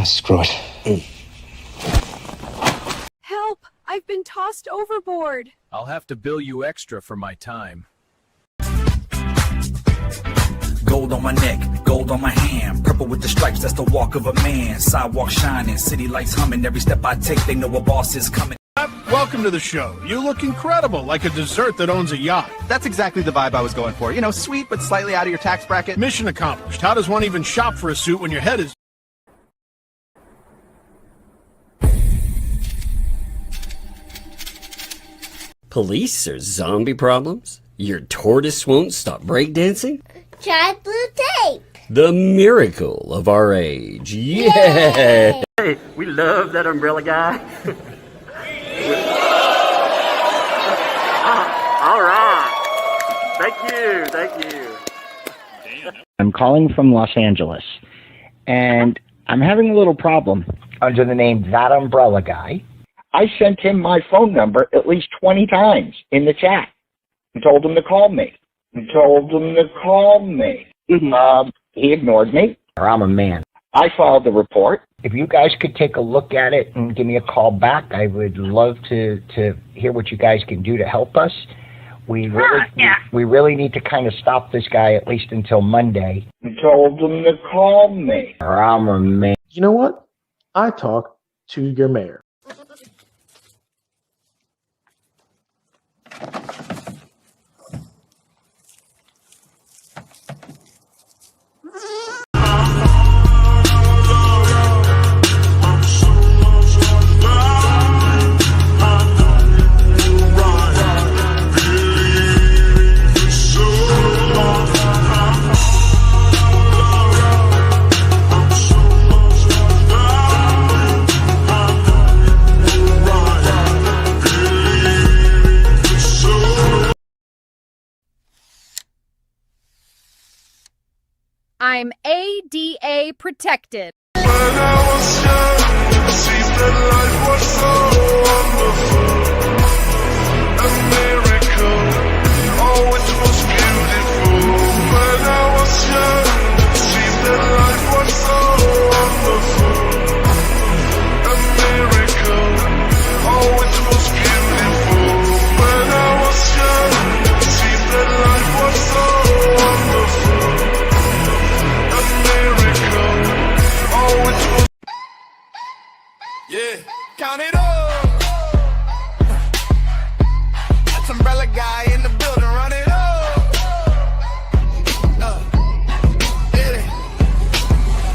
screw it. Help! I've been tossed overboard. I'll have to bill you extra for my time. Gold on my neck, gold on my hand, purple with the stripes, that's the walk of a man. Sidewalk shining, city lights humming, every step I take, they know a boss is coming. Welcome to the show. You look incredible, like a dessert that owns a yacht. That's exactly the vibe I was going for. You know, sweet, but slightly out of your tax bracket. Mission accomplished. How does one even shop for a suit when your head is... Police or zombie problems? Your tortoise won't stop breakdancing? Try blue tape. The miracle of our age. Yeah! Hey, we love that umbrella guy. All right. Thank you. I'm calling from Los Angeles, and I'm having a little problem under the name ThATuMBRELLAgUy. I sent him my phone number at least 20 times in the chat and told him to call me. He ignored me. I'm a man. I filed the report. If you guys could take a look at it and give me a call back, I would love to hear what you guys can do to help us. We really need to kind of stop this guy at least until Monday. I told him to call me. I'm a man. You know what? I talk to your mayor. I'm ADA protected. When I was young, it seemed that life was so wonderful. A miracle, oh it was beautiful. When I was young, it seemed that life was so wonderful. A miracle, oh it was beautiful. When I was young, it seemed that life was so wonderful. Yeah, count it up. That's umbrella guy in the building, run it up.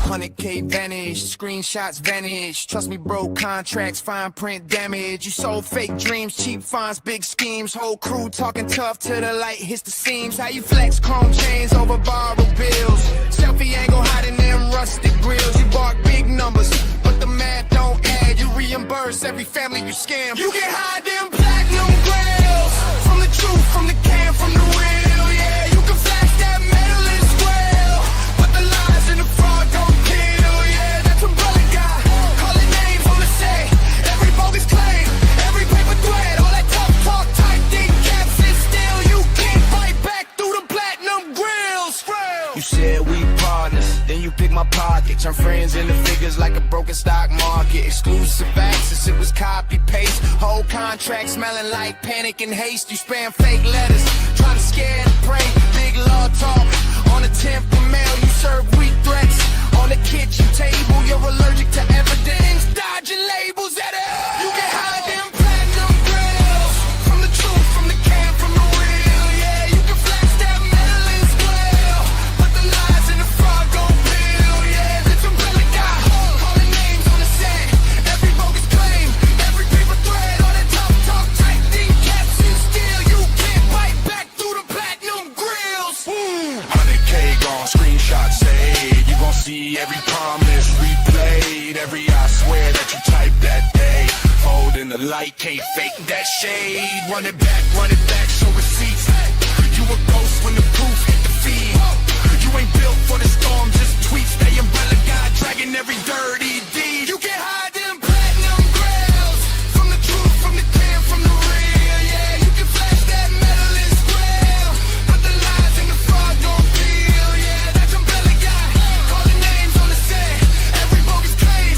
100K vanish, screenshots vanish. Trust me, bro, contracts, fine print damage. You sold fake dreams, cheap fonts, big schemes. Whole crew talking tough till the light hits the seams. How you flex chrome chains over borrowed bills? Selfie angle hiding them rusted grills. You bark big numbers, but the math don't add. You reimburse every family you scam. You can hide them platinum grills from the truth, from the cam, from the real. Yeah, you can flash that metal and square, but the lies and the fraud don't kill. Yeah, that's umbrella guy. Calling names on the set, every bogus claim, every paper thread, all that tough talk, tight deep caps, and still you can't fight back through the platinum grills. You said we partners, then you pick my pocket, turn friends into figures like a broken stock market. Exclusive access, it was copy paste. Whole contract smelling like panic and haste. You spam fake letters, try to scare and pray. Big law talk on the 10th of mail. You serve weak threats on the kitchen table. You're allergic to evidence, dodging labels at it. You can hide them platinum grills from the truth, from the cam, from the real. Yeah, you can flex that metal and square, but the lies and the fraud gon' bill. Yeah, that's umbrella guy. Calling names on the set, every bogus claim, every paper thread, all that tough talk, tight deep caps, and still you can't fight back through the platinum grills. 100K gone, screenshot saved. You gon' see every promise replayed, every I swear that you typed that day. Holding the light, can't fake that shade. Run it back, show receipts. You a ghost when the proof hit the feed. You ain't built for the storm, just tweets. They umbrella guy dragging every dirty deed. You can hide them platinum grills from the truth, from the cam, from the real. Yeah, you can flash that metal and square, but the lies and the fraud don't feel. Yeah, that's umbrella guy. Calling names on the set, every bogus claim,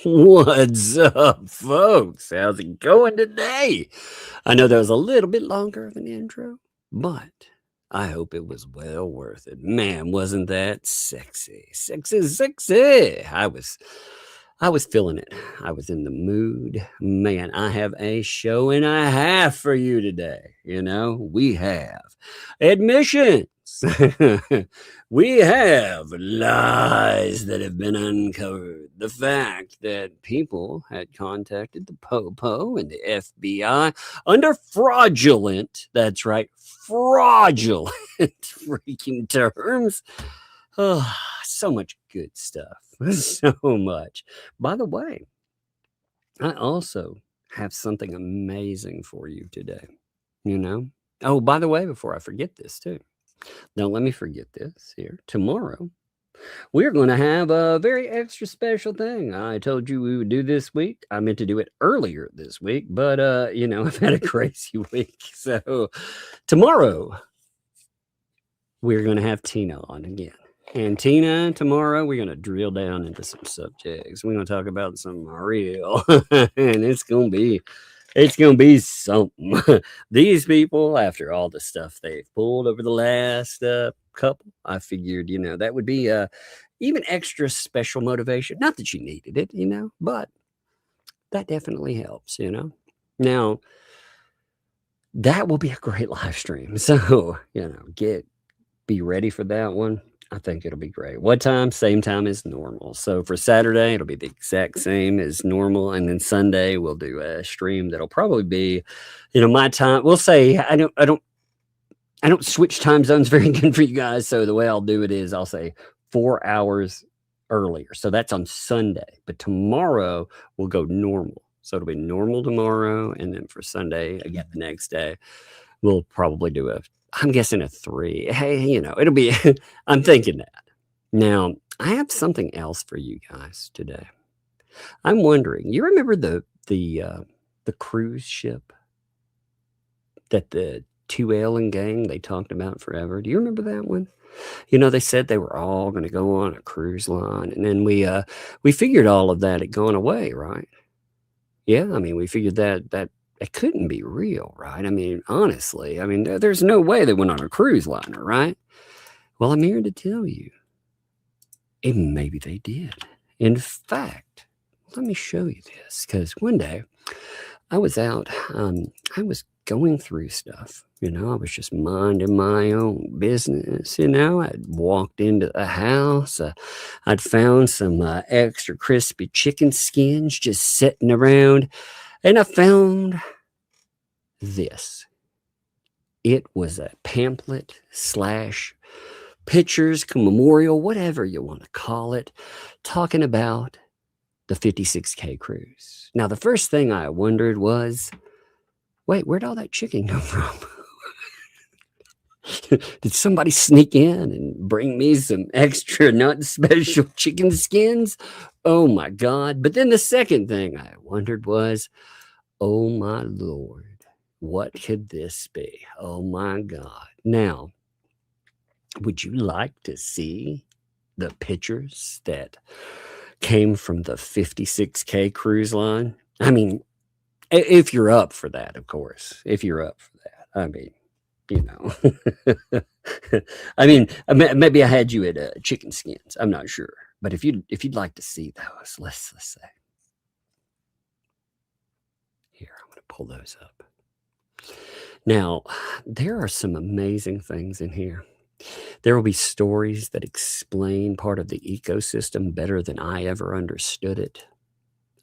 What's up, folks? How's it going today? I know that was a little bit longer of an intro, but I hope it was well worth it. Man, wasn't that sexy? Sexy, sexy. I was feeling it. I was in the mood. Man, I have a show and a half for you today. You know, we have admissions. We have lies that have been uncovered. The fact that people had contacted the Popo and the FBI under fraudulent, that's right, fraudulent freaking terms. Oh, so much good stuff. So much. By the way, I also have something amazing for you today. You know? Oh, by the way, before I forget this too. Don't let me forget this here. Tomorrow, we're going to have a very extra special thing. I told you we would do this week. I meant to do it earlier this week, but, you know, I've had a crazy week. So tomorrow, we're going to have Tina on again. And Tina, tomorrow, we're going to drill down into some subjects. We're going to talk about some real, and it's going to be something. These people, after all the stuff they've pulled over the last couple, I figured, you know, that would be even extra special motivation. Not that you needed it, you know, but that definitely helps, you know. Now, that will be a great live stream. So, you know, be ready for that one. I think it'll be great. What time? Same time as normal. So for Saturday, it'll be the exact same as normal. And then Sunday, we'll do a stream that'll probably be, you know, my time. We'll say I don't switch time zones very good for you guys. So the way I'll do it is I'll say 4 hours earlier. So that's on Sunday. But tomorrow we'll go normal. So it'll be normal tomorrow. And then for Sunday, again, the next day, we'll probably do I'm guessing a 3. Hey, you know, it'll be, I'm thinking that. Now, I have something else for you guys today. I'm wondering, you remember the cruise ship that the ThATuMBRELLA gang, they talked about forever? Do you remember that one? You know, they said they were all going to go on a cruise line. And then we figured all of that had gone away, right? Yeah, I mean, we figured that it couldn't be real, right? I mean, honestly, I mean, there's no way they went on a cruise liner, right? Well, I'm here to tell you, maybe they did. In fact, let me show you this, because one day I was out, I was going through stuff, you know, I was just minding my own business, you know, I'd walked into the house, I'd found some extra crispy chicken skins just sitting around, and I found this. It was a pamphlet / pictures, memorial, whatever you want to call it, talking about the 56K cruise. Now, the first thing I wondered was, wait, where'd all that chicken come from? Did somebody sneak in and bring me some extra not special chicken skins? Oh my God. But then the second thing I wondered was, oh my Lord, what could this be? Oh my God. Now, would you like to see the pictures that came from the 56K cruise line? I mean, if you're up for that, of course. If you're up for that. I mean, you know. I mean, maybe I had you at chicken skins. I'm not sure. But if you'd like to see those, let's say. Here, I'm going to pull those up. Now, there are some amazing things in here. There will be stories that explain part of the ecosystem better than I ever understood it.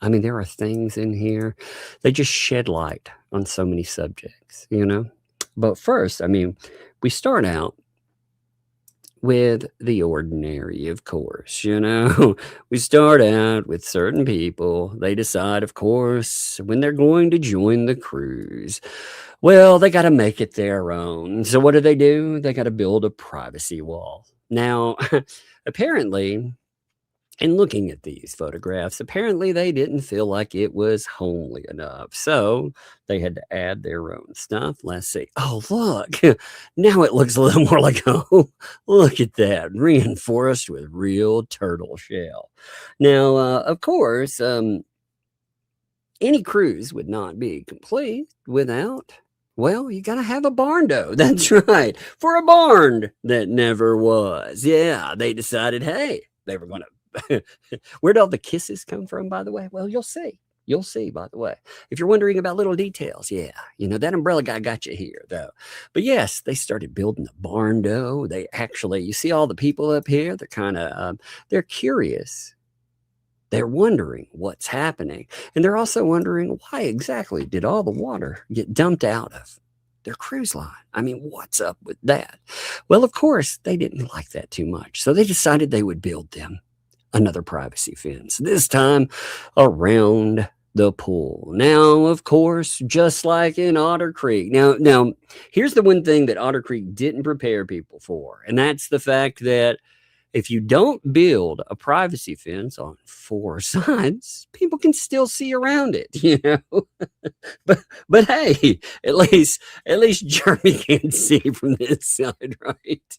I mean, there are things in here that just shed light on so many subjects, you know? But first, I mean, we start out with the ordinary, of course, you know? We start out with certain people. They decide, of course, when they're going to join the cruise. Well, they got to make it their own. So what do? They got to build a privacy wall. Now, apparently, And looking at these photographs, apparently they didn't feel like it was homely enough. So they had to add their own stuff. Let's see. Oh, look. Now it looks a little more like home. Look at that. Reinforced with real turtle shell. Now, of course, any cruise would not be complete without, well, you got to have a barn dough. That's right. For a barn that never was. Yeah, they decided, hey, they were going to. Where'd all the kisses come from, by the way? Well, you'll see. You'll see, by the way. If you're wondering about little details, yeah, that umbrella guy got you here, though. But yes, they started building the barn dough. They actually, you see all the people up here, they're kind of, they're curious. They're wondering what's happening. And they're also wondering why exactly did all the water get dumped out of their cruise line? I mean, what's up with that? Well, of course, they didn't like that too much. So they decided they would build them another privacy fence, this time around the pool. Now, of course, just like in Otter Creek. Now, here's the one thing that Otter Creek didn't prepare people for, and that's the fact that if you don't build a privacy fence on 4 sides, people can still see around it, but hey, at least Jeremy can see from this side, right?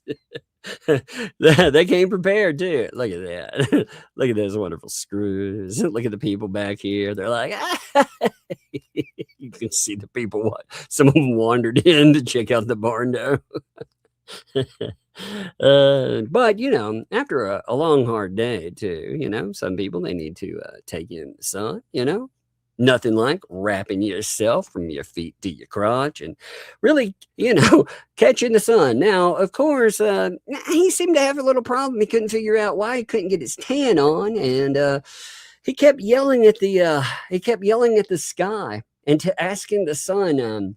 They came prepared too. Look at that. Look at those wonderful screws. Look at the people back here. They're like, you can see the people. Some of them wandered in to check out the barn dough. But after a long hard day too, some people, they need to take in the sun, nothing like wrapping yourself from your feet to your crotch and really, catching the sun. Now, of course, he seemed to have a little problem. He couldn't figure out why he couldn't get his tan on, and he kept yelling at the sky and asking the sun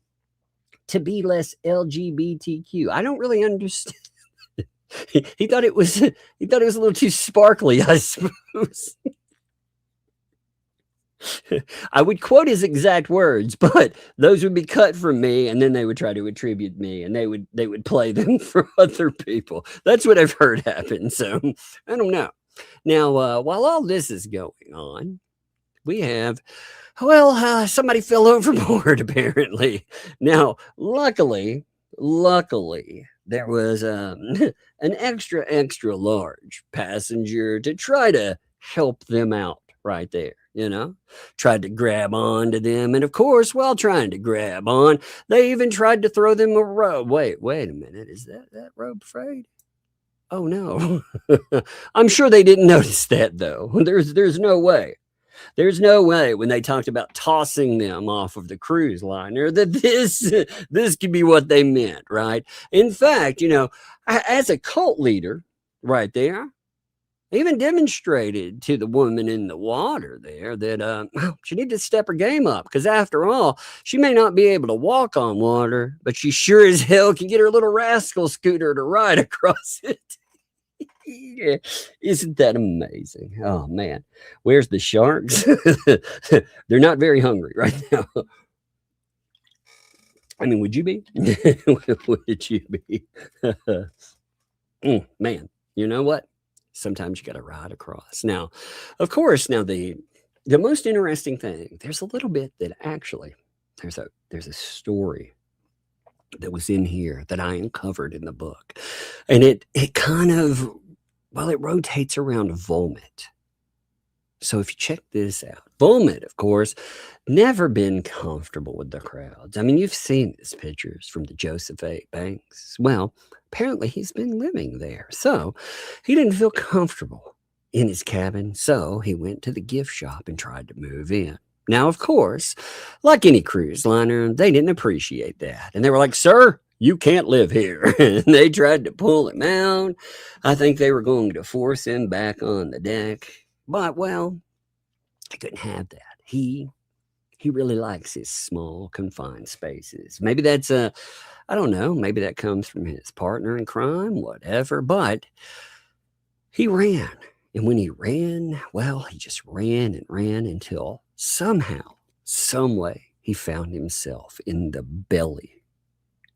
to be less LGBTQ. I don't really understand. He thought it was a little too sparkly, I suppose. I would quote his exact words, but those would be cut from me, and then they would try to attribute me, and they would play them for other people. That's what I've heard happen. So I don't know. Now, while all this is going on, we have, somebody fell overboard apparently. Now, luckily, there was an extra large passenger to try to help them out right there, tried to grab on to them. And of course, while trying to grab on, they even tried to throw them a rope. Wait a minute. Is that rope frayed? Oh no. I'm sure they didn't notice that though. There's no way. There's no way when they talked about tossing them off of the cruise liner that this could be what they meant, right? In fact, as a cult leader right there, even demonstrated to the woman in the water there that she needed to step her game up, because after all, she may not be able to walk on water, but she sure as hell can get her little rascal scooter to ride across it. Yeah. Isn't that amazing? Oh man, where's the sharks? They're not very hungry right now. I mean, would you be? Would you be? Man, you know what? Sometimes you got to ride across. Now, of course, the most interesting thing, there's a little bit that actually there's a story that was in here that I uncovered in the book, and it kind of, it rotates around vomit. So if you check this out, vomit, of course, never been comfortable with the crowds. I mean, you've seen these pictures from the Joseph A. Banks. Well, apparently he's been living there. So he didn't feel comfortable in his cabin. So he went to the gift shop and tried to move in. Now, of course, like any cruise liner, they didn't appreciate that. And they were like, "Sir, you can't live here." And they tried to pull him out. I think they were going to force him back on the deck. But, I couldn't have that. He really likes his small, confined spaces. Maybe that's I don't know. Maybe that comes from his partner in crime, whatever. But he ran. And when he ran, he just ran and ran until somehow, some way, he found himself in the belly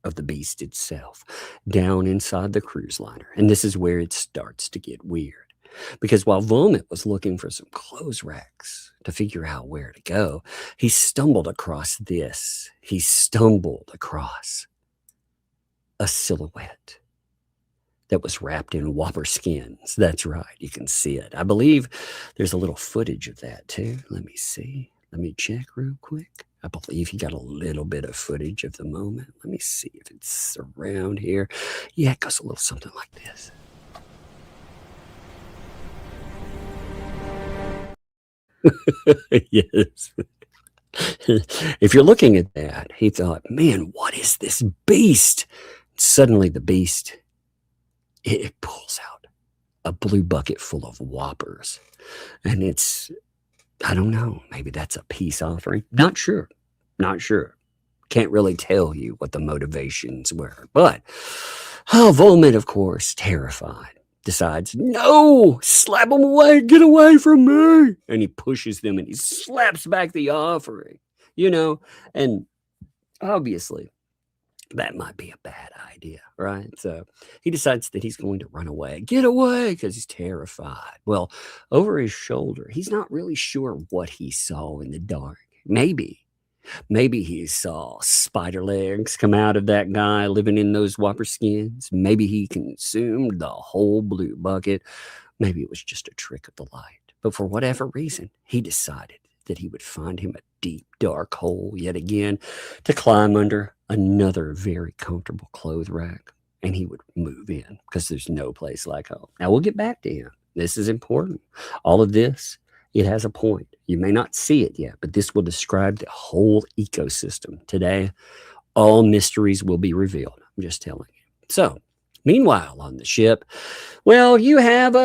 of the beast itself, down inside the cruise liner. And this is where it starts to get weird. because while Vomit was looking for some clothes racks to figure out where to go, he stumbled across this. He stumbled across a silhouette that was wrapped in whopper skins. That's right. You can see it. I believe there's a little footage of that too. Let me see. Let me check real quick. I believe he got a little bit of footage of the moment. Let me see if it's around here. Yeah, it goes a little something like this. Yes. If you're looking at that, he thought, man, what is this beast? Suddenly the beast, it pulls out a blue bucket full of whoppers. And it's, I don't know, maybe that's a peace offering. Not sure. Not sure. Can't really tell you what the motivations were. But Vomit, of course, terrified, decides, no, slap them away, get away from me. And he pushes them and he slaps back the offering, you know, and obviously that might be a bad idea, right? So he decides that he's going to run away, get away, because he's terrified. Well, over his shoulder, he's not really sure what he saw in the dark. Maybe he saw spider legs come out of that guy living in those whopper skins. Maybe he consumed the whole blue bucket. Maybe it was just a trick of the light. But for whatever reason, he decided that he would find him a deep, dark hole yet again to climb under another very comfortable clothes rack. And he would move in because there's no place like home. Now, we'll get back to him. This is important. All of this, it has a point. You may not see it yet, but this will describe the whole ecosystem. Today, all mysteries will be revealed. I'm just telling you. So, meanwhile, on the ship, well, you have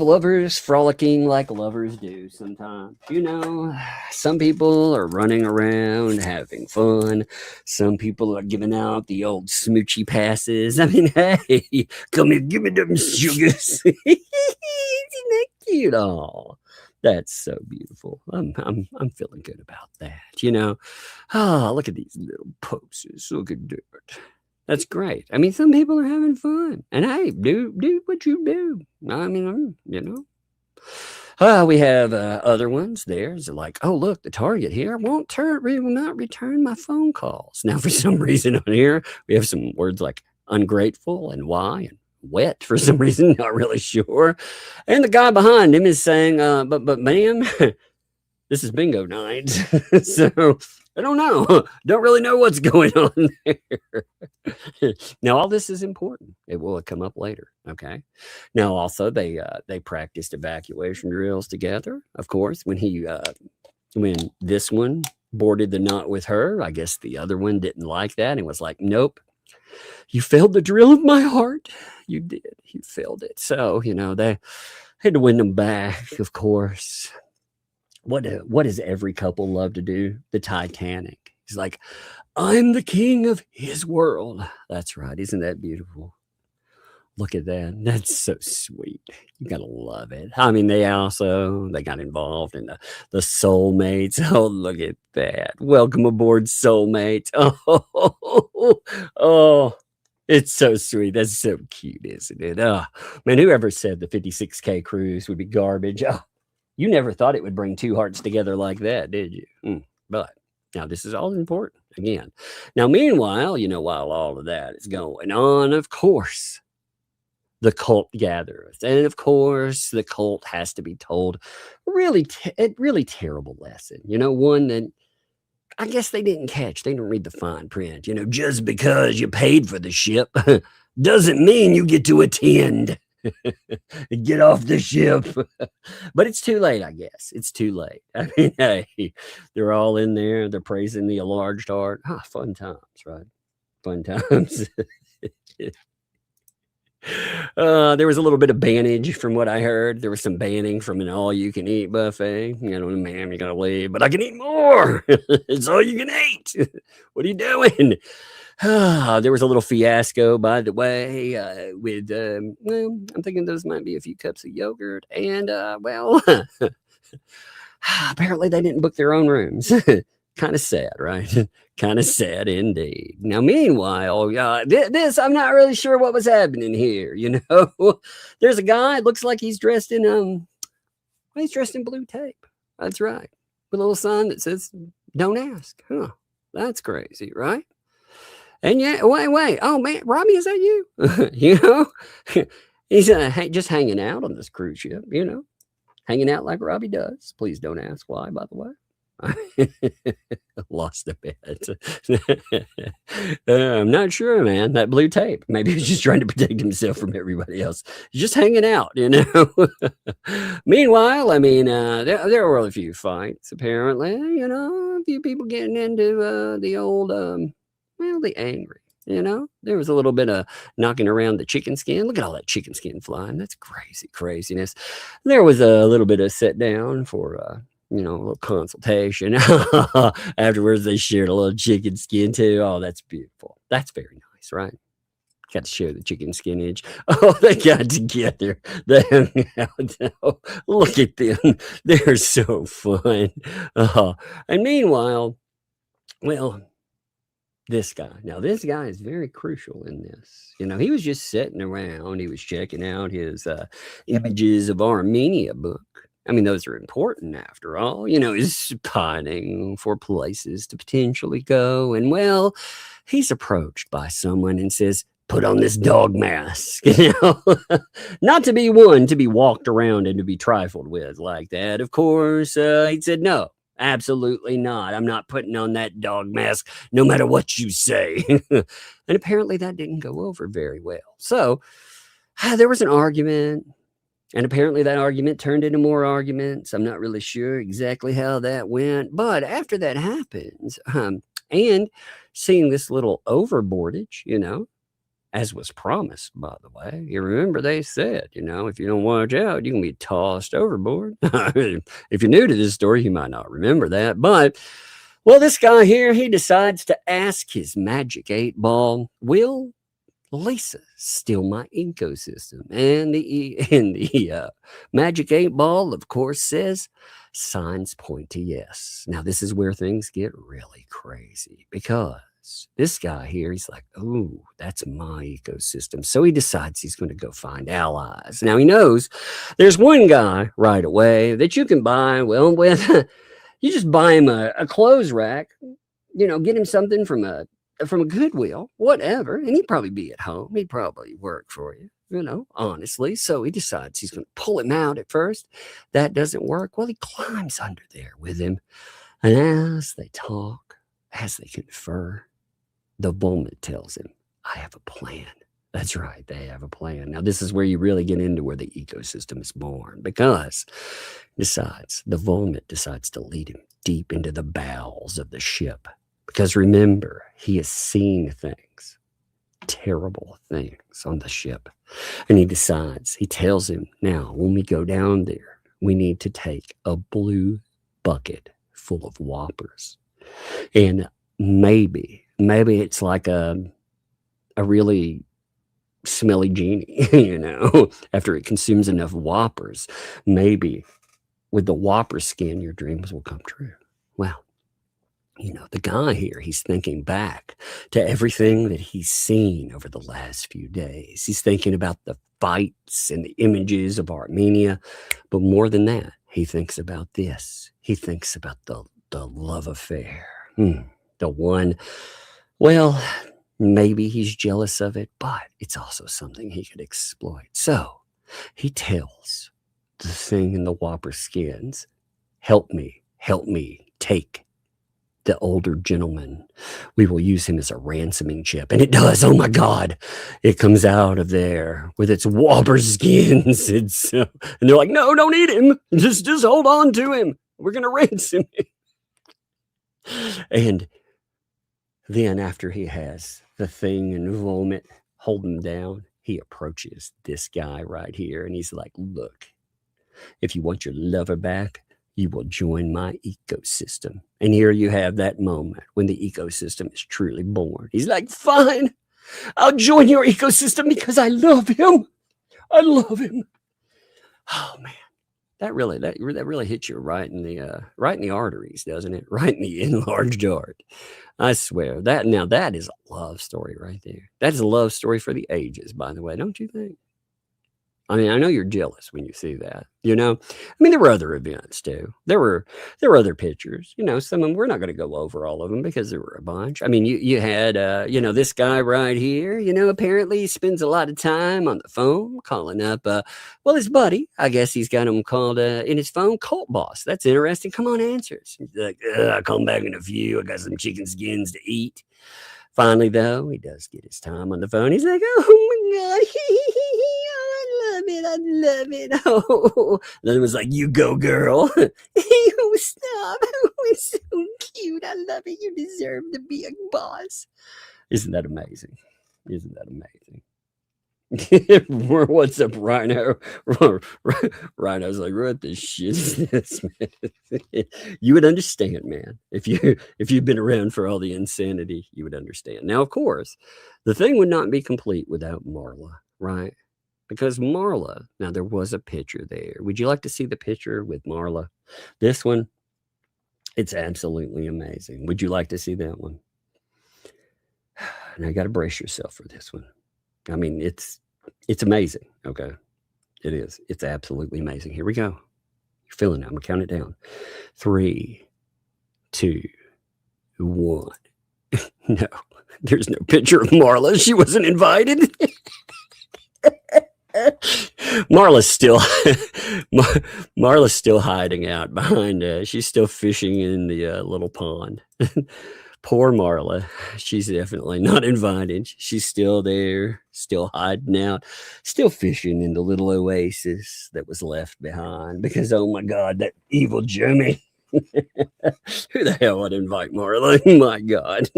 lovers frolicking like lovers do sometimes. You know, some people are running around having fun. Some people are giving out the old smoochy passes. I mean, hey, come here, give me them sugars. Isn't that cute? Oh, that's so beautiful. I'm feeling good about that. You know, look at these little poses. Look at that. That's great. I mean, some people are having fun. And hey, do what you do. I mean, you know. We have other ones. There's like, oh, look, the target here will not return my phone calls. Now, for some reason on here, we have some words like ungrateful and why and wet for some reason. Not really sure. And the guy behind him is saying, but ma'am, this is bingo night. So I don't know. Don't really know what's going on there. Now, all this is important. It will come up later. Okay. Now, also, they practiced evacuation drills together. Of course, when this one boarded the knot with her, I guess the other one didn't like that and was like, nope, you failed the drill of my heart. You did. You failed it. So, you know, they had to win them back, of course. What does every couple love to do? The Titanic. He's like, I'm the king of his world. That's right. Isn't that beautiful? Look at that. That's so sweet. You gotta love it. I mean, they got involved in the soulmates. Oh, look at that. Welcome aboard, soulmates. Oh, it's so sweet. That's so cute, isn't it? Oh, man, whoever said the 56K cruise would be garbage? Oh, you never thought it would bring two hearts together like that, did you? But now this is all important again. Now, meanwhile, you know, while all of that is going on, of course, the cult gathers. And of course, the cult has to be told a really terrible lesson. You know, one that I guess they didn't catch. They didn't read the fine print. You know, just because you paid for the ship doesn't mean you get to attend. Get off the ship. But it's too late, I guess. It's too late. I mean, hey, they're all in there. They're praising the enlarged heart. Fun times, right? Fun times. There was a little bit of bannage from what I heard. There was some banning from an all-you-can-eat buffet. You know, ma'am, you gotta leave, but I can eat more. It's all you can eat. What are you doing? There was a little fiasco, by the way, with, well, I'm thinking those might be a few cups of yogurt. And, well, apparently they didn't book their own rooms. Kind of sad, right? Kind of sad indeed. Now, meanwhile, this, I'm not really sure what was happening here, you know? There's a guy, it looks like he's dressed in blue tape. That's right. With a little sign that says, don't ask. Huh. That's crazy, right? And yeah, wait. Oh, man, Robbie, is that you? You know? He's just hanging out on this cruise ship, you know? Hanging out like Robbie does. Please don't ask why, by the way. Lost a bet. I'm not sure, man. That blue tape. Maybe he's just trying to protect himself from everybody else. He's just hanging out, you know. Meanwhile, I mean, there were a few fights, apparently. You know, a few people getting into the old, the angry. You know, there was a little bit of knocking around the chicken skin. Look at all that chicken skin flying. That's craziness. There was a little bit of sit down for, a little consultation. Afterwards, they shared a little chicken skin too. Oh, that's beautiful. That's very nice, right? Got to share the chicken skinage. Oh, they got together. They hung out. Oh, look at them. They're so fun. And meanwhile, well, this guy is very crucial in this. You know, he was just sitting around. He was checking out his Images of Armenia book. I mean, those are important after all. You know, he's pining for places to potentially go. And well, he's approached by someone and says, put on this dog mask, you know, not to be one to be walked around and to be trifled with like that. Of course, he said, no, absolutely not. I'm not putting on that dog mask, no matter what you say. And apparently that didn't go over very well. So there was an argument. And apparently that argument turned into more arguments. I'm not really sure exactly how that went. But after that happens, and seeing this little overboardage, you know, as was promised, by the way, you remember they said, you know, if you don't watch out, you can be tossed overboard. If you're new to this story, you might not remember that. But, well, this guy here, he decides to ask his magic 8-ball, will Lisa steal my ecosystem? And the magic 8-ball, of course, says signs point to yes. Now, this is where things get really crazy because this guy here, he's like, oh, that's my ecosystem. So he decides he's going to go find allies. Now, he knows there's one guy right away that you can buy, well, with you just buy him a clothes rack, you know, get him something from a Goodwill, whatever, and he'd probably be at home. He'd probably work for you, you know, honestly. So he decides he's going to pull him out at first. That doesn't work. Well, he climbs under there with him. And as they talk, as they confer, the vomit tells him, I have a plan. That's right. They have a plan. Now, this is where you really get into where the ecosystem is born because the vomit decides to lead him deep into the bowels of the ship. Because remember, he has seen things, terrible things on the ship. And he tells him, now, when we go down there, we need to take a blue bucket full of whoppers. And maybe it's like a really smelly genie, you know, after it consumes enough whoppers, maybe with the whopper skin, your dreams will come true. Well, you know, the guy here, he's thinking back to everything that he's seen over the last few days. He's thinking about the fights and the images of Armenia. But more than that, he thinks about this. He thinks about the love affair. The one, well, maybe he's jealous of it, but it's also something he could exploit. So he tells the thing in the whopper skins, help me take the older gentleman. We will use him as a ransoming chip. And it does. Oh my God. It comes out of there with its whopper skins. And they're like, no, don't eat him. Just hold on to him. We're going to ransom him. And then after he has the thing and vomit hold him down, he approaches this guy right here. And he's like, look, if you want your lover back, you will join my ecosystem. And here you have that moment when the ecosystem is truly born. He's like, fine, I'll join your ecosystem because I love him. I love him. Oh, man. That really hits you right in the arteries, doesn't it? Right in the enlarged heart. I swear that is a love story right there. That is a love story for the ages, by the way, don't you think? I mean, I know you're jealous when you see that, I mean, there were other events too. There were other pictures, some of them, we're not going to go over all of them because there were a bunch. I mean, you had, this guy right here, apparently he spends a lot of time on the phone calling up, his buddy, I guess he's got him called in his phone, Cult Boss. That's interesting. Come on, answers. He's like, I'll come back in a few. I got some chicken skins to eat. Finally, though, he does get his time on the phone. He's like, oh my God. I love it. Oh, then it was like, you go, girl. Stop. It's so cute. I love it. You deserve to be a boss. Isn't that amazing? What's up, Rhino? Rhino's like, what the shit is this, man? You would understand, man. If you've been around for all the insanity, you would understand. Now, of course, the thing would not be complete without Marla, right? Because Marla, now there was a picture there. Would you like to see the picture with Marla? This one, it's absolutely amazing. Would you like to see that one? Now you got to brace yourself for this one. I mean, it's amazing. Okay. It is. It's absolutely amazing. Here we go. You're feeling it. I'm going to count it down. 3, 2, 1. No, there's no picture of Marla. She wasn't invited. Marla's still hiding out behind. She's still fishing in the little pond. Poor Marla. She's definitely not invited. She's still there, still hiding out, still fishing in the little oasis that was left behind. Because, oh my God, that evil Jimmy. Who the hell would invite Marla? My God.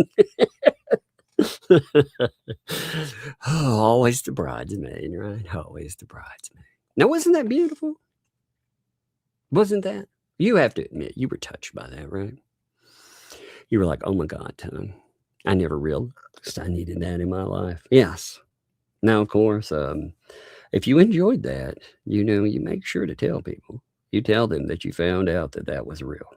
Oh, always the bridesmaid, right? Always the bridesmaid. Now, wasn't that beautiful? Wasn't that? You have to admit, you were touched by that, right? You were like, oh my God, Tom, I never realized I needed that in my life. Yes. Now, of course, if you enjoyed that, you make sure to tell people. You tell them that you found out that was real,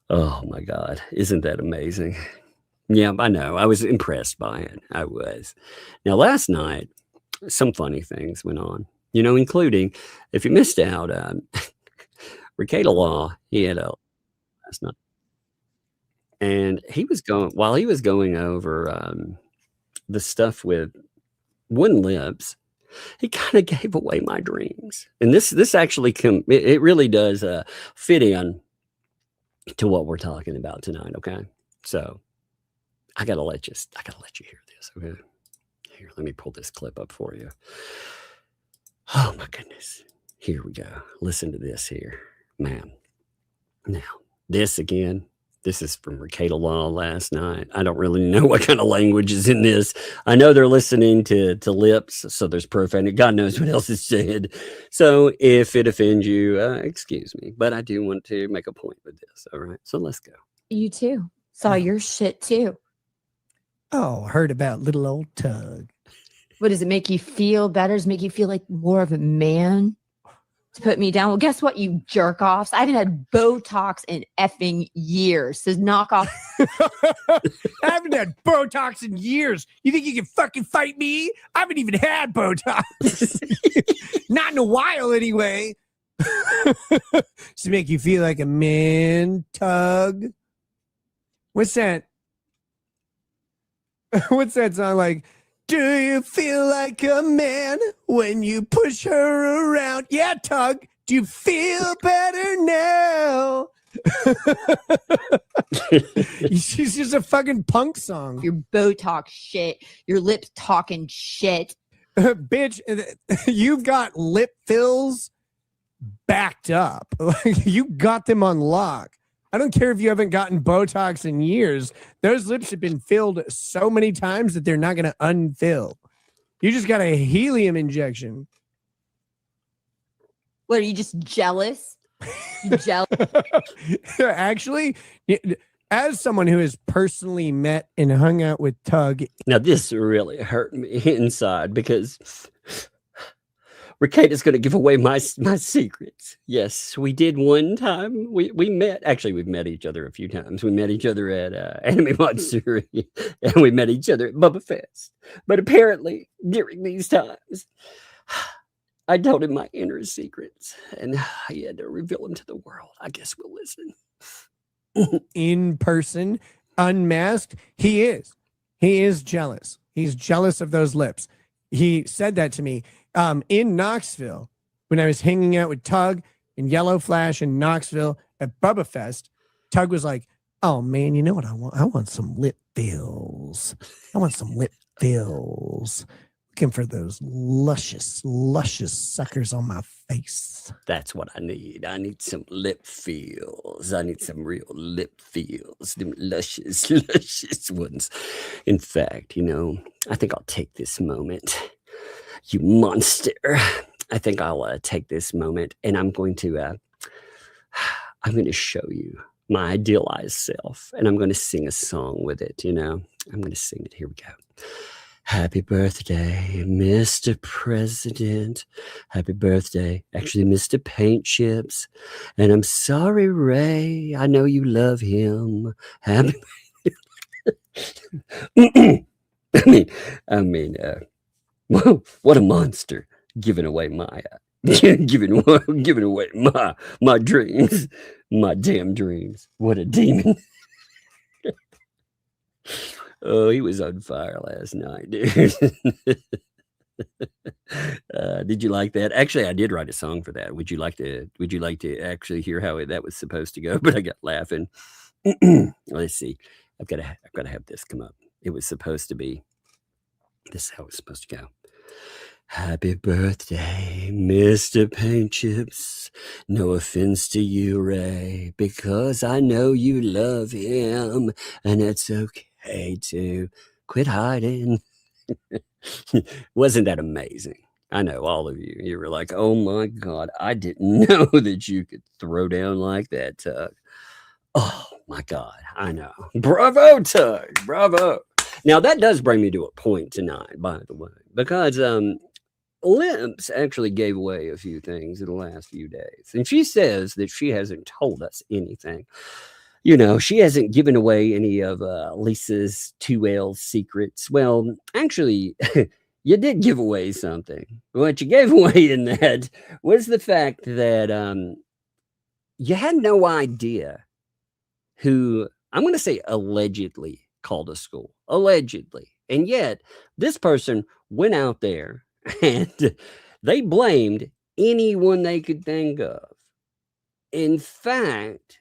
Oh my God, isn't that amazing? Yeah, I know. I was impressed by it. I was. Now, last night, some funny things went on, including, if you missed out, Ricada Law, he had a last night. And while he was going over the stuff with wooden lips, he kind of gave away my dreams. And this actually it really does fit in to what we're talking about tonight. Okay. So I gotta let you hear this. Okay. Here, let me pull this clip up for you. Oh my goodness. Here we go. Listen to this here, man. Now, this is from Ricada Law last night. I don't really know what kind of language is in this. I know they're listening to lips, so there's profanity. God knows what else is said. So if it offends you, excuse me. But I do want to make a point with this. All right. So let's go. You too. Saw your shit too. Oh, heard about little old Tug. What does it make you feel better? Does it make you feel like more of a man? To put me down. Well, guess what, you jerk offs? I haven't had Botox in effing years. So knock off. I haven't had Botox in years. You think you can fucking fight me? I haven't even had Botox. Not in a while, anyway. To make you feel like a man, Tug. What's that? What's that song like? Do you feel like a man when you push her around? Yeah, Tug. Do you feel better now? She's just a fucking punk song. Your Botox shit. Your lips talking shit. Bitch, you've got lip fills backed up. You got them on lock. I don't care if you haven't gotten Botox in years. Those lips have been filled so many times that they're not going to unfill. You just got a helium injection. What, are you just jealous? You jealous? Actually, as someone who has personally met and hung out with Tug. Now, this really hurt me inside because Ricada's going to give away my secrets. Yes, we did one time. We met. Actually, we've met each other a few times. We met each other at Anime Matsuri, and we met each other at Bubba Fest. But apparently, during these times, I told him my inner secrets, and he had to reveal them to the world. I guess we'll listen. In person, unmasked, he is jealous. He's jealous of those lips. He said that to me in Knoxville when I was hanging out with Tug and Yellow Flash in Knoxville at Bubba Fest. Tug was like, oh man, you know what I want? I want some lip fills. Looking for those luscious suckers on my face. That's what I need. I need some lip feels. I need some real lip feels. Them luscious ones. In fact, I think I'll take this moment. You monster. I think I'll take this moment and I'm going to show you my idealized self and I'm going to sing a song with it, I'm going to sing it. Here we go. Happy birthday, Mr. President. Happy birthday, actually, Mr. Paint Chips. And I'm sorry, Ray. I know you love him. Happy. What a monster! Giving away my, giving away my dreams, my damn dreams. What a demon. Oh, he was on fire last night, dude. Did you like that? Actually, I did write a song for that. Would you like to actually hear how that was supposed to go? But I got laughing. Let's see. I've got to have this come up. It was supposed to be. This is how it's supposed to go. Happy birthday, Mr. Paint Chips. No offense to you, Ray, because I know you love him, and it's okay. Hey, to quit hiding. Wasn't that amazing? I know all of you were like, oh my God, I didn't know that you could throw down like that, Tug. Oh my God, I know. Bravo, Tug. Bravo. Now that does bring me to a point tonight, by the way, because Limps actually gave away a few things in the last few days. And she says that she hasn't told us anything. She hasn't given away any of Lisa's 2L secrets. Well, actually, you did give away something. What you gave away in that was the fact that you had no idea who, I'm going to say allegedly, called a school. Allegedly. And yet, this person went out there and they blamed anyone they could think of. In fact,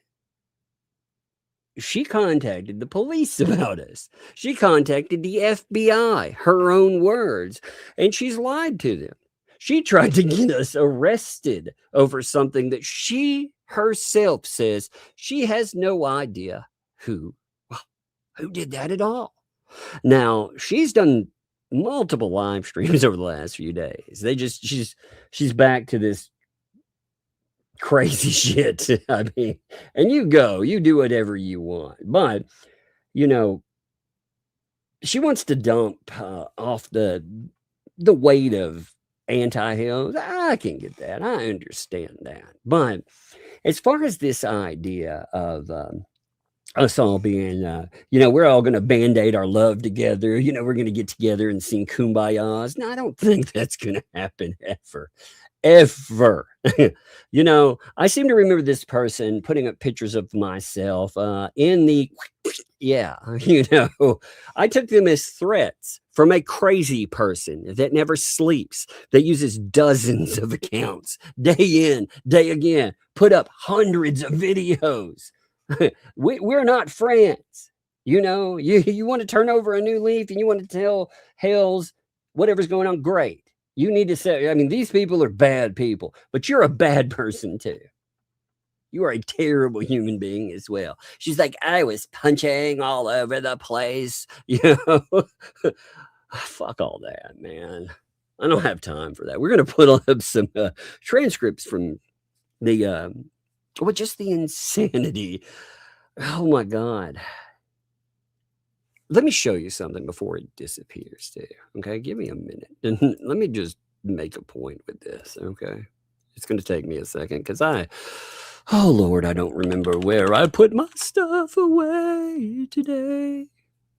she contacted the police about us. She contacted the FBI, her own words, and she's lied to them. She tried to get us arrested over something that she herself says she has no idea who did that at all. Now, she's done multiple live streams over the last few days. She's back to this crazy shit. I mean, and you do whatever you want, but she wants to dump off the weight of anti-Hales. I can get that. I understand that. But as far as this idea of us all being, we're all going to band-aid our love together. We're going to get together and sing Kumbayas. No, I don't think that's going to happen ever. I seem to remember this person putting up pictures of myself in the, I took them as threats from a crazy person that never sleeps, that uses dozens of accounts, day in, day again, put up hundreds of videos. We're not friends. You want to turn over a new leaf and you want to tell Hales whatever's going on, great. You need to say, these people are bad people, but you're a bad person too. You are a terrible human being as well. She's like, I was punching all over the place. Fuck all that, man. I don't have time for that. We're going to put up some transcripts from the, just the insanity Oh my God. Let me show you something before it disappears too. Okay, give me a minute. And let me just make a point with this. Okay. It's going to take me a second because oh Lord, I don't remember where I put my stuff away today.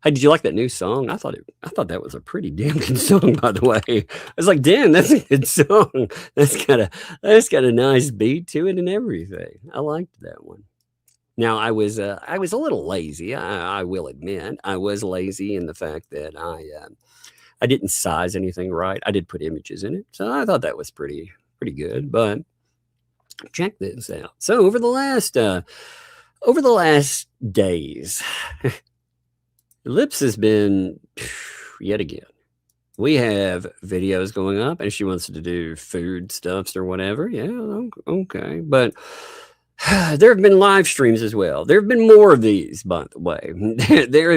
Hey, did you like that new song? I thought that was a pretty damn good song, by the way. I was like, damn, that's a good song. That's got a nice beat to it and everything. I liked that one. Now I was a little lazy. I will admit I was lazy in the fact that I didn't size anything right. I did put images in it, so I thought that was pretty good. But check this out. So over the last days, Lips has been yet again. We have videos going up, and she wants to do food stuffs or whatever. Yeah, okay, but there have been live streams as well. There have been more of these, by the way. There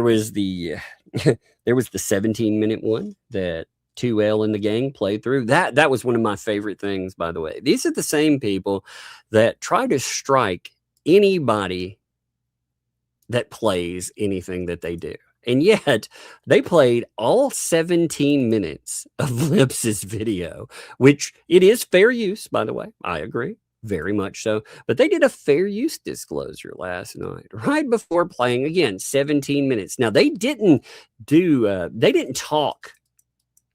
was the 17-minute one that 2L and the gang played through. That was one of my favorite things, by the way. These are the same people that try to strike anybody that plays anything that they do. And yet they played all 17 minutes of Lips's video, which it is fair use, by the way. I agree. Very much so. But they did a fair use disclosure last night, right before playing again, 17 minutes. Now they didn't talk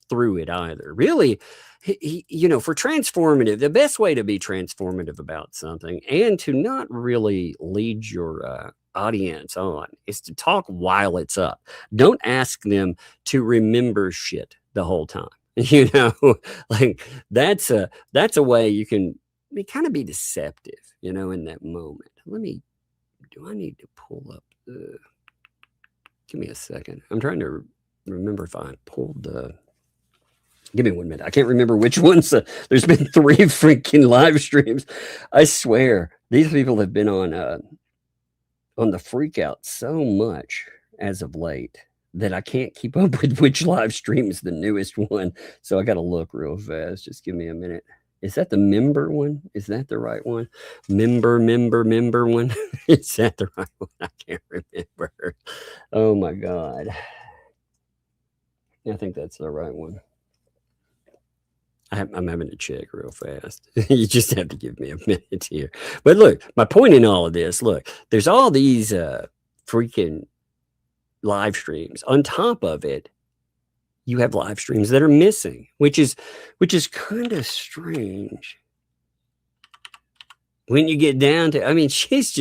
through it either. Really, for transformative, the best way to be transformative about something and to not really lead your audience on is to talk while it's up. Don't ask them to remember shit the whole time. Like that's a way you can kind of be deceptive, in that moment. Do I need to pull up give me a second. I'm trying to remember if I pulled give me 1 minute. I can't remember which ones. There's been 3 freaking live streams. I swear these people have been on the freak out so much as of late that I can't keep up with which live stream is the newest one. So I got to look real fast. Just give me a minute. Is that the member one? Is that the right one? Member one? Is that the right one? I can't remember. Oh my God. I think that's the right one. I'm having to check real fast. You just have to give me a minute here. But look, my point in all of this, look, there's all these freaking live streams. On top of it, you have live streams that are missing, which is kind of strange. When you get down to, she's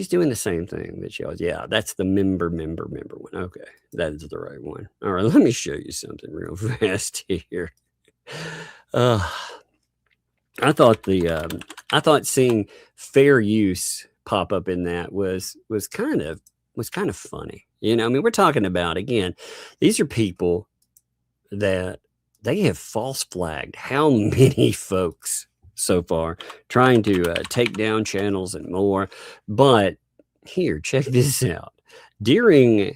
doing the same thing that she was. Yeah, that's the member one. Okay, that is the right one. All right, let me show you something real fast here. I thought seeing fair use pop up in that was kind of funny. We're talking about, again, these are people that they have false flagged how many folks so far trying to take down channels and more. But here, check this out. During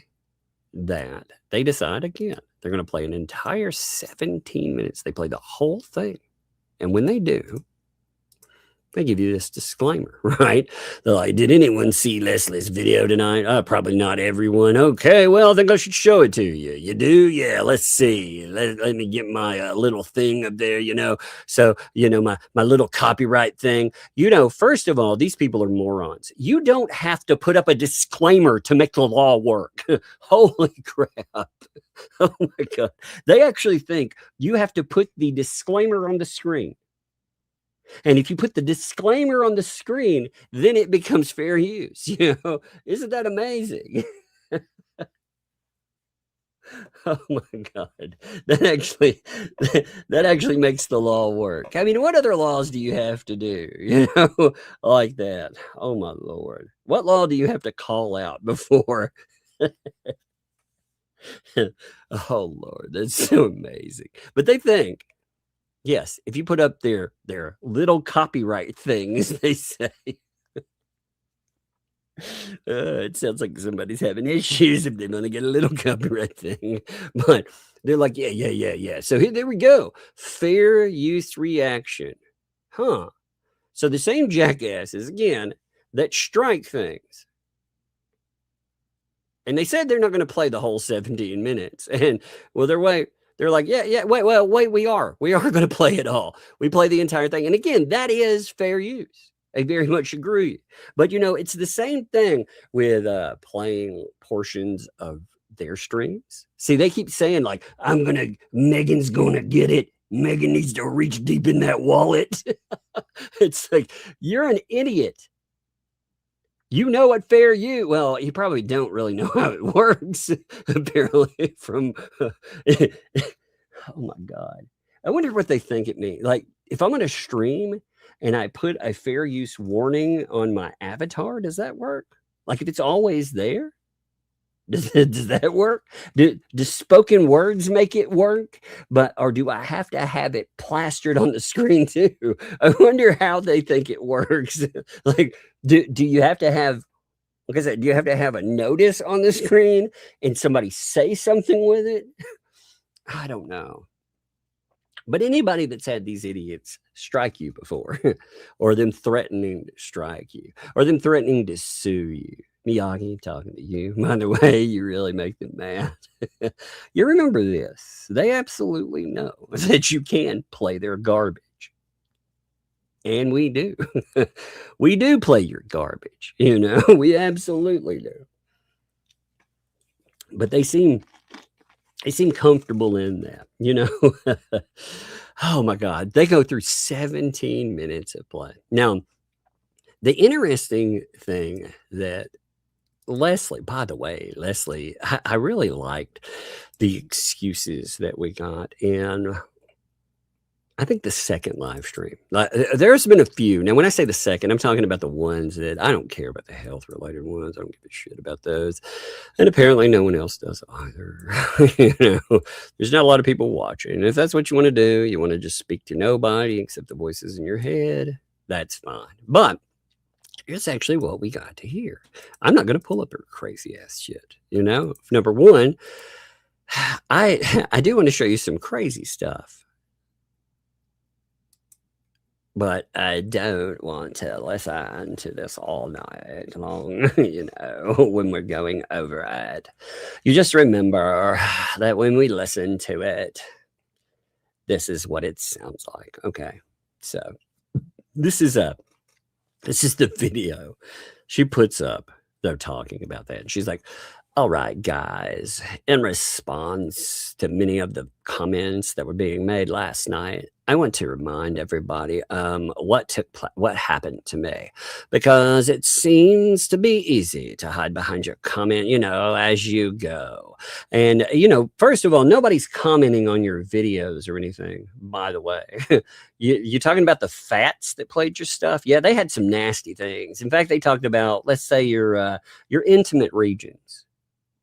that, they decide again, they're going to play an entire 17 minutes. They play the whole thing. And when they do, they give you this disclaimer, right? They're like, did anyone see Leslie's video tonight? Probably not everyone. Okay, well, I think I should show it to you. You do? Yeah, let's see. Let me get my little thing up there, So, my little copyright thing. First of all, these people are morons. You don't have to put up a disclaimer to make the law work. Holy crap. Oh, my God. They actually think you have to put the disclaimer on the screen. And if you put the disclaimer on the screen, then it becomes fair use. Isn't that amazing? Oh my God. That actually makes the law work. What other laws do you have to do, like that? Oh my Lord. What law do you have to call out before? Oh Lord, that's so amazing. But they think, yes, if you put up their little copyright thing, as they say, it sounds like somebody's having issues if they want to get a little copyright thing. But they're like, yeah. So there we go. Fair use reaction. Huh. So the same jackasses, again, that strike things. And they said they're not going to play the whole 17 minutes. And well, they're like, wait, we are going to play it all. We play the entire thing. And again, that is fair use. I very much agree. But, you know, it's the same thing with playing portions of their streams. See, they keep saying like, Megan's going to get it. Megan needs to reach deep in that wallet. It's like, you're an idiot. You know what fair use? Well, you probably don't really know how it works, apparently, from... oh, my God. I wonder what they think it means. Like, if I'm going to stream and I put a fair use warning on my avatar, does that work? Like, if it's always there? Does that work? Do spoken words make it work? Or do I have to have it plastered on the screen too? I wonder how they think it works. Like, do you have to have, like I said, do you have to have a notice on the screen and somebody say something with it? I don't know. But anybody that's had these idiots strike you before, or them threatening to strike you, or them threatening to sue you, Miyagi, talking to you. By the way, you really make them mad. You remember this. They absolutely know that you can play their garbage. And we do. We do play your garbage. You know, we absolutely do. But they seem comfortable in that, you know. Oh, my God. They go through 17 minutes of play. Now, the interesting thing that Leslie, by the way, Leslie, I really liked the excuses that we got in, I think, the second live stream. There's been a few. Now, when I say the second, I'm talking about the ones that I don't care about, the health related ones. I don't give a shit about those. And apparently no one else does either. You know, there's not a lot of people watching. And if that's what you want to do, you want to just speak to nobody except the voices in your head, that's fine. But it's actually what we got to hear. I'm not going to pull up her crazy ass shit. You know, number one, I do want to show you some crazy stuff. But I don't want to listen to this all night long, you know, when we're going over it. You just remember that when we listen to it, this is what it sounds like. Okay. So this is the video she puts up. They're talking about that. And she's like, all right, guys, in response to many of the comments that were being made last night, I want to remind everybody what happened to me, because it seems to be easy to hide behind your comment, you know, as you go. And, you know, first of all, nobody's commenting on your videos or anything, by the way. You talking about the fats that played your stuff? Yeah, they had some nasty things. In fact, they talked about, let's say, your intimate regions.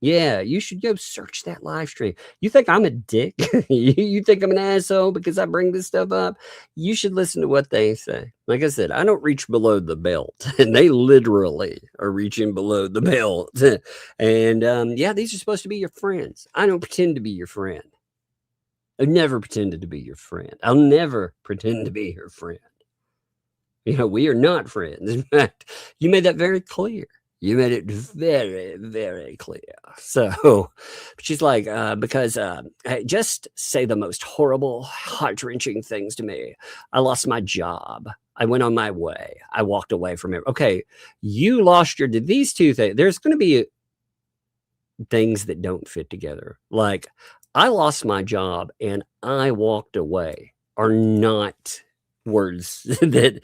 Yeah, you should go search that live stream. You think I'm a dick? You think I'm an asshole because I bring this stuff up? You should listen to what they say. Like I said, I don't reach below the belt, and they literally are reaching below the belt. And yeah, these are supposed to be your friends. I don't pretend to be your friend. I've never pretended to be your friend. I'll never pretend to be your friend. You know, we are not friends. In fact, you made that very clear. You made it very, very clear. So she's like, because just say the most horrible, heart-wrenching things to me. I lost my job. I went on my way. I walked away from it. Okay, you lost these two things. There's going to be things that don't fit together. Like, I lost my job and I walked away are not words that...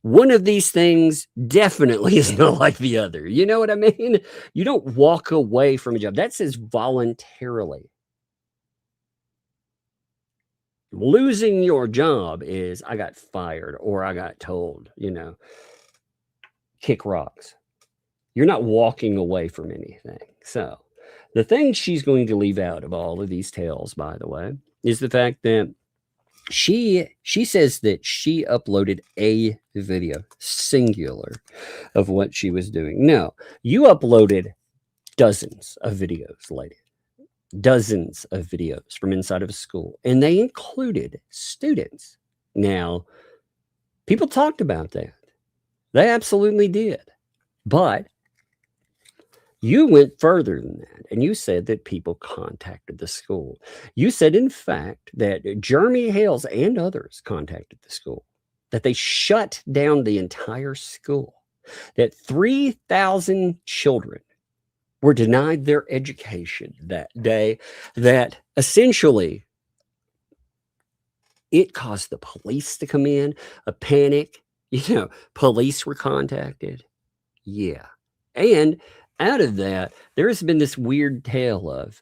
One of these things definitely is not like the other. You know what I mean? You don't walk away from a job. That says voluntarily. Losing your job is I got fired or I got told, you know, kick rocks. You're not walking away from anything. So the thing she's going to leave out of all of these tales, by the way, is the fact that she says that she uploaded a video, singular, of what she was doing. No, you uploaded dozens of videos, lady. Dozens of videos from inside of a school. And they included students. Now, people talked about that. They absolutely did. But you went further than that, and you said that people contacted the school. You said, in fact, that Jeremy Hales and others contacted the school, that they shut down the entire school, that 3,000 children were denied their education that day, that essentially it caused the police to come in, a panic. Police were contacted. Yeah. And out of that, there has been this weird tale of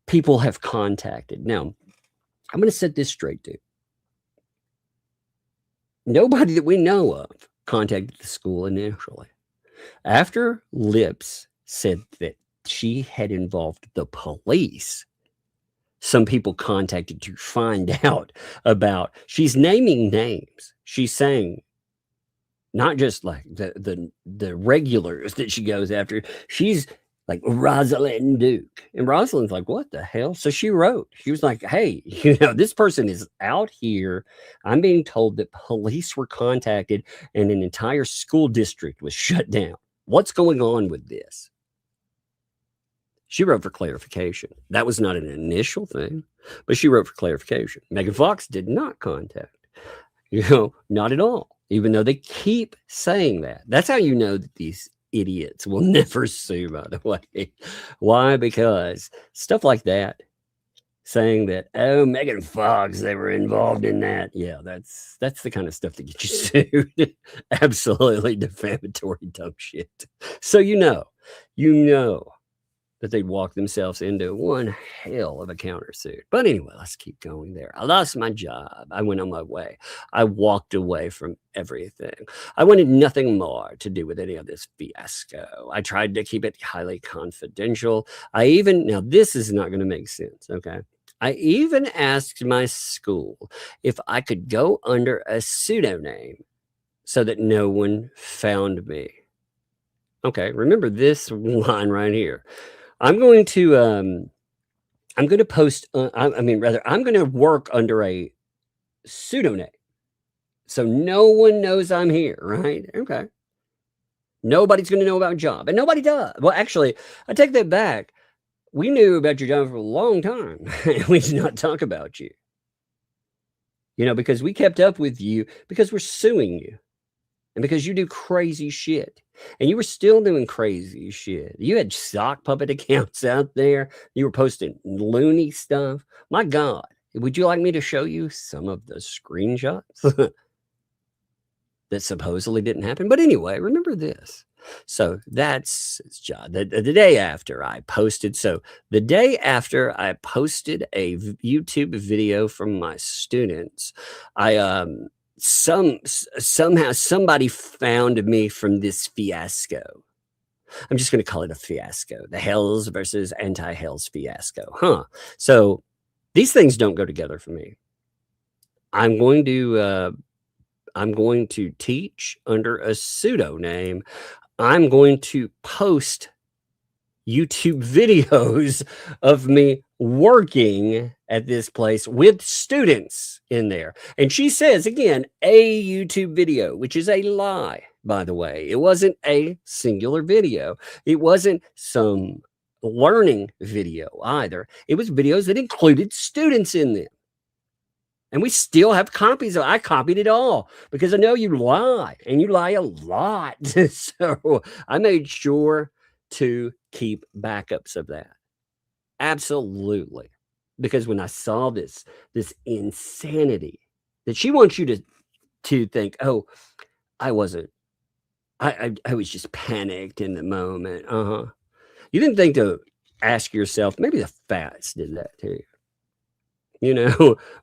people have contacted. Now, I'm going to set this straight, dude. Nobody that we know of contacted the school initially. After Lips said that she had involved the police, some people contacted to find out about, she's naming names. She's saying, not just like the regulars that she goes after. She's like Rosalind Duke. And Rosalind's like, what the hell? So she wrote. She was like, hey, this person is out here. I'm being told that police were contacted and an entire school district was shut down. What's going on with this? She wrote for clarification. That was not an initial thing, but she wrote for clarification. Megan Fox did not contact. Not at all. Even though they keep saying that. That's how you know that these idiots will never sue, by the way. Why? Because stuff like that, saying that, oh, Megan Fox, they were involved in that. Yeah, that's the kind of stuff that gets you sued. Absolutely defamatory dumb shit. So you know that they'd walk themselves into one hell of a countersuit. But anyway, let's keep going there. I lost my job. I went on my way. I walked away from everything. I wanted nothing more to do with any of this fiasco. I tried to keep it highly confidential. Now this is not going to make sense, okay? I even asked my school if I could go under a pseudonym so that no one found me. Okay, remember this line right here. I'm going to post, I'm going to work under a pseudonym. So no one knows I'm here, right? Okay. Nobody's going to know about your job. And nobody does. Well, actually, I take that back. We knew about your job for a long time. We did not talk about you. Because we kept up with you because we're suing you. And because you do crazy shit. And you were still doing crazy shit. You had sock puppet accounts out there. You were posting loony stuff. My God. Would you like me to show you some of the screenshots that supposedly didn't happen? But anyway, remember this. So that's the day after I posted. So the day after I posted a YouTube video from my students, somehow somebody found me from this fiasco. I'm just going to call it a fiasco. The Hales versus anti-Hales fiasco. So these things don't go together for me. I'm going to teach under a pseudonym. I'm going to post YouTube videos of me working at this place with students in there. And she says, again, a YouTube video, which is a lie, by the way. It wasn't a singular video. It wasn't some learning video either. It was videos that included students in them. And we still have copies of it. I copied it all because I know you lie, and you lie a lot. So I made sure to keep backups of that. Absolutely. Because when I saw this insanity that she wants you to think, oh, I was just panicked in the moment. You didn't think to ask yourself, maybe the Fats did that too.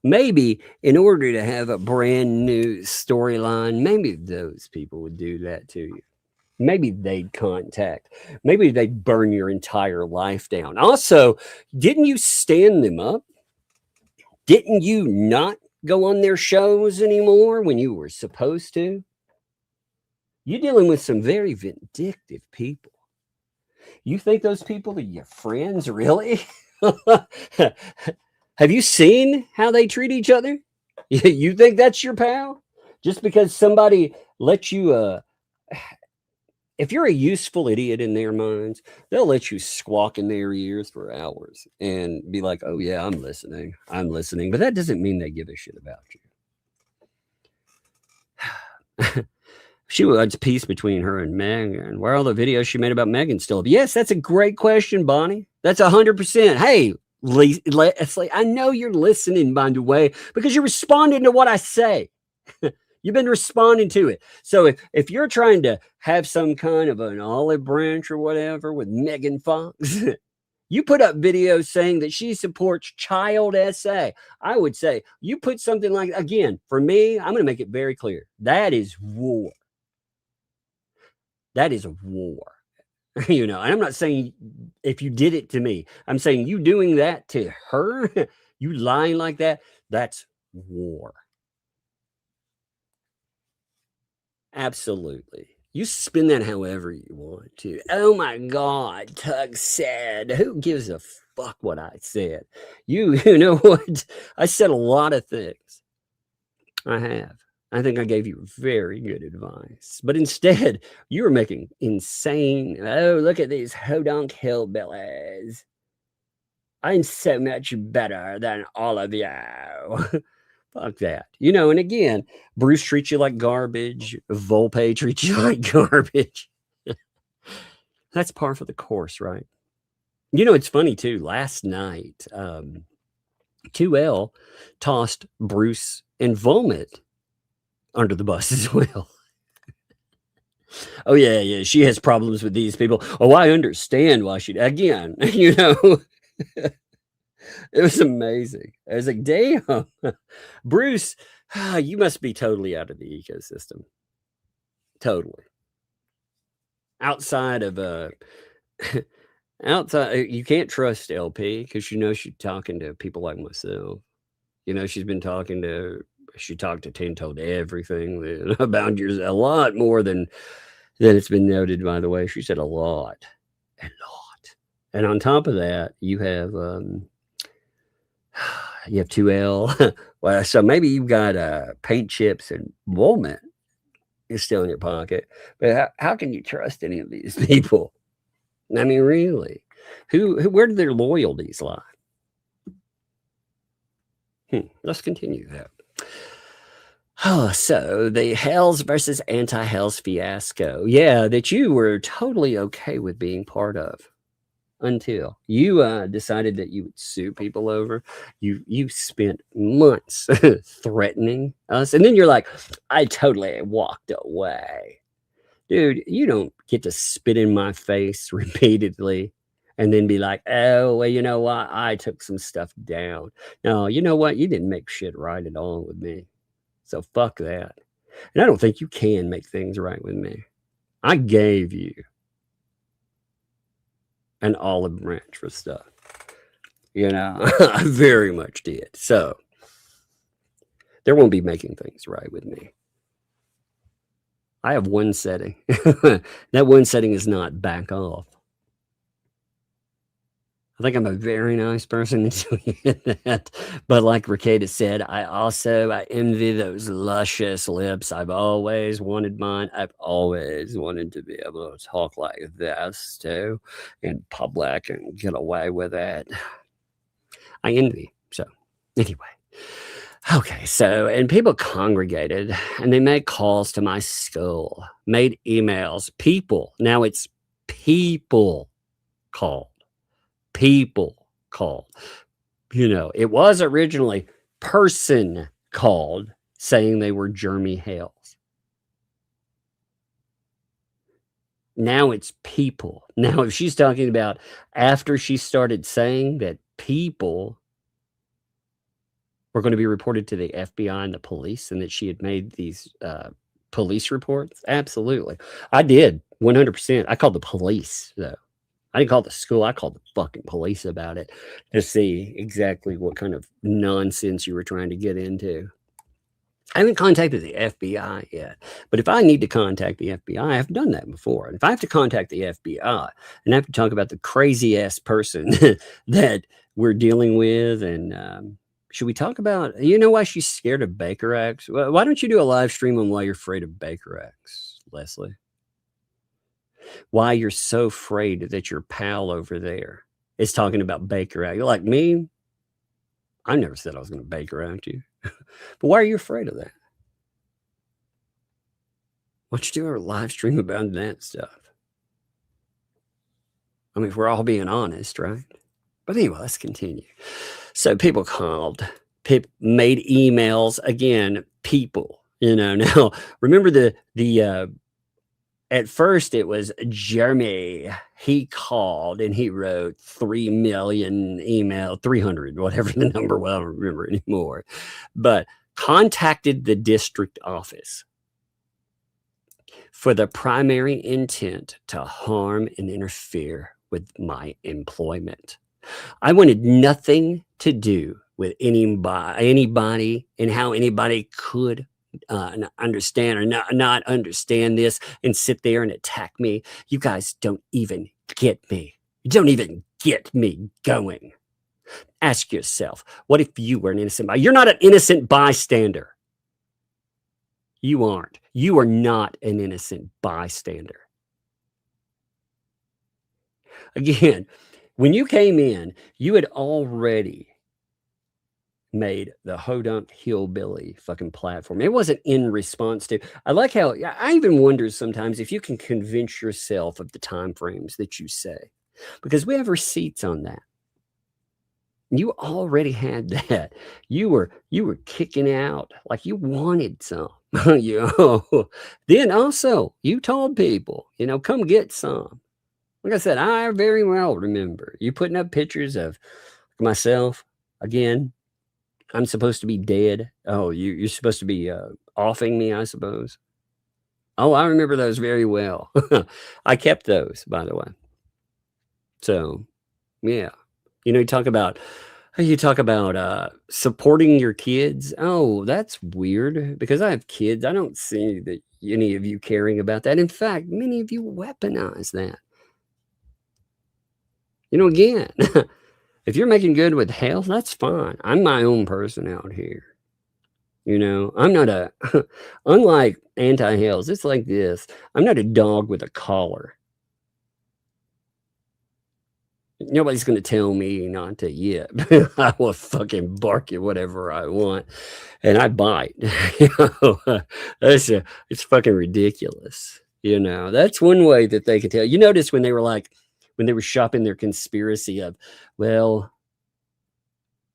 Maybe in order to have a brand new storyline, maybe those people would do that to you. Maybe they'd contact. Maybe they'd burn your entire life down. Also, didn't you stand them up? Didn't you not go on their shows anymore when you were supposed to? You're dealing with some very vindictive people. You think those people are your friends, really? Have you seen how they treat each other? You think that's your pal? Just because somebody let you if you're a useful idiot in their minds, they'll let you squawk in their ears for hours and be like, oh yeah, I'm listening, but that doesn't mean they give a shit about you. She wants peace between her and Megan. Where are all the videos she made about Megan still up? Yes, that's a great question, Bonnie. That's 100%. Hey, Leslie, I know you're listening, by the way, because you're responding to what I say. You've been responding to it. So if you're trying to have some kind of an olive branch or whatever with Megan Fox, you put up videos saying that she supports child SA. I would say you put something like, again, for me, I'm going to make it very clear. That is war. That is a war. You know, and I'm not saying if you did it to me, I'm saying you doing that to her, you lying like that, that's war. Absolutely. You spin that however you want to. Oh my God, Tug said. Who gives a fuck what I said? You know what? I said a lot of things. I have. I think I gave you very good advice. But instead, you were making insane. Oh, look at these hodonk hillbillies. I'm so much better than all of you. Fuck that. You know, and again, Bruce treats you like garbage. Volpe treats you like garbage. That's par for the course, right? You know, it's funny too. Last night, 2L tossed Bruce and Vomit under the bus as well. Oh, yeah. She has problems with these people. Oh, I understand why she, again, you know. It was amazing. I was like, damn, Bruce, you must be totally out of the ecosystem. Totally. Outside of, you can't trust LP because you know she's talking to people like myself. You know, she talked to 10 told everything about yours, a lot more than it's been noted, by the way. She said a lot. And on top of that, you have 2L. Well, so maybe you've got paint chips and Woolman is still in your pocket. But how can you trust any of these people? I mean, really, where do their loyalties lie? Let's continue that. Oh, so the Hales versus anti-Hales fiasco. Yeah, that you were totally okay with being part of until you decided that you would sue people over. You spent months threatening us. And then you're like, I totally walked away. Dude, you don't get to spit in my face repeatedly and then be like, oh, well, you know what? I took some stuff down. No, you know what? You didn't make shit right at all with me. So fuck that. And I don't think you can make things right with me. I gave you an olive branch for stuff. You know, I very much did. So there won't be making things right with me. I have one setting. That one setting is not back off. I think I'm a very nice person until you hit that. But like Ricada said, I envy those luscious lips. I've always wanted mine. I've always wanted to be able to talk like this too in public and get away with it. I envy. So anyway. Okay, so, and people congregated and they made calls to my school, made emails, people. Now it's people called. People called. You know, it was originally person called saying they were Jeremy Hales. Now it's people. Now, if she's talking about after she started saying that people were going to be reported to the FBI and the police and that she had made these police reports, absolutely. I did, 100%. I called the police, though. I didn't call the school. I called the fucking police about it to see exactly what kind of nonsense you were trying to get into. I haven't contacted the FBI yet, but if I need to contact the FBI, I've done that before. And if I have to contact the FBI and I have to talk about the crazy ass person that we're dealing with and Should we talk about, you know why she's scared of Baker Acts? Why don't you do a live stream on why you're afraid of Baker Acts, Leslie? Why you're so afraid that your pal over there is talking about Baker Act. You're like me, I never said I was going to Baker Act you. But why are you afraid of that? Why don't you do a live stream about that stuff? I mean, if we're all being honest, right? But anyway, let's continue. So people called, made emails. Again, people, now remember the at first it was Jeremy. He called and he wrote 3 million email, 300, whatever the number was, I don't remember anymore, but contacted the district office for the primary intent to harm and interfere with my employment. I wanted nothing to do with anybody and how anybody could understand or not understand this and sit there and attack me. You guys don't even get me. You don't even get me going. Ask yourself, what if you were an innocent bystander? You're not an innocent bystander. You aren't. You are not an innocent bystander. Again, when you came in, you had already made the Hodunk Hillbilly fucking platform. It wasn't in response to, I like how, I even wonder sometimes if you can convince yourself of the time frames that you say, because we have receipts on that. You already had that. You were kicking out like you wanted some. Then also you told people, come get some. Like I said, I very well remember you putting up pictures of myself. Again, I'm supposed to be dead. Oh, you're supposed to be offing me, I suppose. Oh, I remember those very well. I kept those, by the way. So, yeah. You talk about supporting your kids. Oh, that's weird because I have kids. I don't see that any of you caring about that. In fact, many of you weaponize that. Again, if you're making good with Hale, that's fine. I'm my own person out here. I'm not unlike anti-Hales, it's like this. I'm not a dog with a collar. Nobody's going to tell me not to yip. I will fucking bark at whatever I want. And I bite. It's fucking ridiculous. That's one way that they could tell. You notice when they were shopping their conspiracy of, well,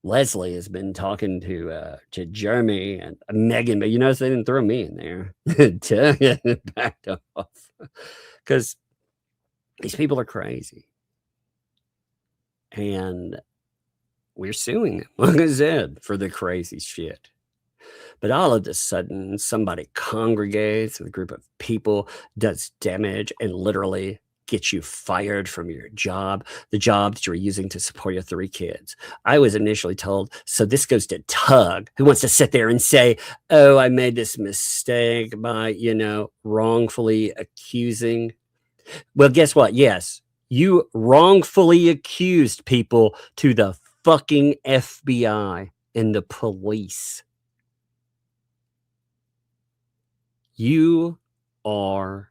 Leslie has been talking to Jeremy and Megan, but they didn't throw me in there. Backed off. Because these people are crazy. And we're suing them, like I said, for the crazy shit. But all of a sudden, somebody congregates with a group of people, does damage, and literally gets you fired from your job, the job that you're using to support your 3 kids. I was initially told, so this goes to Tug, who wants to sit there and say, oh, I made this mistake by, wrongfully accusing. Well, guess what? Yes, you wrongfully accused people to the fucking FBI and the police. You are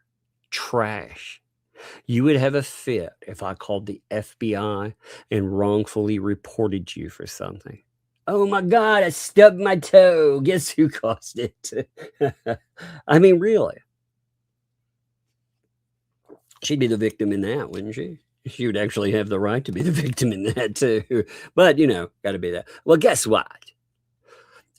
trash. You would have a fit if I called the FBI and wrongfully reported you for something. Oh my God, I stubbed my toe. Guess who caused it? I mean, really. She'd be the victim in that, wouldn't she? She would actually have the right to be the victim in that too. But, got to be that. Well, guess what?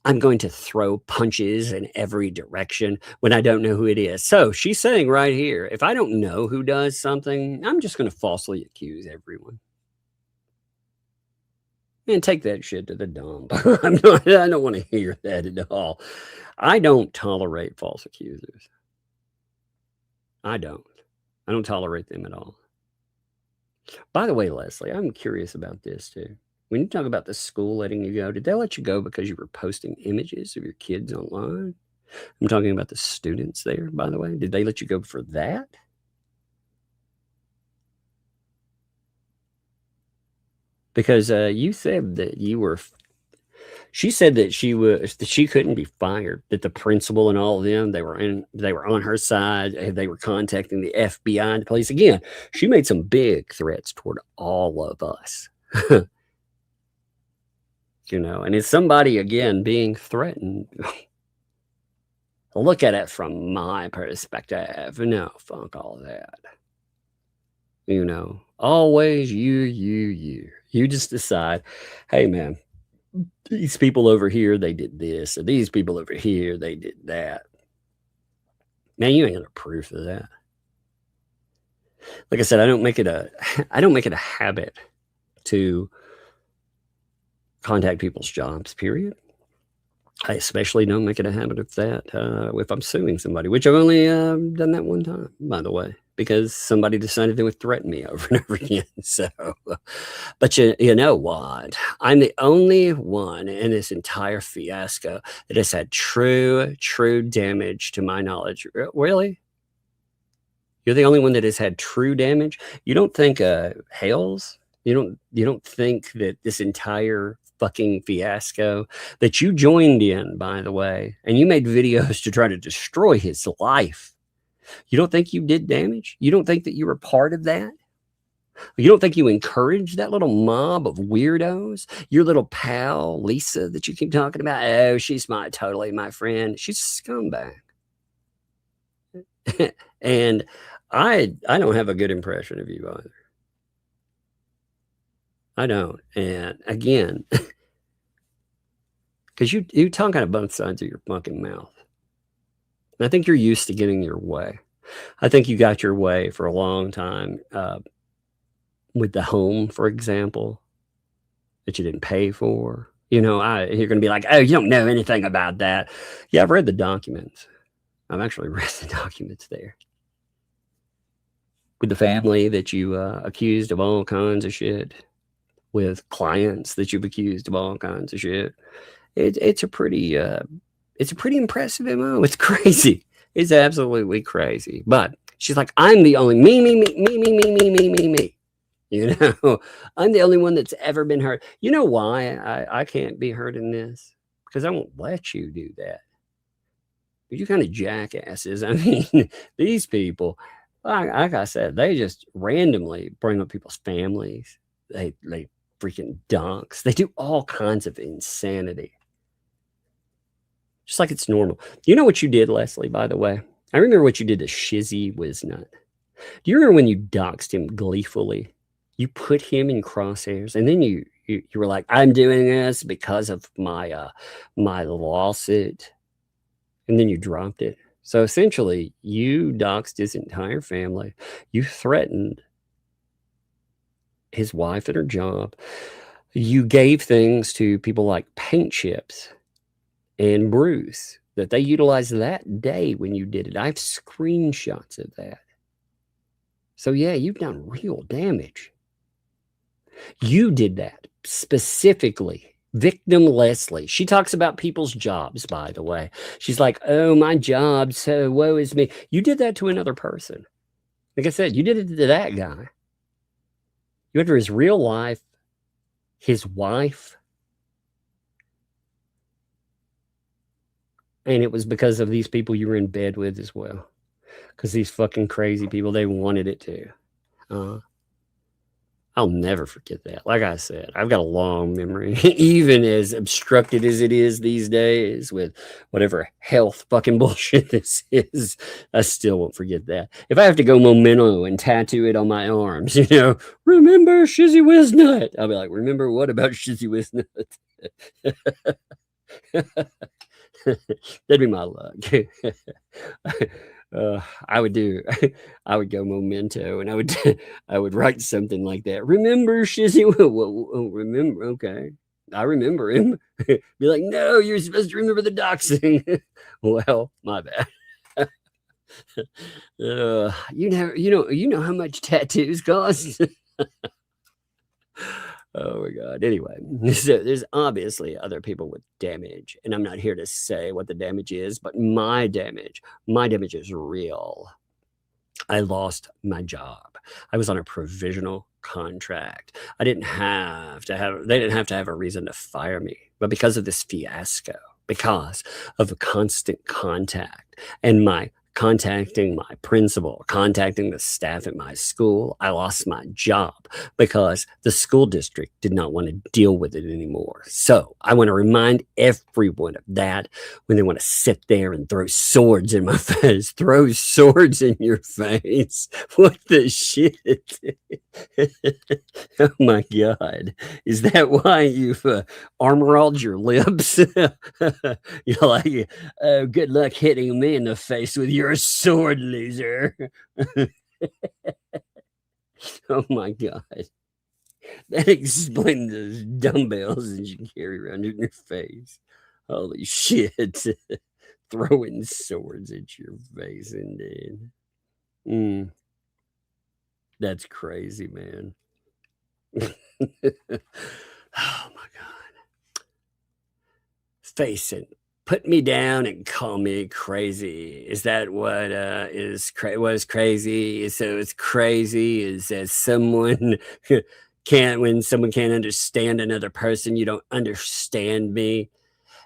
I'm going to throw punches in every direction when I don't know who it is. So she's saying right here, if I don't know who does something, I'm just going to falsely accuse everyone. Man, take that shit to the dump. I don't want to hear that at all. I don't tolerate false accusers. I don't tolerate them at all. By the way, Leslie, I'm curious about this too. When you talk about the school letting you go, did they let you go because you were posting images of your kids online? I'm talking about the students there, by the way. Did they let you go for that? Because you said that you were She said that she couldn't be fired, that the principal and all of them, they were on her side, and they were contacting the FBI and the police. Again, she made some big threats toward all of us. You know, and it's somebody, again, being threatened. Look at it from my perspective. No, fuck all that. You know, always you just decide, hey man, these people over here, they did this, or these people over here, they did that. Man, you ain't got no proof of that. Like I said, I don't make it a habit to contact people's jobs, period. I especially don't make it a habit of that if I'm suing somebody, which I've only done that one time, by the way, because somebody decided they would threaten me over and over again. So, but you know what? I'm the only one in this entire fiasco that has had true damage to my knowledge. Really? You're the only one that has had true damage? You don't think Hales? You don't think that this entire fucking fiasco that you joined in, by the way, and you made videos to try to destroy his life, you don't think you did damage? You don't think that you were part of that? You don't think you encouraged that little mob of weirdos? Your little pal, Lisa, that you keep talking about? Oh, she's totally my friend. She's a scumbag. And I don't have a good impression of you either. I don't. And again, because you talk out of both sides of your fucking mouth. And I think you're used to getting your way. I think you got your way for a long time with the home, for example, that you didn't pay for. You know, you're going to be like, oh, you don't know anything about that. Yeah, I've read the documents. I've actually read the documents there. With the family that you accused of all kinds of shit. With clients that you've accused of all kinds of shit. It's a pretty impressive MO. It's crazy. It's absolutely crazy. But she's like, I'm the only me. You know, I'm the only one that's ever been hurt. You know why I can't be hurt in this? Because I won't let you do that. But you kind of jackasses. I mean, these people, like I said, they just randomly bring up people's families. They freaking dunks. They do all kinds of insanity. Just like it's normal. You know what you did, Leslie, by the way? I remember what you did to Shizzy Wisnut. Do you remember when you doxed him gleefully? You put him in crosshairs, and then you were like, I'm doing this because of my my lawsuit. And then you dropped it. So essentially, you doxed his entire family. You threatened his wife at her job. You gave things to people like paint chips and Bruce that they utilized that day when you did it. I have screenshots of that. So yeah, you've done real damage. You did that specifically. Victim Leslie. She talks about people's jobs, by the way. She's like, oh, my job, so woe is me. You did that to another person. Like I said, you did it to that guy. You went for his real life, his wife. And it was because of these people you were in bed with as well. Because these fucking crazy people, they wanted it to. I'll never forget that. Like I said, I've got a long memory, even as obstructed as it is these days with whatever health fucking bullshit this is. I still won't forget that. If I have to go memento and tattoo it on my arms, you know, remember Shizzy Wisnut. I'll be like, remember what about Shizzy Wisnut? That'd be my luck. I would go memento, and I would write something like that. Remember Shizzy? Remember? Okay, I remember him. Be like, no, you're supposed to remember the doxing. Well, my bad. You know how much tattoos cost. Oh my God. Anyway, so there's obviously other people with damage, and I'm not here to say what the damage is, but my damage is real. I lost my job. I was on a provisional contract. They didn't have to have a reason to fire me. But because of this fiasco, because of a constant contact and my contacting my principal, contacting the staff at my school, I lost my job because the school district did not want to deal with it anymore. So I want to remind everyone of that when they want to sit there and throw swords in my face. Throw swords in your face. What the shit? Oh my God. Is that why you've armoralled your lips? You're like, oh, good luck hitting me in the face with your sword, loser. Oh my God. That explains those dumbbells that you carry around in your face. Holy shit. Throwing swords at your face, indeed. That's crazy, man. Oh my God. Face it. Put me down and call me crazy. Is that what was crazy? So it's crazy is that someone when someone can't understand another person, you don't understand me.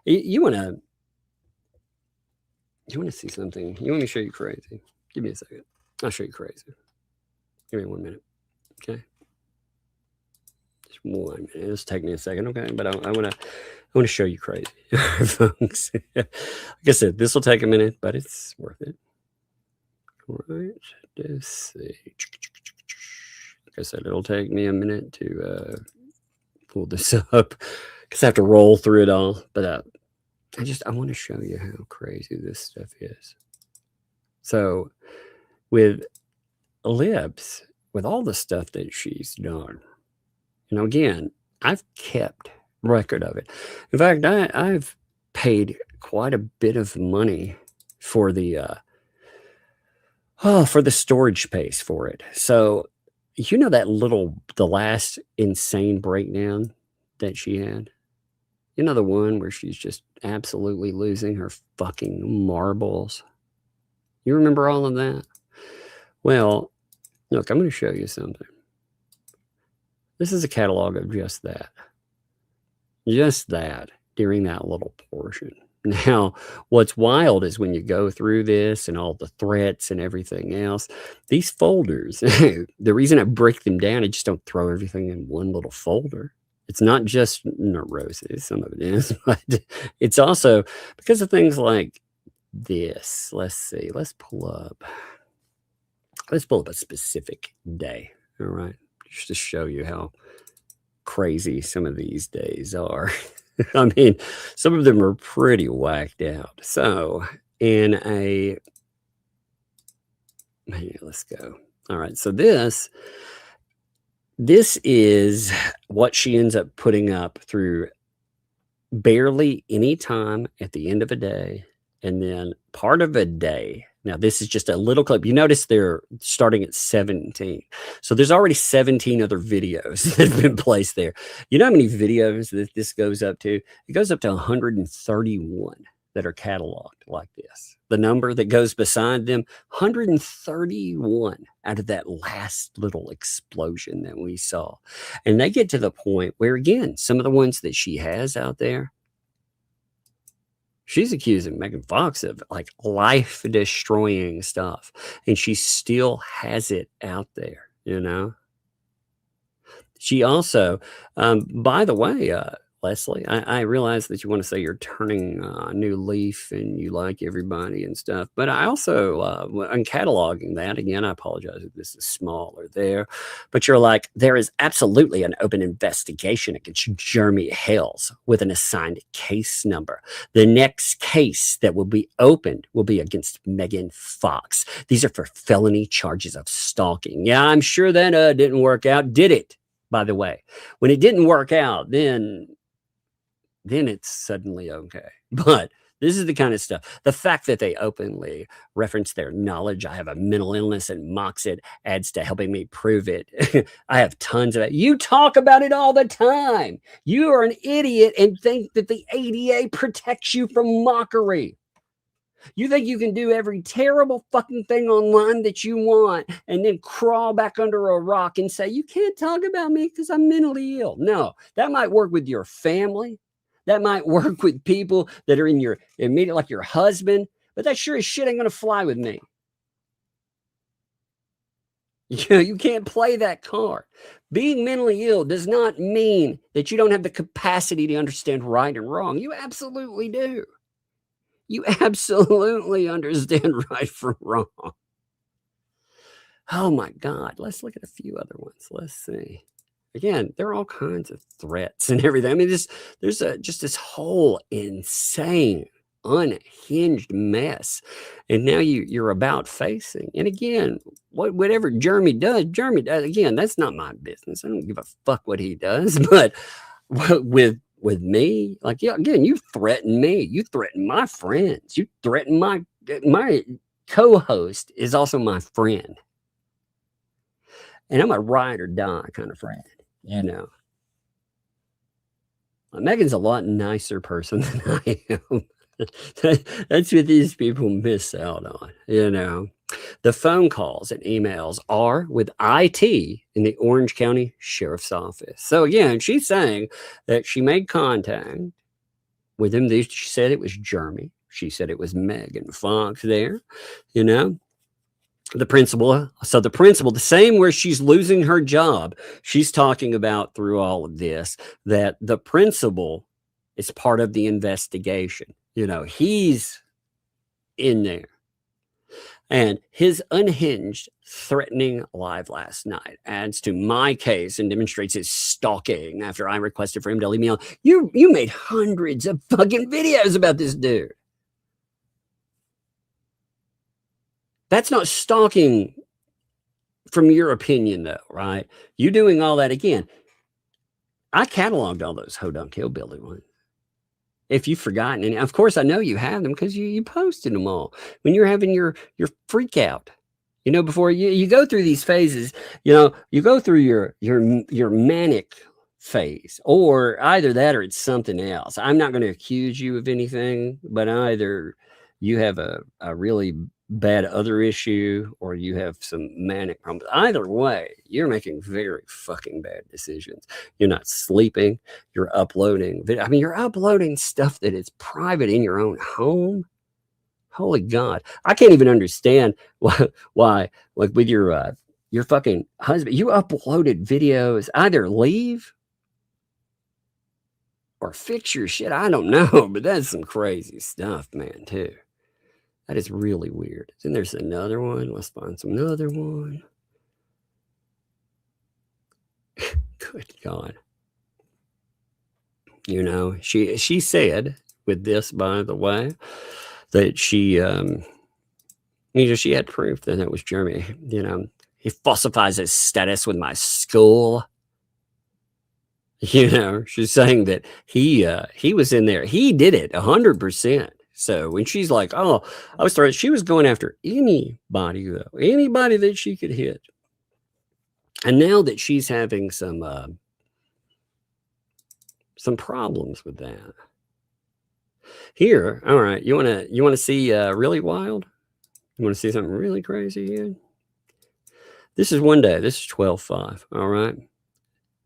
You want to see something? You want me to show you crazy? Give me a second. I'll show you crazy. Give me 1 minute. Okay. Just 1 minute. It'll take me a second. Okay. But I want to show you crazy, folks. Like I said, this will take a minute, but it's worth it. All right. Let's see. Like I said, it'll take me a minute to pull this up because I have to roll through it all. But I want to show you how crazy this stuff is. So with lips, with all the stuff that she's done, again, I've kept record of it. In fact, I've paid quite a bit of money for the storage space for it. So the last insane breakdown that she had, the one where she's just absolutely losing her fucking marbles. You remember all of that? Well, look, I'm going to show you something. This is a catalog of just that. Just that during that little portion. Now, what's wild is when you go through this and all the threats and everything else, these folders, the reason I break them down, I just don't throw everything in one little folder. It's not just neurosis, some of it is, but it's also because of things like this. Let's see. Let's pull up a specific day. All right. Just to show you how crazy some of these days are. I mean, some of them are pretty whacked out. So let's go. All right. So this is what she ends up putting up through barely any time at the end of a day. And then part of a day. Now, this is just a little clip. You notice they're starting at 17. So there's already 17 other videos that have been placed there. You know how many videos that this goes up to? It goes up to 131 that are cataloged like this. The number that goes beside them, 131 out of that last little explosion that we saw. And they get to the point where, again, some of the ones that she has out there, she's accusing Megan Fox of like life destroying stuff. And she still has it out there, She also, by the way, Leslie, I realize that you want to say you're turning a new leaf and you like everybody and stuff. But I also, I'm cataloging that. Again, I apologize if this is small or there. But you're like, there is absolutely an open investigation against Jeremy Hales with an assigned case number. The next case that will be opened will be against Megan Fox. These are for felony charges of stalking. Yeah, I'm sure that didn't work out. Did it, by the way? When it didn't work out, then it's suddenly okay. But this is the kind of stuff. The fact that they openly reference their knowledge, I have a mental illness and mocks it, adds to helping me prove it. I have tons of it. You talk about it all the time. You are an idiot and think that the ADA protects you from mockery. You think you can do every terrible fucking thing online that you want and then crawl back under a rock and say, you can't talk about me because I'm mentally ill. No, that might work with your family. That might work with people that are in your immediate, like your husband, but that sure as shit ain't going to fly with me. You can't play that card. Being mentally ill does not mean that you don't have the capacity to understand right and wrong. You absolutely do. You absolutely understand right from wrong. Oh my God. Let's look at a few other ones. Let's see. Again, there are all kinds of threats and everything. I mean, there's just this whole insane, unhinged mess. And now you're about facing. And again, whatever Jeremy does, again, that's not my business. I don't give a fuck what he does. But with me, like, yeah, again, you threaten me. You threaten my friends. You threaten my co-host is also my friend. And I'm a ride or die kind of friend, you know. Megan's a lot nicer person than I am. That's what these people miss out on, you know. The phone calls and emails are with IT in the Orange County Sheriff's Office. So again, she's saying that she made contact with him. She said it was Jeremy. She said it was Megan Fox there, you know. The principal, the same where she's losing her job, she's talking about through all of this, that the principal is part of the investigation. You know, he's in there. And his unhinged, threatening live last night adds to my case and demonstrates his stalking after I requested for him to leave me alone. You made hundreds of fucking videos about this dude. That's not stalking from your opinion, though, right? You doing all that again. I cataloged all those Hodunk Hillbilly ones. If you've forgotten, and of course I know you have them because you posted them all when you're having your freak out. You know, before you go through these phases, you know, you go through your manic phase, or either that or it's something else. I'm not going to accuse you of anything, but either you have a really bad other issue or you have some manic problems. Either way, you're making very fucking bad decisions. You're not sleeping. You're uploading. I mean, you're uploading stuff that is private in your own home. Holy God. I can't even understand why like with your fucking husband, you uploaded videos, either leave or fix your shit. I don't know, but that's some crazy stuff, man, too. That is really weird. Then there's another one. Let's find some another one. Good God. You know, she said with this, by the way, that she you know, she had proof that it was Jeremy. You know, he falsifies his status with my school. You know, she's saying that he was in there. He did it 100%. So when she's like, oh, I was sorry, she was going after anybody, though, anybody that she could hit. And now that she's having some problems with that. Here, all right, you want to see really wild? You want to see something really crazy here? This is one day. This is 12/5. All right.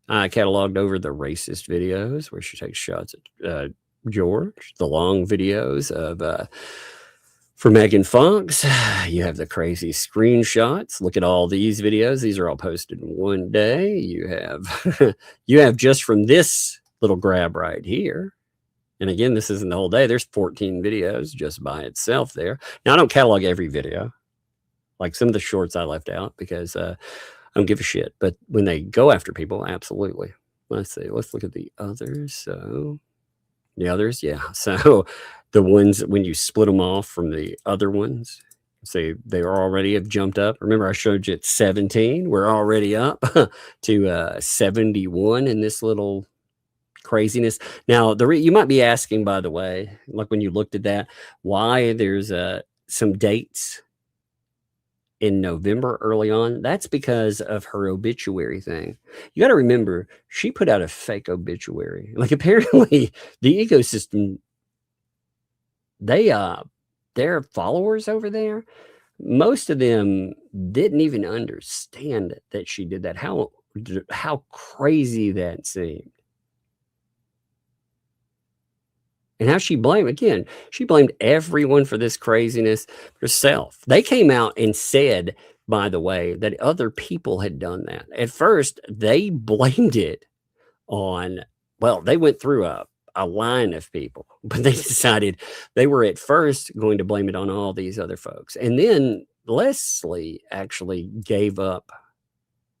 I cataloged over the racist videos where she takes shots at George, the long videos of for Megan Fox. You have the crazy screenshots. Look at all these videos. These are all posted in one day. You have just from this little grab right here. And again, this isn't the whole day. There's 14 videos just by itself there. Now, I don't catalog every video. Like some of the shorts I left out because I don't give a shit. But when they go after people, absolutely. Let's see. Let's look at the others. So the others, yeah. So the ones when you split them off from the other ones, say they already have jumped up. Remember, I showed you at 17. We're already up to 71 in this little craziness. Now, you might be asking, by the way, like when you looked at that, why there's some dates in November early on. That's because of her obituary thing. You got to remember, she put out a fake obituary. Like apparently the ecosystem, they their followers over there, most of them didn't even understand that she did that. How crazy that seemed. And how she blamed everyone for this craziness herself. They came out and said, by the way, that other people had done that. At first, they blamed it on, well, they went through a line of people, but they decided they were at first going to blame it on all these other folks. And then Leslie actually gave up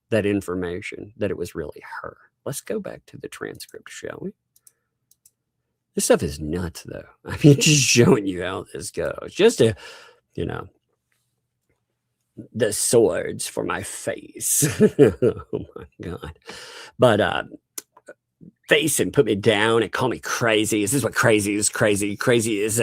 that information that it was really her. Let's go back to the transcript, shall we? This stuff is nuts, though. I mean, just showing you how this goes. Just to, the swords for my face. Oh, my God. But face and put me down and call me crazy. Is this what crazy is? Crazy is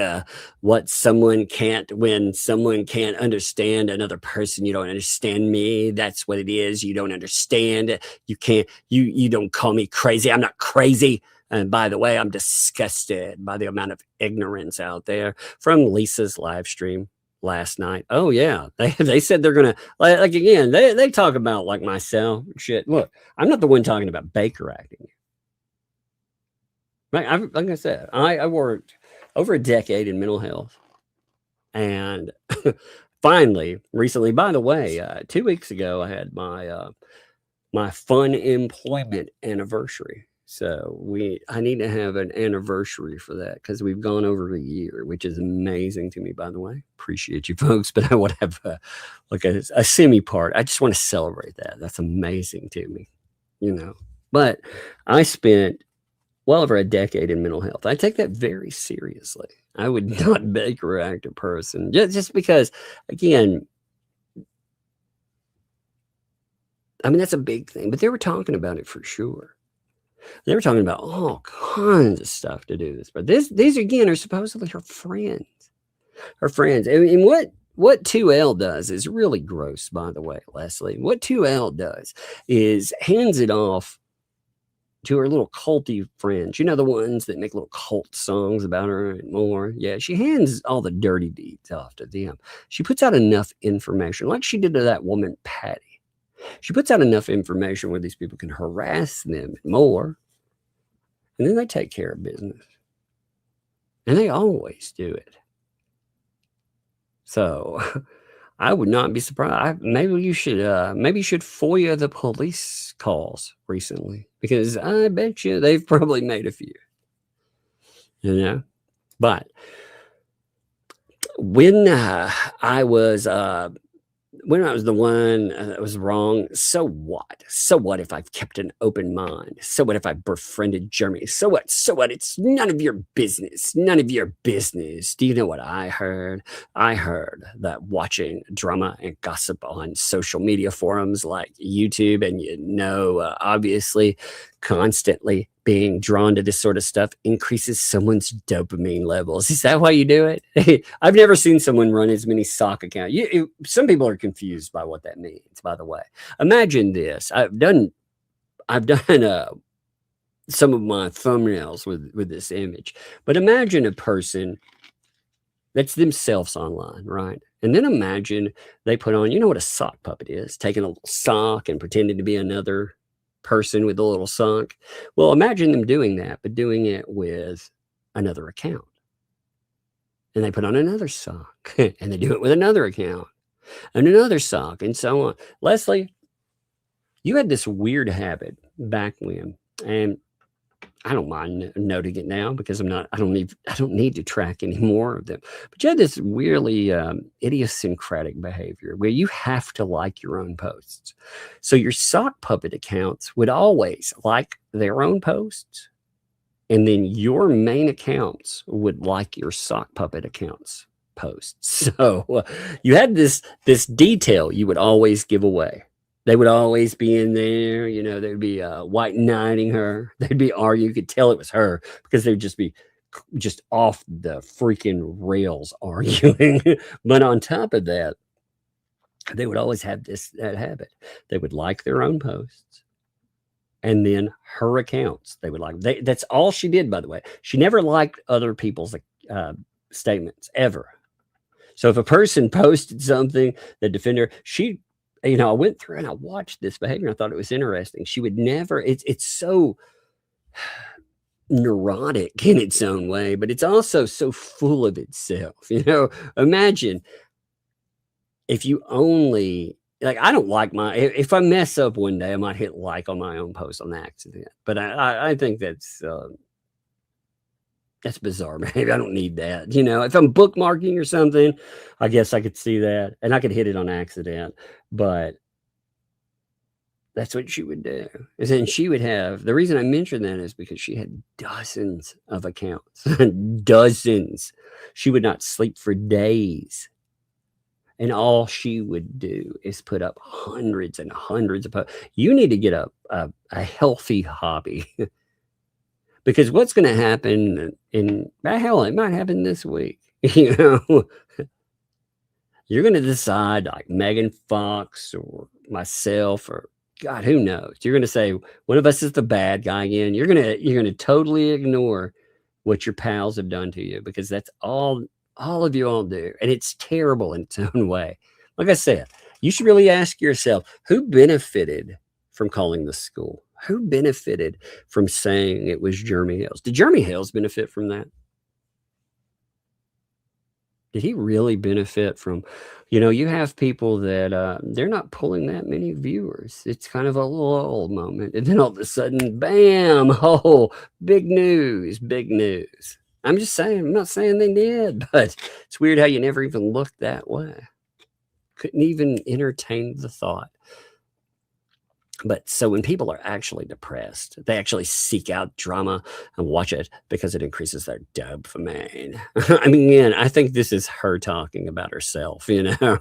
what someone can't, when someone can't understand another person. You don't understand me. That's what it is. You don't understand. You can't, you don't call me crazy. I'm not crazy. And by the way, I'm disgusted by the amount of ignorance out there. From Lisa's live stream last night. Oh yeah, they said they're gonna like again. They talk about like myself shit. Look, I'm not the one talking about Baker acting. Like I said, I worked over a decade in mental health, and finally, recently, by the way, 2 weeks ago, I had my fun employment anniversary. So I need to have an anniversary for that because we've gone over a year, which is amazing to me, by the way. Appreciate you folks, but I want to have a semi part. I just want to celebrate that. That's amazing to me, But I spent well over a decade in mental health. I take that very seriously. I would not Baker act a person just because, again, I mean, that's a big thing, but they were talking about it for sure. They were talking about all kinds of stuff to do this, but these again are supposedly her friends. Her friends. And what 2L does is really gross, by the way, Leslie. What 2L does is hands it off to her little culty friends. You know, the ones that make little cult songs about her and more. Yeah, she hands all the dirty deeds off to them. She puts out enough information, like she did to that woman, Patty. She puts out enough information where these people can harass them more. And then they take care of business. And they always do it. So I would not be surprised. Maybe you should FOIA the police calls recently, because I bet you they've probably made a few. But when I was the one that was wrong, so what? So what if I've kept an open mind? So what if I befriended Germany? So what? So what? It's none of your business. None of your business. Do you know what I heard? I heard that watching drama and gossip on social media forums like YouTube and obviously constantly being drawn to this sort of stuff increases someone's dopamine levels. Is that why you do it? I've never seen someone run as many sock accounts. Some people are confused by what that means, by the way. Imagine this. I've done some of my thumbnails with this image, but imagine a person that's themselves online, right? And then imagine they put on, you know what a sock puppet is, taking a little sock and pretending to be another person with a little sock. Well, imagine them doing that, but doing it with another account. And they put on another sock and they do it with another account and another sock and so on. Leslie, you had this weird habit back when, and I don't mind noting it now because I don't need to track any more of them. But you had this weirdly idiosyncratic behavior where you have to like your own posts. So your sock puppet accounts would always like their own posts, and then your main accounts would like your sock puppet accounts posts. So you had this detail you would always give away. They would always be in there, they'd be white knighting her. They'd be arguing. You could tell it was her because they'd just be just off the freaking rails arguing. But on top of that, they would always have that habit. They would like their own posts. And then her accounts, they would like. That's all she did, by the way. She never liked other people's statements, ever. So if a person posted something, the defender, she, you know, I went through and I watched this behavior. I thought it was interesting. She would never, it's so neurotic in its own way, but it's also so full of itself. You know, imagine if you only, like, I don't like if I mess up one day, I might hit like on my own post on accident, but I think that's bizarre behavior. I don't need that. You know, if I'm bookmarking or something, I guess I could see that and I could hit it on accident, but that's what she would do. And then she would have, the reason I mentioned that is because she had dozens of accounts, dozens. She would not sleep for days. And all she would do is put up hundreds and hundreds of posts. You need to get a healthy hobby. Because what's going to happen hell, it might happen this week. You know, you're going to decide, like Megan Fox or myself or God, who knows? You're going to say one of us is the bad guy again. You're going to totally ignore what your pals have done to you, because that's all of you all do. And it's terrible in its own way. Like I said, you should really ask yourself, who benefited from calling the school? Who benefited from saying it was Jeremy Hales? Did Jeremy Hales benefit from that? Did he really benefit from, you know, you have people that they're not pulling that many viewers. It's kind of a lull moment. And then all of a sudden, bam, oh, big news, big news. I'm just saying, I'm not saying they did, but it's weird how you never even looked that way. Couldn't even entertain the thought. But so when people are actually depressed, they actually seek out drama and watch it because it increases their dopamine. I mean, again, I think this is her talking about herself, you know?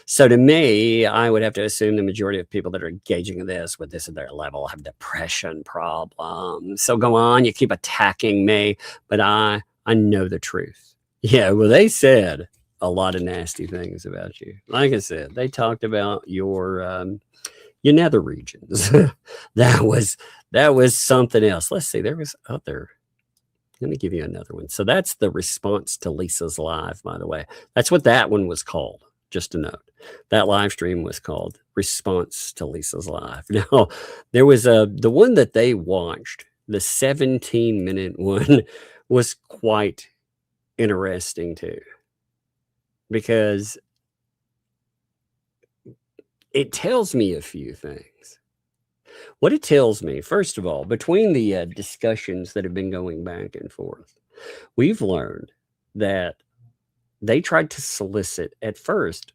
So to me, I would have to assume the majority of people that are engaging in this with this at their level have depression problems. So go on, you keep attacking me, but I know the truth. Yeah, well, they said a lot of nasty things about you. Like I said, they talked about your nether regions. that was something else. Let's see, there was other. Let me give you another one. So that's the response to Lisa's live, by the way. That's what that one was called. Just a note. That live stream was called Response to Lisa's Live. Now, there was the one that they watched, the 17-minute one, was quite interesting too, because it tells me a few things. What it tells me, first of all, between the discussions that have been going back and forth, we've learned that they tried to solicit at first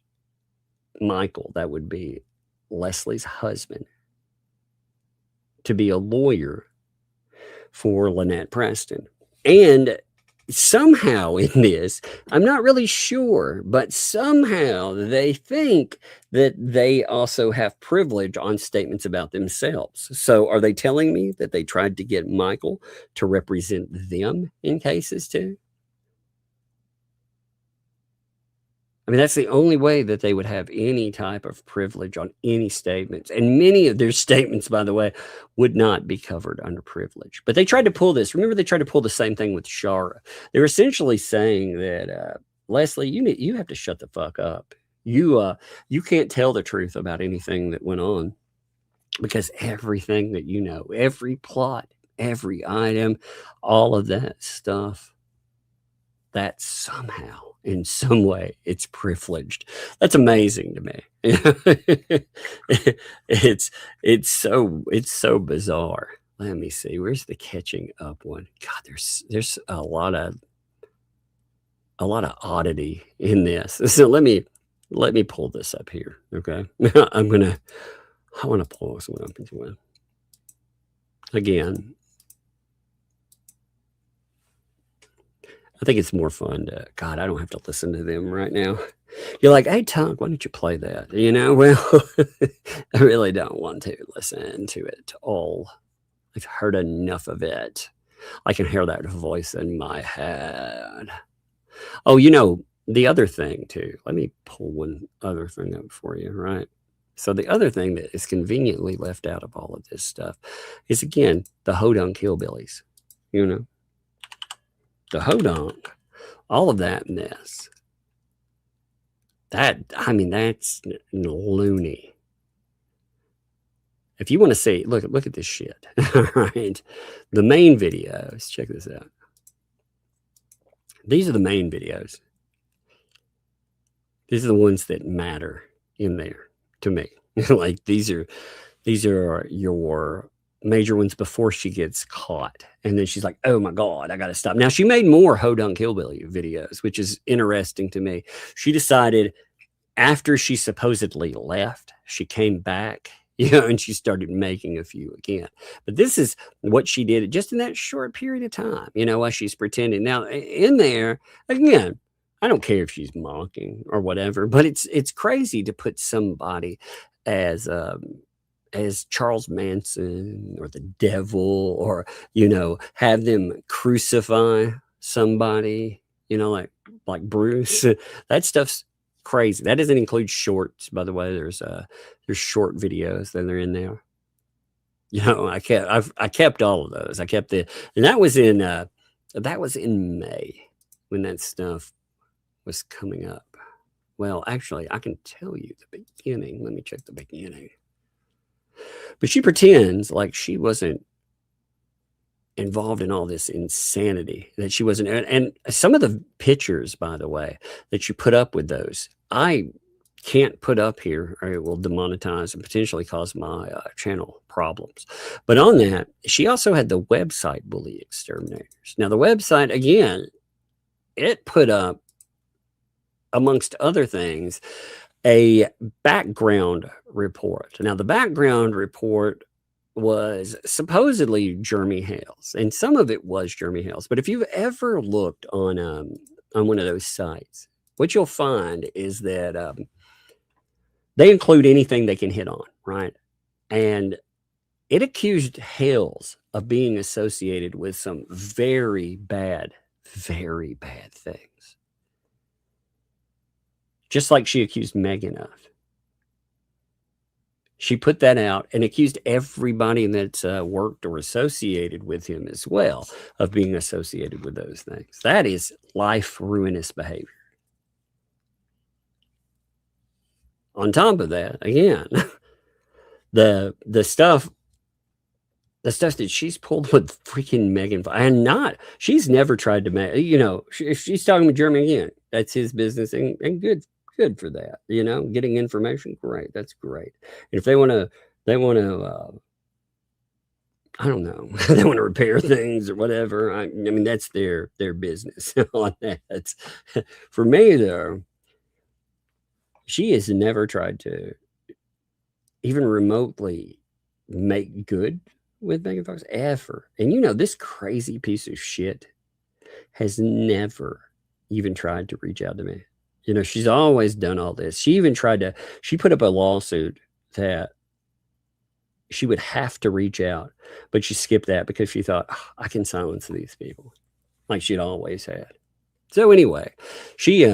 Michael, that would be Leslie's husband, to be a lawyer for Lynette Preston. And somehow in this, I'm not really sure, but somehow they think that they also have privilege on statements about themselves. So are they telling me that they tried to get Michael to represent them in cases too? I mean, that's the only way that they would have any type of privilege on any statements. And many of their statements, by the way, would not be covered under privilege. But they tried to pull this. Remember, they tried to pull the same thing with Shara. They're essentially saying that, Leslie, you have to shut the fuck up. You can't tell the truth about anything that went on, because everything that you know, every plot, every item, all of that stuff, that somehow, in some way, it's privileged. That's amazing to me. It's so bizarre. Let me see. Where's the catching up one? God, there's a lot of oddity in this. So let me pull this up here. Okay, I want to pull this one up into one again. I think it's more fun to, God, I don't have to listen to them right now. You're like, hey, Tom, why don't you play that? You know, well, I really don't want to listen to it all. I've heard enough of it. I can hear that voice in my head. Oh, you know, the other thing too. Let me pull one other thing up for you, right? So the other thing that is conveniently left out of all of this stuff is, again, the Hodunk hillbillies, you know. The Hodunk, all of that mess. That's loony. If you want to see, look at this shit. All right. The main videos, check this out. These are the main videos. These are the ones that matter in there to me. Like these are your major ones before she gets caught. And then she's like, oh my God, I got to stop. Now she made more Hodunk Hillbilly videos, which is interesting to me. She decided after she supposedly left, she came back, and she started making a few again. But this is what she did just in that short period of time, while she's pretending. Now in there, again, I don't care if she's mocking or whatever, but it's crazy to put somebody as Charles Manson or the devil, or have them crucify somebody, like Bruce. That stuff's crazy. That doesn't include shorts, by the way. There's short videos that are in there. I kept all of those. I kept and that was in May when that stuff was coming up. Well, actually, I can tell you the beginning. Let me check the beginning. But she pretends like she wasn't involved in all this insanity, that she wasn't. And some of the pictures, by the way, that you put up with those, I can't put up here, or it will demonetize and potentially cause my channel problems. But on that, she also had the website Bully Exterminators. Now, the website, again, it put up, amongst other things, a background report. Now, the background report was supposedly Jeremy Hale's, and some of it was Jeremy Hale's. But if you've ever looked on one of those sites, what you'll find is that they include anything they can hit on, right? And it accused Hale's of being associated with some very bad things. Just like she accused Megan of. She put that out and accused everybody that's worked or associated with him as well of being associated with those things. That is life-ruinous behavior. On top of that, again, the stuff that she's pulled with freaking Megan, and she's never tried to make, if she's talking with Jeremy again, that's his business, and good for that, getting information, great, that's great. And if they want to I don't know, they want to repair things or whatever, I mean that's their business on that. For me though, she has never tried to even remotely make good with Megan Fox ever. And this crazy piece of shit has never even tried to reach out to me. She's always done all this. She put up a lawsuit that she would have to reach out, but she skipped that because she thought, I can silence these people, like she'd always had. So anyway, she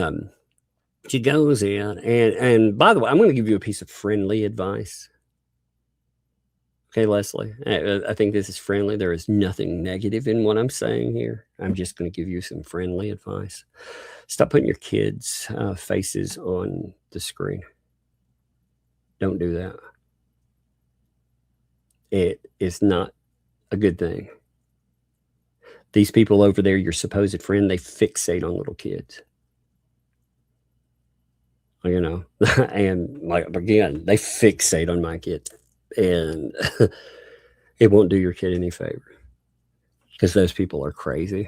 goes in, and by the way, I'm going to give you a piece of friendly advice. Okay, Leslie, I think this is friendly. There is nothing negative in what I'm saying here. I'm just going to give you some friendly advice. Stop putting your kids' faces on the screen. Don't do that. It is not a good thing. These people over there, your supposed friend, they fixate on little kids. And like, again, they fixate on my kids. And it won't do your kid any favor, because those people are crazy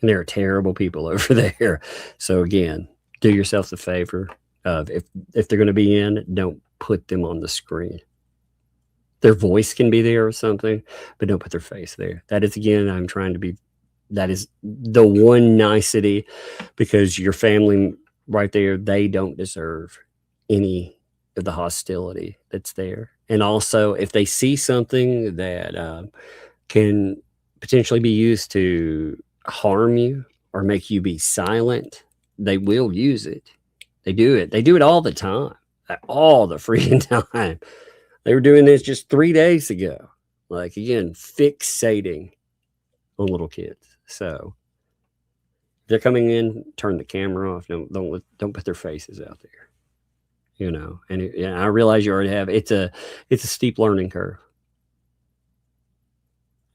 and there are terrible people over there. So again, do yourself the favor of, if they're going to be in, don't put them on the screen. Their voice can be there or something, but don't put their face there. That is, again, that is the one nicety, because your family right there, they don't deserve any of the hostility that's there. And also, if they see something that can potentially be used to harm you or make you be silent, they will use it. They do it. They do it all the time, all the freaking time. They were doing this just 3 days ago. Like, again, fixating on little kids. So if they're coming in, turn the camera off. Don't put their faces out there. you know, and I realize you already have. It's a steep learning curve,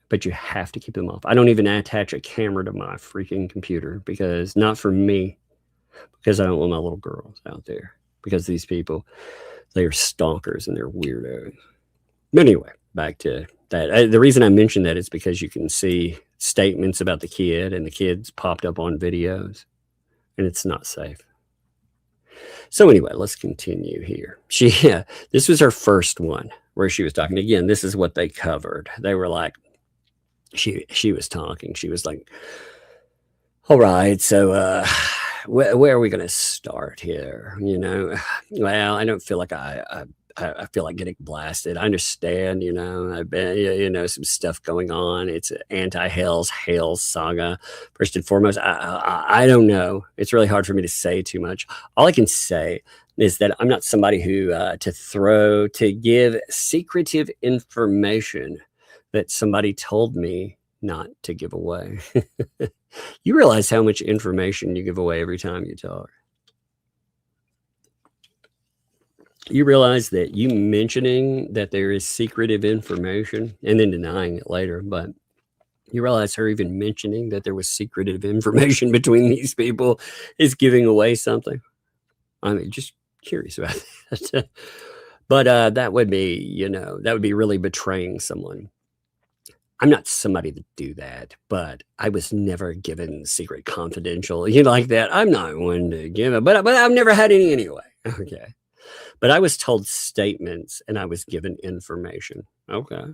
but you have to keep them off. I don't even attach a camera to my freaking computer because not for me, because I don't want my little girls out there, because these people, they are stalkers and they're weirdos. But anyway, back to that. The reason I mentioned that is because you can see statements about the kid, and the kid's popped up on videos, and it's not safe. So anyway, let's continue here. This was her first one where she was talking. Again, this is what they covered. They were like, she was talking. She was like, all right, so where are we going to start here? You know, well, I don't feel like I feel like getting blasted. I understand, you know, I've been, you know, some stuff going on. It's an Hale saga. First and foremost, I don't know. It's really hard for me to say too much. All I can say is that I'm not somebody who to give secretive information that somebody told me not to give away. You realize how much information you give away every time you talk. You realize that you mentioning that there is secretive information and then denying it later, but you realize her even mentioning that there was secretive information between these people is giving away something. I mean, just curious about that. But that would be, you know, that would be really betraying someone. I'm not somebody to do that, but I was never given secret confidential, you know, like that. I'm not one to give it, but I've never had any anyway. Okay. But I was told statements and I was given information. Okay.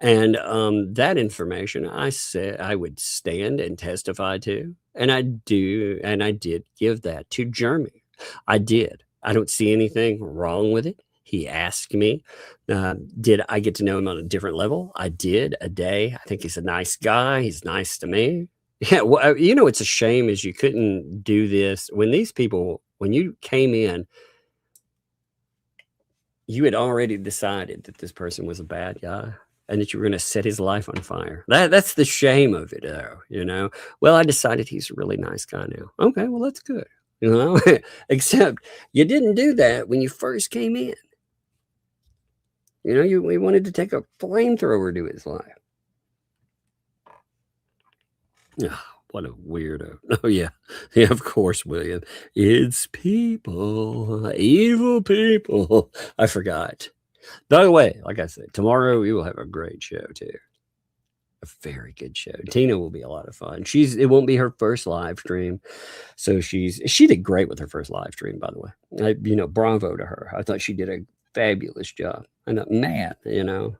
And that information I said I would stand and testify to. And I did give that to Jeremy. I did. I don't see anything wrong with it. He asked me, did I get to know him on a different level? I did, a day. I think he's a nice guy. He's nice to me. Yeah, well, you know, it's a shame is you couldn't do this when these people, when you came in, you had already decided that this person was a bad guy and that you were going to set his life on fire. That's the shame of it, though, you know. Well, I decided he's a really nice guy now. Okay, well, that's good, you know. Except you didn't do that when you first came in. You know, we wanted to take a flamethrower to his life. Oh, what a weirdo. Oh, yeah. Yeah, of course, William. It's people. Evil people. I forgot. By the way, like I said, tomorrow we will have a great show, too. A very good show. Tina will be a lot of fun. It won't be her first live stream. So she did great with her first live stream, by the way. You know, bravo to her. I thought she did a fabulous job. I'm not mad, you know.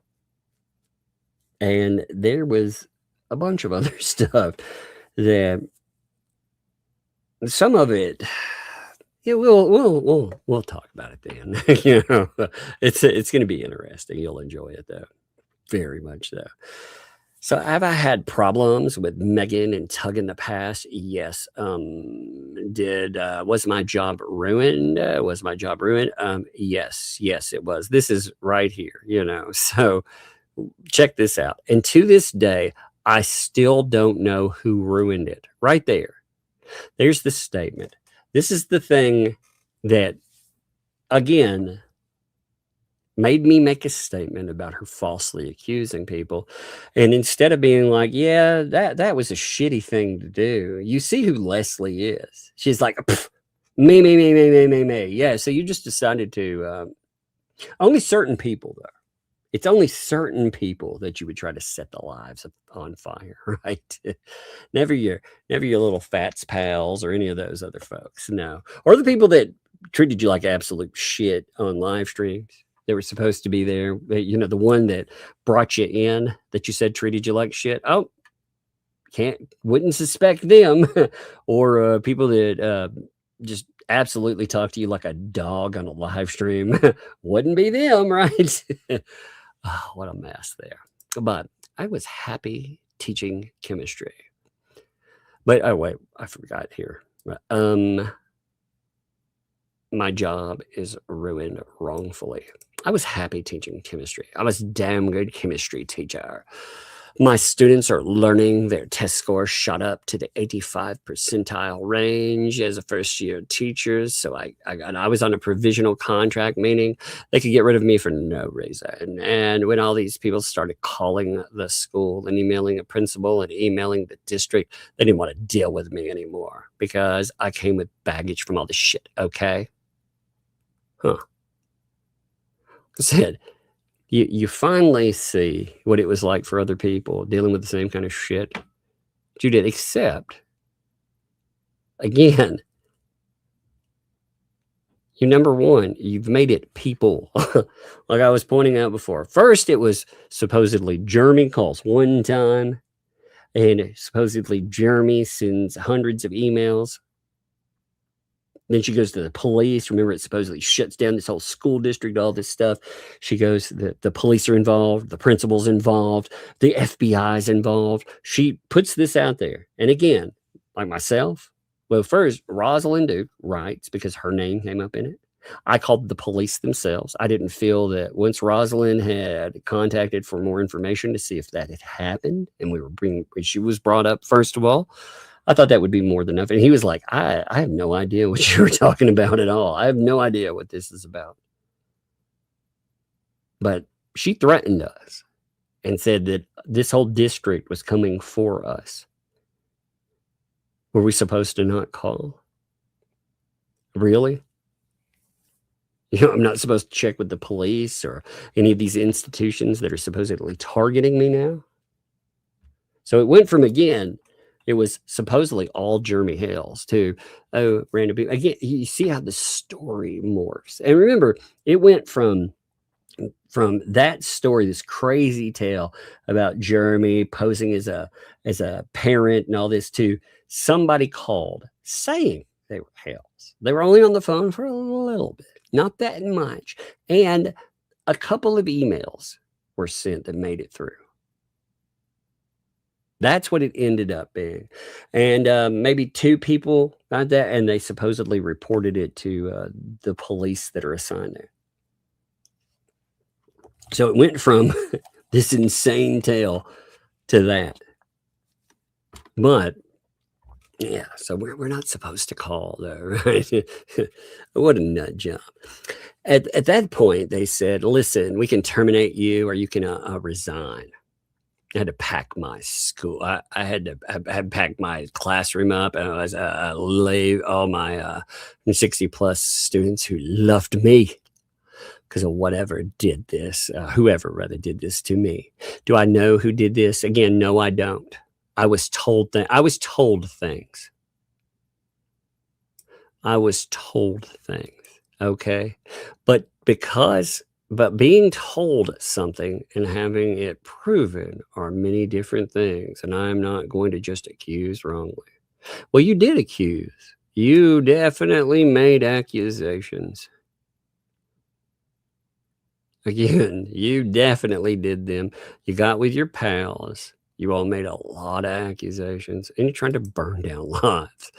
And there was a bunch of other stuff that some of it, yeah, we'll talk about it then. You know, it's going to be interesting. You'll enjoy it though, very much so. So have I had problems with Megan and Tug in the past? Yes. Was my job ruined? Yes, it was. This is right here, you know. So check this out. And to this day, I still don't know who ruined it. Right there. There's the statement. This is the thing that, again, made me make a statement about her falsely accusing people. And instead of being like, yeah, that was a shitty thing to do. You see who Leslie is. She's like, me. Yeah. So you just decided to, only certain people though. It's only certain people that you would try to set the lives on fire, right? Never your little Fats pals or any of those other folks. No. Or the people that treated you like absolute shit on live streams. They were supposed to be there. You know, the one that brought you in that you said treated you like shit. Oh, wouldn't suspect them. Or people that just absolutely talk to you like a dog on a live stream. Wouldn't be them, right? Oh, what a mess there. But I was happy teaching chemistry. But oh wait, I forgot here. My job is ruined wrongfully. I was happy teaching chemistry. I was a damn good chemistry teacher. My students are learning. Their test scores shot up to the 85 percentile range as a first-year teacher. So I was on a provisional contract, meaning they could get rid of me for no reason. And when all these people started calling the school and emailing a principal and emailing the district, they didn't want to deal with me anymore because I came with baggage from all this shit, okay? Huh. I said, you finally see what it was like for other people dealing with the same kind of shit you did, except, again, you number one, you've made it people. Like I was pointing out before. First, it was supposedly Jeremy calls one time, and supposedly Jeremy sends hundreds of emails. Then she goes to the police. Remember, it supposedly shuts down this whole school district, all this stuff. She goes, the police are involved, the principal's involved, the FBI's involved. She puts this out there. And again, like myself, well, first, Rosalind Duke writes because her name came up in it. I called the police themselves. I didn't feel that once Rosalind had contacted for more information to see if that had happened, and she was brought up, first of all, I thought that would be more than enough. And he was like, I have no idea what you were talking about at all. I have no idea what this is about. But she threatened us and said that this whole district was coming for us. Were we supposed to not call? Really? I'm not supposed to check with the police or any of these institutions that are supposedly targeting me now. So it went from, again, it was supposedly all Jeremy Hales to, oh, random people. Again, you see how the story morphs. And remember, it went from that story, this crazy tale about Jeremy posing as a parent and all this, to somebody called saying they were Hales. They were only on the phone for a little bit, not that much. And a couple of emails were sent that made it through. That's what it ended up being. And maybe two people got that, and they supposedly reported it to the police that are assigned there. So it went from this insane tale to that. But, yeah, so we're not supposed to call, though, right? What a nut job. At that point, they said, listen, we can terminate you or you can resign. I had to pack my school. I had packed my classroom up, and I was leave all my 60 plus students who loved me because of whoever did this to me. Do I know who did this? Again, no, I don't. I was told things. I was told things. Okay, but being told something and having it proven are many different things. And I'm not going to just accuse wrongly. Well, you did accuse. You definitely made accusations. Again, you definitely did them. You got with your pals. You all made a lot of accusations, and you're trying to burn down lives.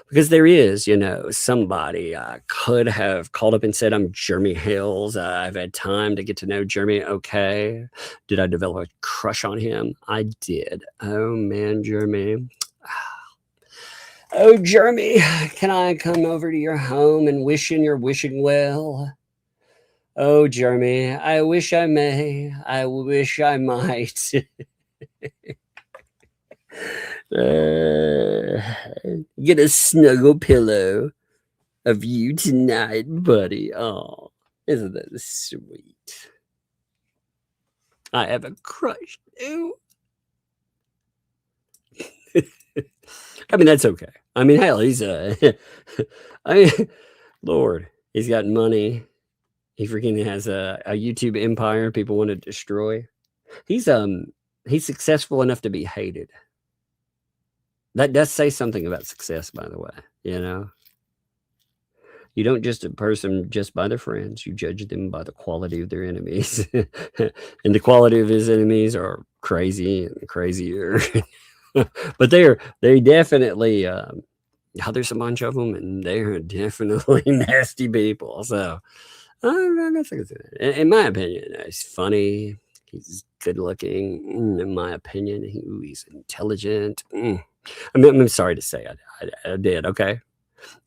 Because there is, somebody could have called up and said, I'm Jeremy Hales. I've had time to get to know Jeremy. Okay. Did I develop a crush on him? I did. Oh, man, Jeremy. Oh, Jeremy, can I come over to your home and you're wishing well? Oh, Jeremy, I wish I may. I wish I might. Get a snuggle pillow of you tonight, buddy. Oh, isn't that sweet? I have a crush too. I mean, that's okay. I mean, hell, he's Lord, he's got money. He freaking has a YouTube empire people want to destroy. He's successful enough to be hated. That does say something about success, by the way. You don't just a person just by their friends. You judge them by the quality of their enemies. And the quality of his enemies are crazy and crazier. But they definitely, there's a bunch of them, and they're definitely nasty people. So, in my opinion, it's funny. He's good looking, in my opinion. He's intelligent. I mean, I'm sorry to say I did, okay?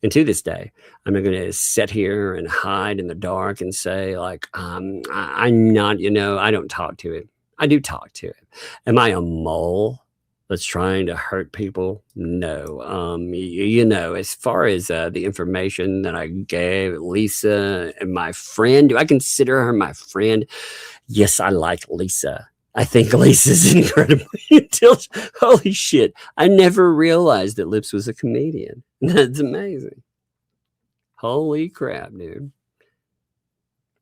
And to this day, I'm not going to sit here and hide in the dark and say, like, I'm not, I don't talk to him. I do talk to him. Am I a mole that's trying to hurt people? No. As far as the information that I gave Lisa and my friend, do I consider her my friend? Yes, I like Lisa. I think Lisa's incredibly intelligent. Holy shit. I never realized that Lips was a comedian. That's amazing. Holy crap, dude.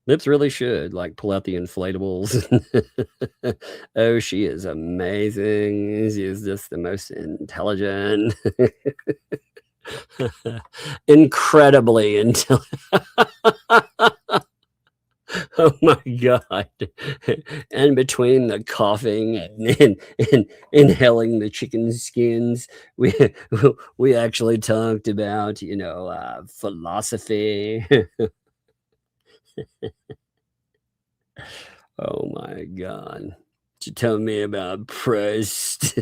Lips really should like pull out the inflatables. Oh, she is amazing. She is just the most intelligent. Incredibly intelligent. Oh my God. And between the coughing and inhaling the chicken skins, we actually talked about, philosophy. Oh my God. She told me about Proust.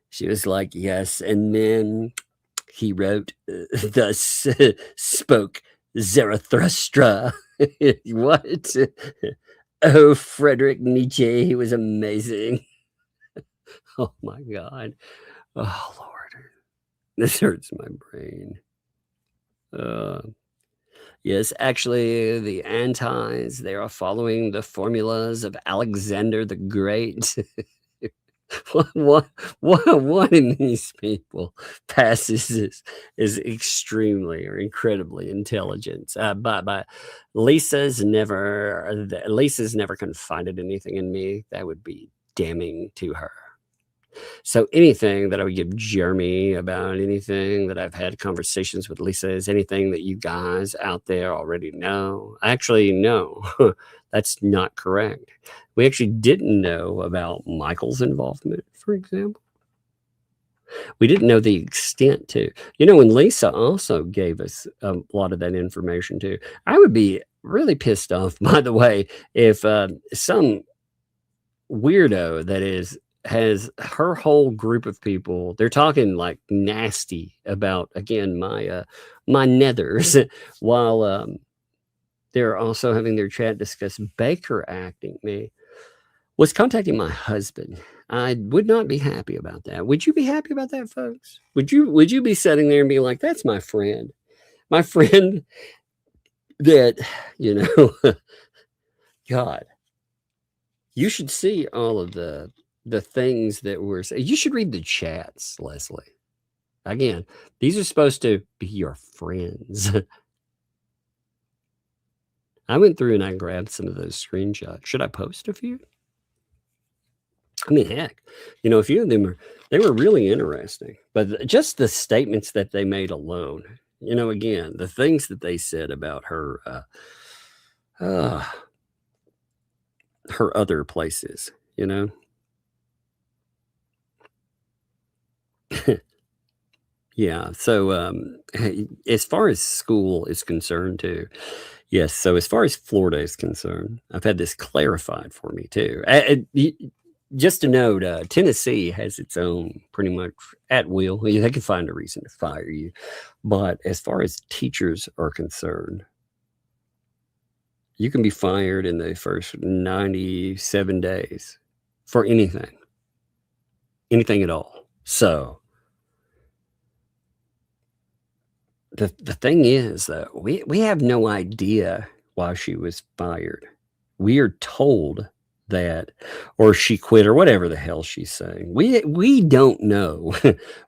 She was like, yes. And then he wrote, thus spoke Zarathustra. What? Oh, Friedrich Nietzsche. He was amazing. Oh my God. Oh, Lord. This hurts my brain. Yes, actually, the antis, they are following the formulas of Alexander the Great. One of these people passes is extremely or incredibly intelligent. But Lisa's never confided anything in me that would be damning to her. So anything that I would give Jeremy about anything that I've had conversations with Lisa is anything that you guys out there already know. Actually, no, that's not correct. We actually didn't know about Michael's involvement, for example. We didn't know the extent to, when Lisa also gave us a lot of that information too. I would be really pissed off, by the way, if some weirdo that has her whole group of people, they're talking like nasty about, again, my nethers, while they're also having their chat discuss Baker acting me, was contacting my husband. I would not be happy about that. Would you be happy about that, folks? Would you be sitting there and be like, that's my friend that, God, you should see all of the things that were said. You should read the chats, Leslie. Again, these are supposed to be your friends. I went through and I grabbed some of those screenshots. Should I post a few? I mean, heck, a few of them they were really interesting, but just the statements that they made alone, again, the things that they said about her other places, Yeah. So, as far as school is concerned too, yes. So as far as Florida is concerned, I've had this clarified for me too. Just to note, Tennessee has its own pretty much at will. They can find a reason to fire you. But as far as teachers are concerned, you can be fired in the first 97 days for anything at all. So the thing is, though, we have no idea why she was fired. We are told that, or she quit, or whatever the hell she's saying. We don't know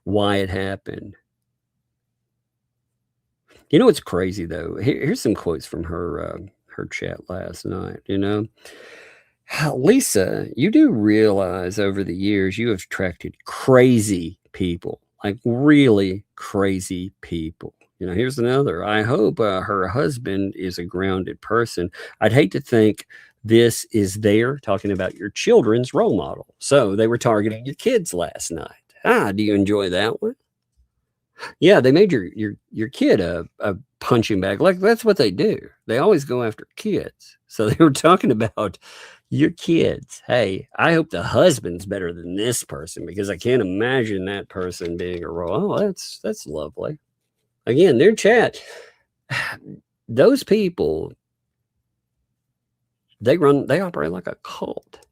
why it happened. What's crazy though? Here's some quotes from her chat last night. Lisa, you do realize over the years you have attracted crazy people, like really crazy people. Here's another. I hope her husband is a grounded person. I'd hate to think this is talking about your children's role model. So they were targeting your kids last night. Do you enjoy that one? Yeah, they made your kid a punching bag. Like, that's what they do. They always go after kids. So they were talking about your kids. Hey, I hope the husband's better than this person, because I can't imagine that person being a role. Oh, that's lovely. Again, their chat. Those people, they operate like a cult.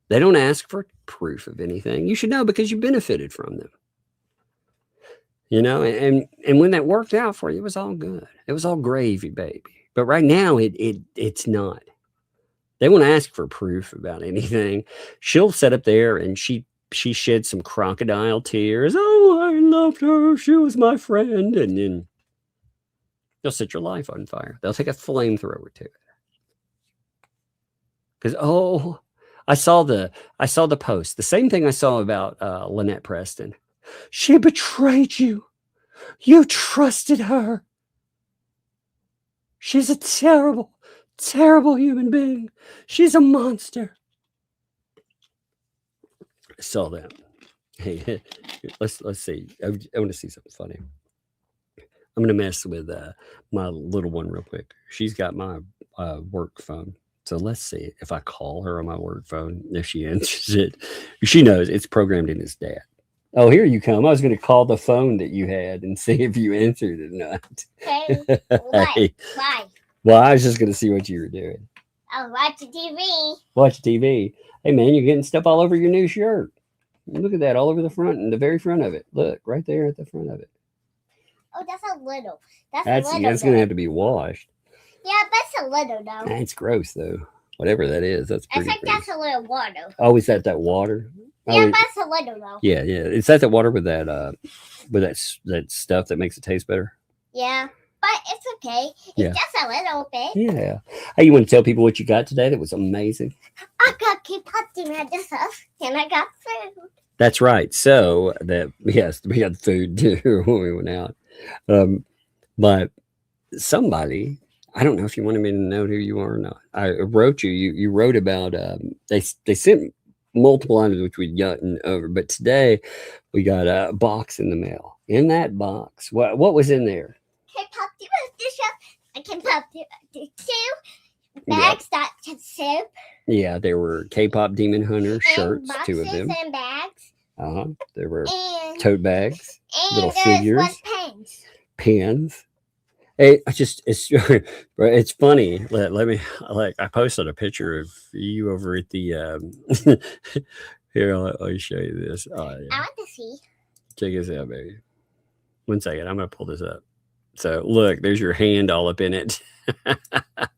They don't ask for proof of anything. You should know because you benefited from them. You know, and when that worked out for you, it was all good. It was all gravy, baby. But right now, it's not. They won't ask for proof about anything. She'll sit up there and she shed some crocodile tears. Oh, I loved her. She was my friend. And then they'll set your life on fire. They'll take a flamethrower to it. Because, I saw the post. The same thing I saw about Lynette Preston. She betrayed you. You trusted her. She's a terrible, terrible human being. She's a monster. I saw that. Hey, let's see. I want to see something funny. I'm gonna mess with my little one real quick. She's got my work phone. So let's see if I call her on my work phone, if she answers it. She knows it's programmed in his dad. Oh, here you come. I was going to call the phone that you had and see if you answered it or not. Okay. Why? Why? Well, I was just going to see what you were doing. I'll watch the TV. Watch TV. Hey, man, you're getting stuff all over your new shirt. Look at that, all over the front and the very front of it. Look, right there at the front of it. Oh, that's a little. That's going to have to be washed. Yeah, that's a little, though. That's gross, though. Whatever that is, that's pretty I think gross. that's a little water. Oh, is that water? Yeah, that's a little, though. Yeah. Is that the water with that stuff that makes it taste better? Yeah, but it's okay. It's just a little bit. Yeah. Hey, you want to tell people what you got today that was amazing? I got K-pop stuff, and I got food. That's right. So we got food too when we went out. But somebody, I don't know if you wanted me to know who you are or not. I wrote you wrote about they sent multiple items which we'd gotten over, but today we got a box in the mail. In that box, what was in there? K-pop bags that soup. Yeah, there were K-pop Demon Hunter shirts, two of them. And bags. There were tote bags, little figures, pens. Hey, it's funny. Let me I posted a picture of you over at the here. I'll show you this. Oh, yeah. I want to see. Check this out, baby. 1 second. I'm gonna pull this up. So look, there's your hand all up in it. Look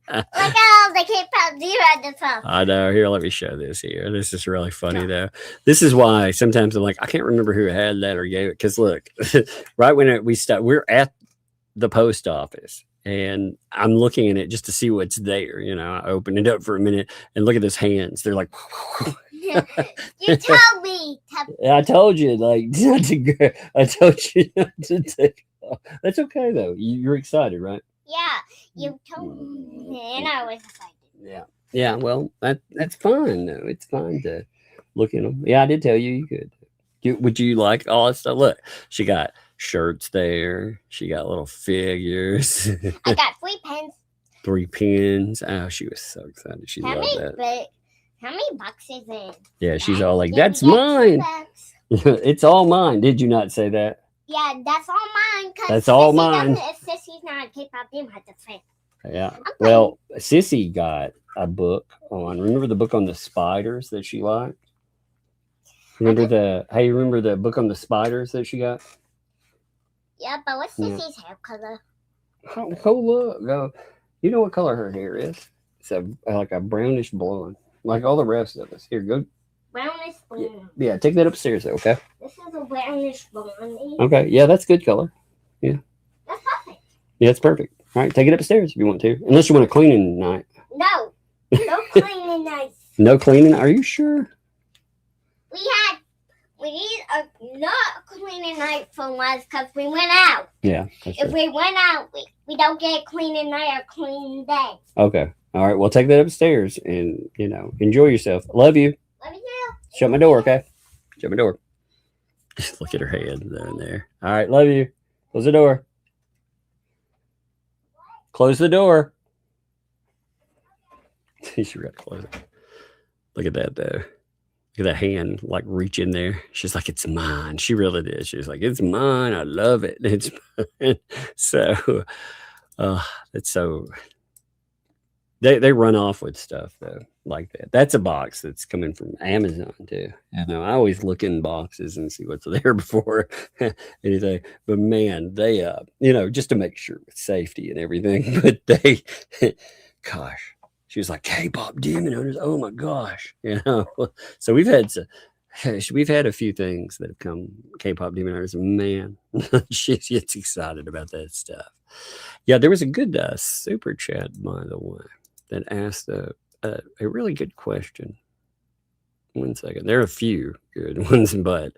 how they keep out zero at the top. I know. Here, let me show this here. This is really funny though. This is why sometimes I'm like, I can't remember who had that or gave it. Because look, right when we stopped, we're at the post office and I'm looking at it just to see what's there. You know, I open it up for a minute and look at those hands. They're like, you told me. I told you, like, not to go. I told you not to take off. That's okay though. You're excited, right? Yeah, you told me, and I was excited. Yeah. Well, that's fine though. It's fine to look at them. Yeah, I did tell you could. Would you like all that stuff? Look, she got shirts there. She got little figures. I got 3 pens. 3 pens. Oh, she was so excited. She loved that. But how many boxes in? Yeah, she's all like, "That's mine." It's all mine. Did you not say that? Yeah, that's all mine. That's all mine. If Sissy's not a K-pop team, I have to friend. Yeah. Well, Sissy got a book on. Remember the book on the spiders that she liked? Remember the book on the spiders that she got? Yeah, but what's Sissy's hair color? Go look. Go. You know what color her hair is? It's like a brownish blonde, like all the rest of us. Here, go. Brownish blonde. Yeah, take that upstairs, though, okay? This is a brownish blonde. Okay, yeah, that's good color. Yeah. That's perfect. Yeah, it's perfect. All right, take it upstairs if you want to. Unless you want to clean tonight. No. No cleaning nights. No cleaning? Are you sure? We need a not cleaning night from us because we went out. Yeah. If we went out, we don't get cleaning night or clean day. Okay. All right, well, take that upstairs and, enjoy yourself. Love you. Love you too. Shut my door, okay? Shut my door. Look at her hand down there. All right, love you. Close the door. Close the door. She forgot to close it. Look at that, though. Look at that hand, like, reach in there. She's like, it's mine. She really did. She's like, it's mine. I love it. It's mine. So, it's so... They run off with stuff, though, like that. That's a box that's coming from Amazon, too. You know, I always look in boxes and see what's there before anything. But, man, they, you know, just to make sure with safety and everything. But they, gosh, she was like, K-pop demon hunters. Oh, my gosh. You know, so we've had a few things that have come K-pop demon hunters. Man, she gets excited about that stuff. Yeah, there was a good super chat, by the way, that asked a really good question. One second. There are a few good ones, but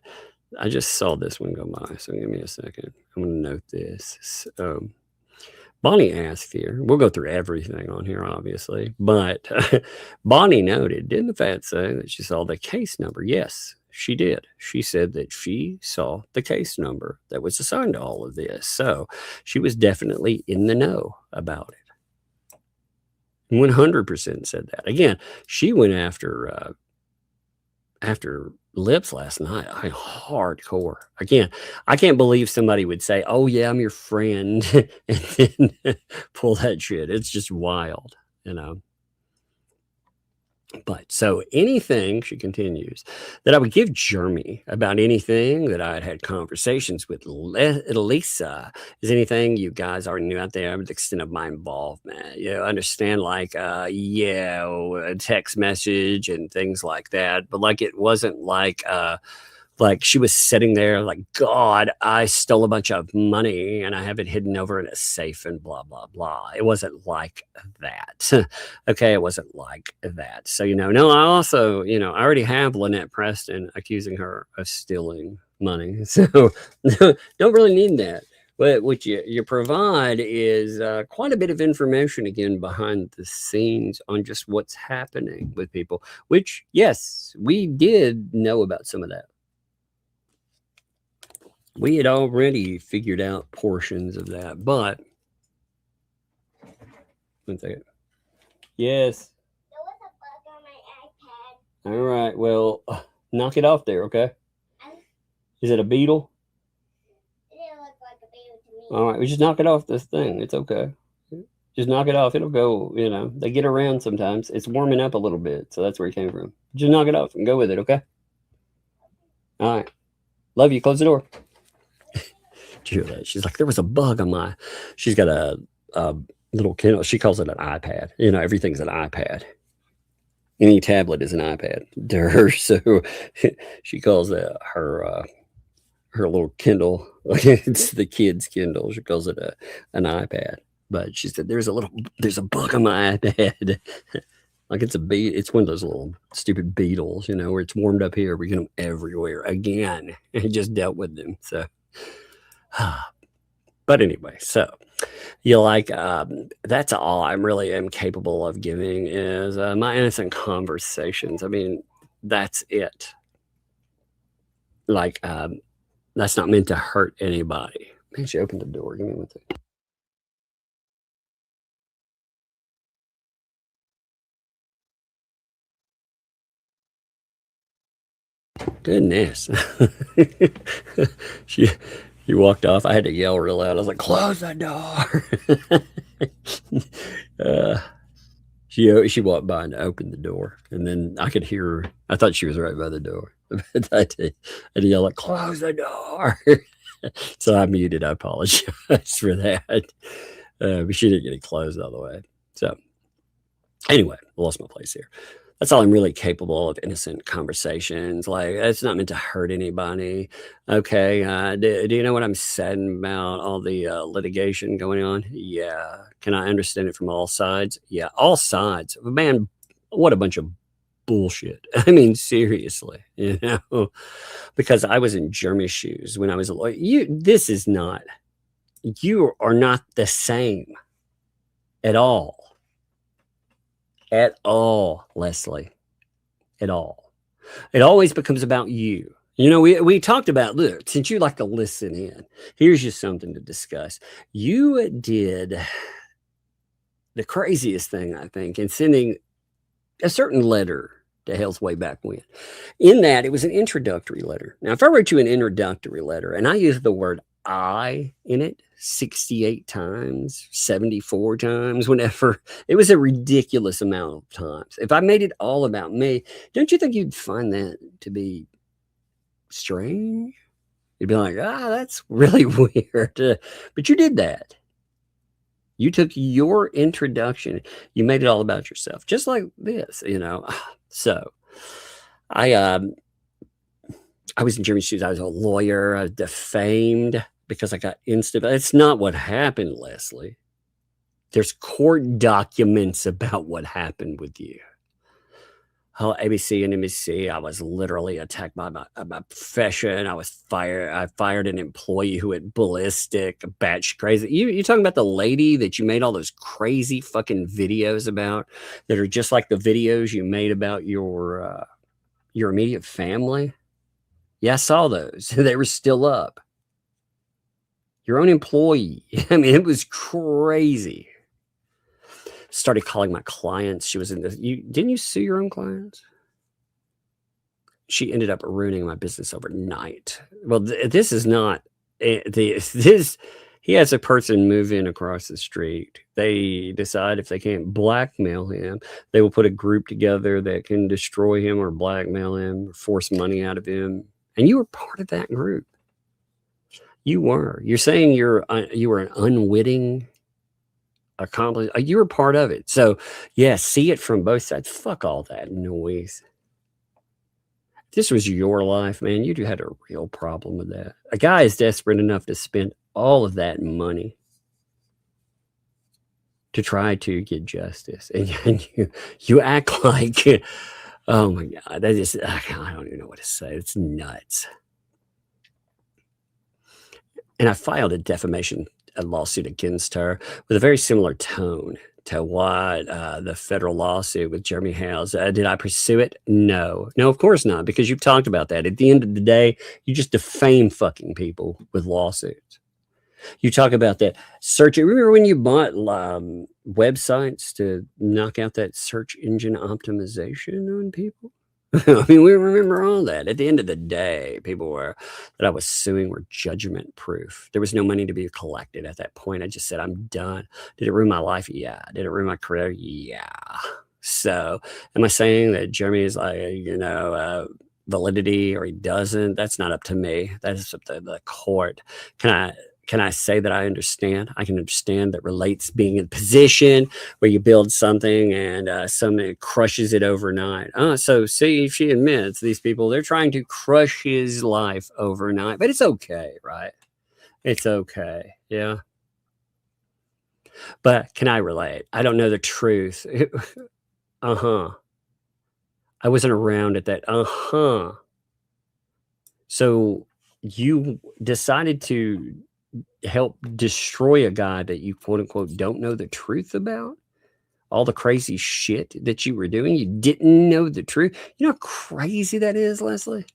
I just saw this one go by. So give me a second. I'm going to note this. So, Bonnie asked here. We'll go through everything on here, obviously. But Bonnie noted, didn't the Fat say that she saw the case number? Yes, she did. She said that she saw the case number that was assigned to all of this. So she was definitely in the know about it. 100% said that. Again, she went after Lips last night. Hardcore. Again, I can't believe somebody would say, oh yeah, I'm your friend, and then pull that shit. It's just wild, you know. But so anything, she continues, that I would give Jeremy about anything that I had had conversations with Lisa is anything you guys already knew out there with the extent of my involvement. You know, understand, like, a text message and things like that. But like, it wasn't like she was sitting there like, God, I stole a bunch of money and I have it hidden over in a safe and blah, blah, blah. It wasn't like that. Okay. It wasn't like that. So, you know, no, I also, you know, I already have Lynette Preston accusing her of stealing money. So don't really need that. But what you provide is quite a bit of information, again, behind the scenes on just what's happening with people, which, yes, we did know about some of that. We had already figured out portions of that, but one second. Yes. There was a bug on my iPad. All right. Well, knock it off there, okay? Is it a beetle? It didn't look like a beetle to me. All right. We just knock it off this thing. It's okay. Just knock it off. It'll go, you know. They get around sometimes. It's warming up a little bit, so that's where it came from. Just knock it off and go with it, okay? All right. Love you. Close the door. She's like, there was a bug on my. She's got a little Kindle. She calls it an iPad. You know, everything's an iPad. Any tablet is an iPad to her. So she calls her little Kindle. It's the kid's Kindle. She calls it an iPad. But she said, there's a bug on my iPad. Like it's one of those little stupid beetles, you know, where it's warmed up here. We get them everywhere again. I just dealt with them. So. But anyway, so you like that's all I really am capable of giving is my innocent conversations. I mean, that's it. Like that's not meant to hurt anybody. Man, she opened the door. Give me one second. Goodness. She walked off. I had to yell real loud. I was like, close the door. She walked by and opened the door. And then I could hear her. I thought she was right by the door. I had to yell like, close the door. So I muted. I apologize for that. But she didn't get it closed all the way. So anyway, I lost my place here. That's all I'm really capable of, innocent conversations. Like, it's not meant to hurt anybody. Okay. Do you know what I'm saying about all the litigation going on? Yeah. Can I understand it from all sides? Yeah. All sides. Man, what a bunch of bullshit. I mean, seriously, you know, because I was in Jeremy's shoes when I was a lawyer. You are not the same at all. At all, Leslie. At all. It always becomes about you. You know, we talked about, look, since you like to listen in, here's just something to discuss. You did the craziest thing, I think, in sending a certain letter to Hale's way back when. In that, it was an introductory letter. Now, if I wrote you an introductory letter and I used the word I in it 68 times, 74 times, whenever, it was a ridiculous amount of times. If I made it all about me, don't you think you'd find that to be strange? You'd be like, that's really weird. But you did that. You took your introduction, you made it all about yourself, just like this, So I was in Jeremy's shoes. I was a lawyer. I was defamed because I got instant. It's not what happened, Leslie. There's court documents about what happened with you. Oh, ABC and NBC, I was literally attacked by my profession. I was fired. I fired an employee who went ballistic, batch crazy. You talking about the lady that you made all those crazy fucking videos about that are just like the videos you made about your immediate family? Yeah, I saw those. They were still up. Your own employee. I mean, it was crazy. Started calling my clients. She was in this. Didn't you sue your own clients? She ended up ruining my business overnight. Well, this is not this. He has a person move in across the street. They decide if they can't blackmail him, they will put a group together that can destroy him or blackmail him or force money out of him. And you were part of that group. You were. You're saying you were an unwitting accomplice. You were part of it. So yeah, see it from both sides. Fuck all that noise. If this was your life, man, you'd had a real problem with that. A guy is desperate enough to spend all of that money to try to get justice, and you act like, oh my God, that is, I don't even know what to say. It's nuts. And I filed a defamation lawsuit against her with a very similar tone to what the federal lawsuit with Jeremy Hales. Did I pursue it? No, of course not, because you've talked about that. At the end of the day, you just defame fucking people with lawsuits. You talk about that search. Remember when you bought websites to knock out that search engine optimization on people? I mean, we remember all that. At the end of the day, people that I was suing were judgment proof. There was no money to be collected at that point. I just said, I'm done. Did it ruin my life? Yeah. Did it ruin my career? Yeah. So am I saying that Jeremy is like, validity or he doesn't? That's not up to me. That is up to the court. Can I say that I understand? I can understand that relates being in a position where you build something and something crushes it overnight. So see, she admits these people, they're trying to crush his life overnight, but it's okay, right? It's okay. Yeah. But can I relate? I don't know the truth. I wasn't around at that. So you decided to help destroy a guy that you quote unquote don't know the truth about? All the crazy shit that you were doing, you didn't know the truth. You know how crazy that is, Leslie?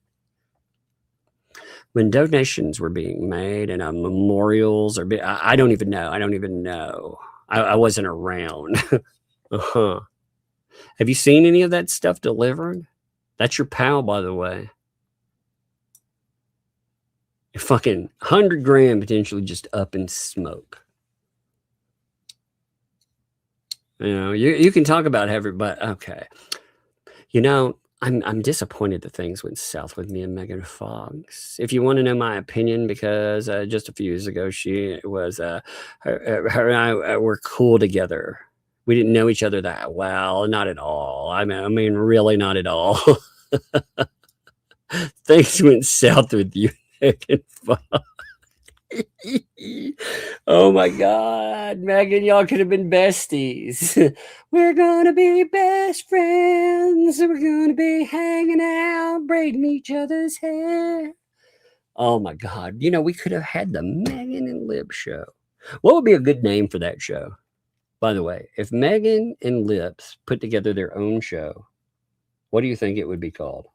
When donations were being made and memorials I don't even know. I wasn't around. Have you seen any of that stuff delivered? That's your pal, by the way. You're fucking 100 grand potentially just up in smoke. You can talk about everybody. Okay. I'm disappointed that things went south with me and Megan Fox. If you want to know my opinion, because just a few years ago, she was, her and I were cool together. We didn't know each other that well. Not at all. I mean, really not at all. Things went south with you. Oh my God, Megan, y'all could have been besties. We're gonna be best friends. We're gonna be hanging out, braiding each other's hair. Oh my God, we could have had the Megan and Lip show. What would be a good name for that show? By the way, if Megan and Lips put together their own show, what do you think it would be called?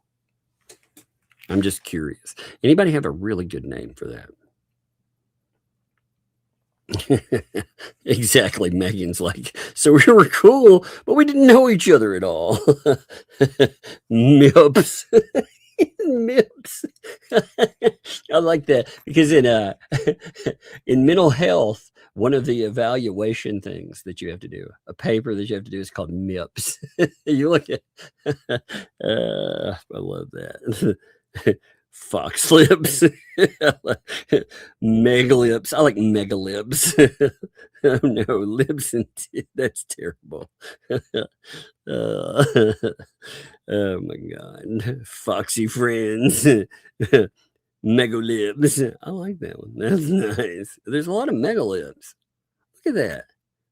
I'm just curious. Anybody have a really good name for that? Exactly. Megan's like, so we were cool, but we didn't know each other at all. Mips. Mips. I like that because in mental health, one of the evaluation things that you have to do, a paper that you have to do, is called MIPS. You look at, I love that. Fox lips, megalips. I like megalips. Oh no, lips and that's terrible. Oh my god, foxy friends. Megalips. I like that one. That's nice. There's a lot of megalips. Look at that.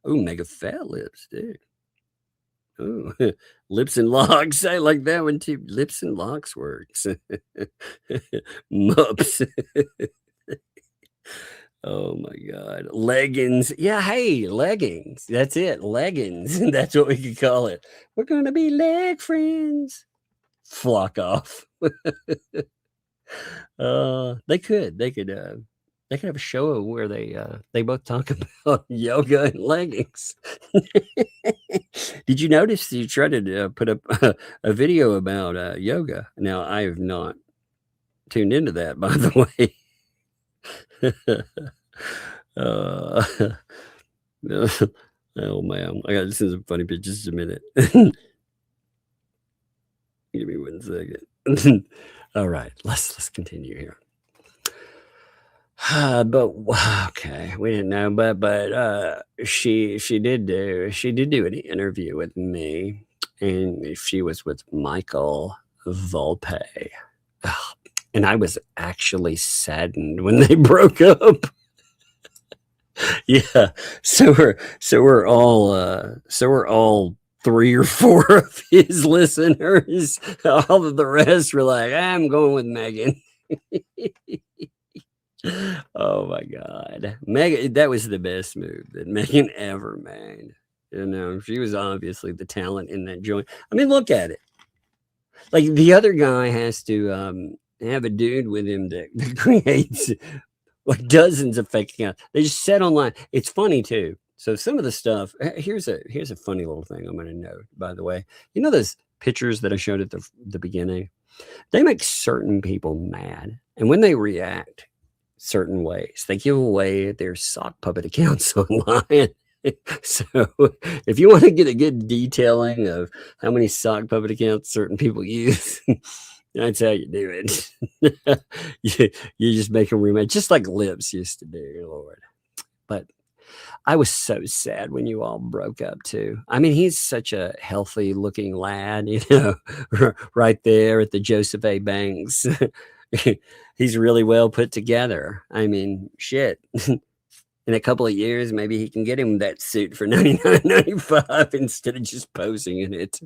Oh, mega fat lips, dude. Oh, lips and locks. I like that one too. Lips and locks works. Mups. Oh my god. Leggings. Yeah, hey, leggings. That's it. Leggings. That's what we could call it. We're gonna be leg friends. Flock off. They could have a show where they both talk about yoga and leggings. Did you notice you tried to put up a video about yoga? Now I have not tuned into that, by the way. Oh man, I got this is a funny picture. Just a minute. Give me 1 second. All right, let's continue here. But okay, we didn't know, but she did do an interview with me, and she was with Michael Volpe, and I was actually saddened when they broke up. Yeah, so we're all 3 or 4 of his listeners. All of the rest were like, I'm going with Megan. Oh my god, Megan, that was the best move that Megan ever made. You know, she was obviously the talent in that joint. I mean, look at it. Like the other guy has to have a dude with him that creates like dozens of fake accounts. They just set online. It's funny too. So some of the stuff. Here's a funny little thing I'm going to note. By the way, you know those pictures that I showed at the beginning? They make certain people mad, and when they react certain ways, they give away their sock puppet accounts online. So if you want to get a good detailing of how many sock puppet accounts certain people use, that's how you do it. you just make them remake, just like Lips used to do, Lord. But I was so sad when you all broke up too. I mean, he's such a healthy looking lad, you know, right there at the Joseph A. Banks. He's really well put together. I mean, shit. In a couple of years, maybe he can get him that suit for $99.95 instead of just posing in it.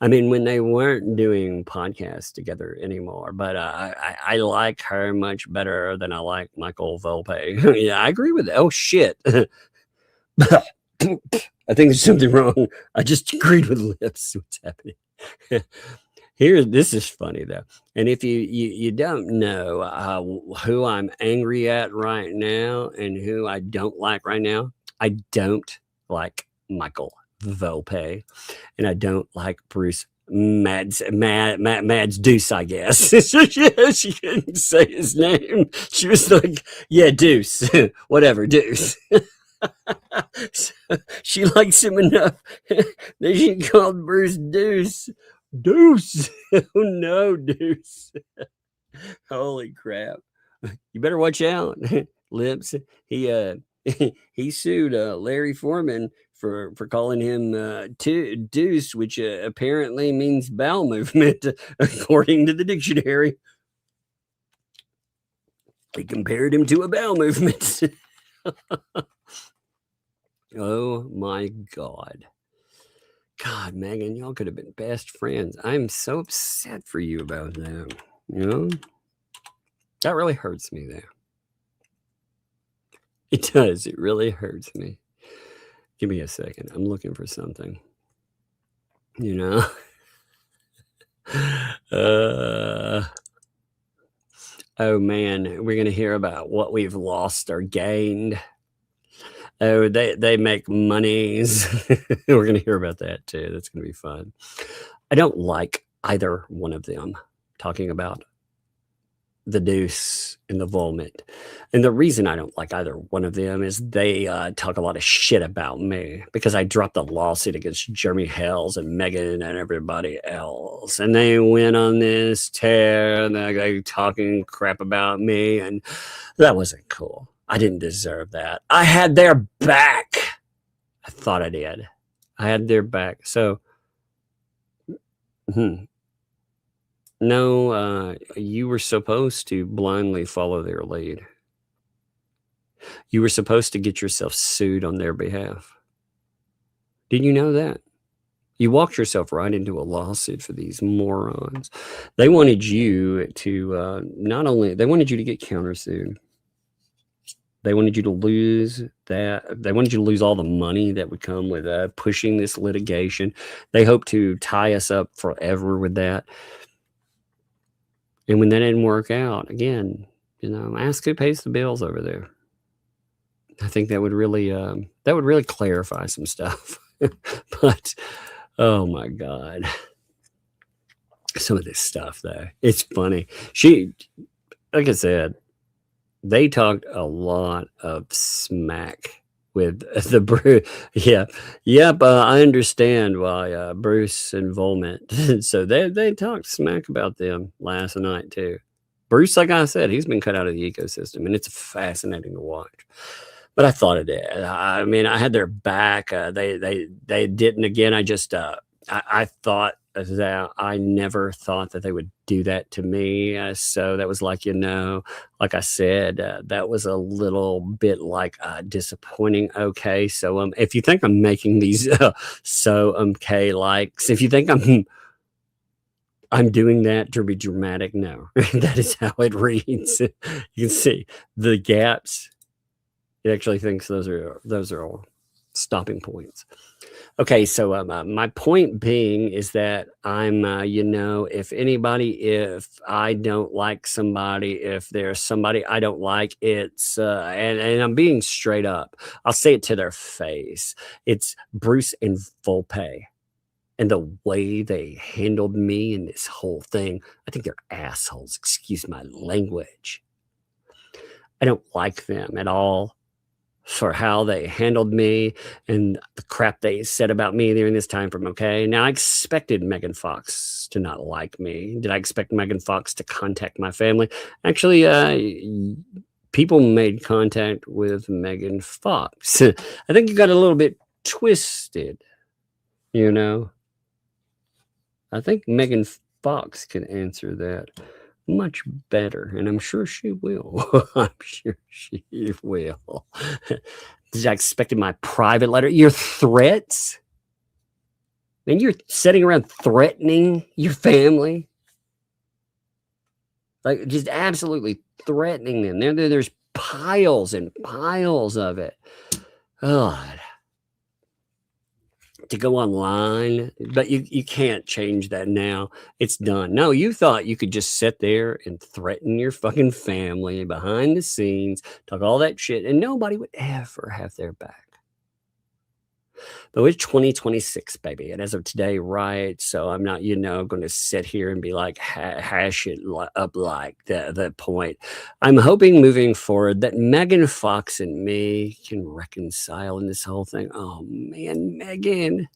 I mean, when they weren't doing podcasts together anymore, but I like her much better than I like Michael Volpe. Yeah, I agree with that. Oh, shit. I think there's something wrong. I just agreed with Lips. What's happening? This is funny though. And if you don't know who I'm angry at right now and who I don't like right now, I don't like Michael Volpe, and I don't like Bruce Mads Deuce, I guess. She couldn't say his name. She was like, yeah, Deuce, whatever, Deuce. So she likes him enough that she called Bruce Deuce. Deuce. Oh no, Deuce. Holy crap. You better watch out. Lips. He sued Larry Foreman for calling him Deuce, which apparently means bowel movement, according to the dictionary. He compared him to a bowel movement. Oh my God. God, Megan, y'all could have been best friends. I'm so upset for you about that. You know? That really hurts me there. It does. It really hurts me. Give me a second. I'm looking for something. You know? Oh, man. We're going to hear about what we've lost or gained. Oh, they make monies. We're going to hear about that too. That's going to be fun. I don't like either one of them talking about the deuce and the vomit. And the reason I don't like either one of them is they talk a lot of shit about me because I dropped a lawsuit against Jeremy Hales and Megan and everybody else. And they went on this tear and they're talking crap about me. And that wasn't cool. I didn't deserve that. I had their back. I thought I did. I had their back. So, no, you were supposed to blindly follow their lead. You were supposed to get yourself sued on their behalf. Did you know that? You walked yourself right into a lawsuit for these morons. They wanted you to they wanted you to get countersued. They wanted you to lose that. They wanted you to lose all the money that would come with pushing this litigation. They hope to tie us up forever with that. And when that didn't work out, again, ask who pays the bills over there. I think that would really clarify some stuff. But oh my God, some of this stuff though, it's funny. Like I said, they talked a lot of smack with the Bruce. Yep. I understand why Bruce and Vomit. So they talked smack about them last night too. Bruce, like I said, he's been cut out of the ecosystem, and it's fascinating to watch. But I thought it did. I mean, I had their back. They didn't. Again, I thought that I never thought that they would do that to me. So that was like, like I said, that was a little bit like disappointing. Okay. So if you think I'm making these likes, if you think I'm doing that to be dramatic, no, that is how it reads. You can see the gaps. It actually thinks those are all stopping points. Okay, so my point being is that I'm, if I don't like somebody, if there's somebody I don't like, it's, and I'm being straight up, I'll say it to their face. It's Bruce and Volpe. And the way they handled me in this whole thing, I think they're assholes. Excuse my language. I don't like them at all for how they handled me and the crap they said about me during this time frame. Okay. Now I expected Megan Fox to not like me. Did I expect Megan Fox to contact my family? Actually, people made contact with Megan Fox. I think you got a little bit twisted, I think Megan Fox can answer that much better, and I'm sure she will. I'm sure she will. I expected my private letter. Your threats? And you're sitting around threatening your family? Like, just absolutely threatening them. There's piles and piles of it. God. To go online, but you can't change that now. It's done. No, you thought you could just sit there and threaten your fucking family behind the scenes, talk all that shit, and nobody would ever have their back. But it's 2026, baby. And as of today, right? So I'm not, going to sit here and be like, hash it up like the point. I'm hoping moving forward that Megan Fox and me can reconcile in this whole thing. Oh, man, Megan.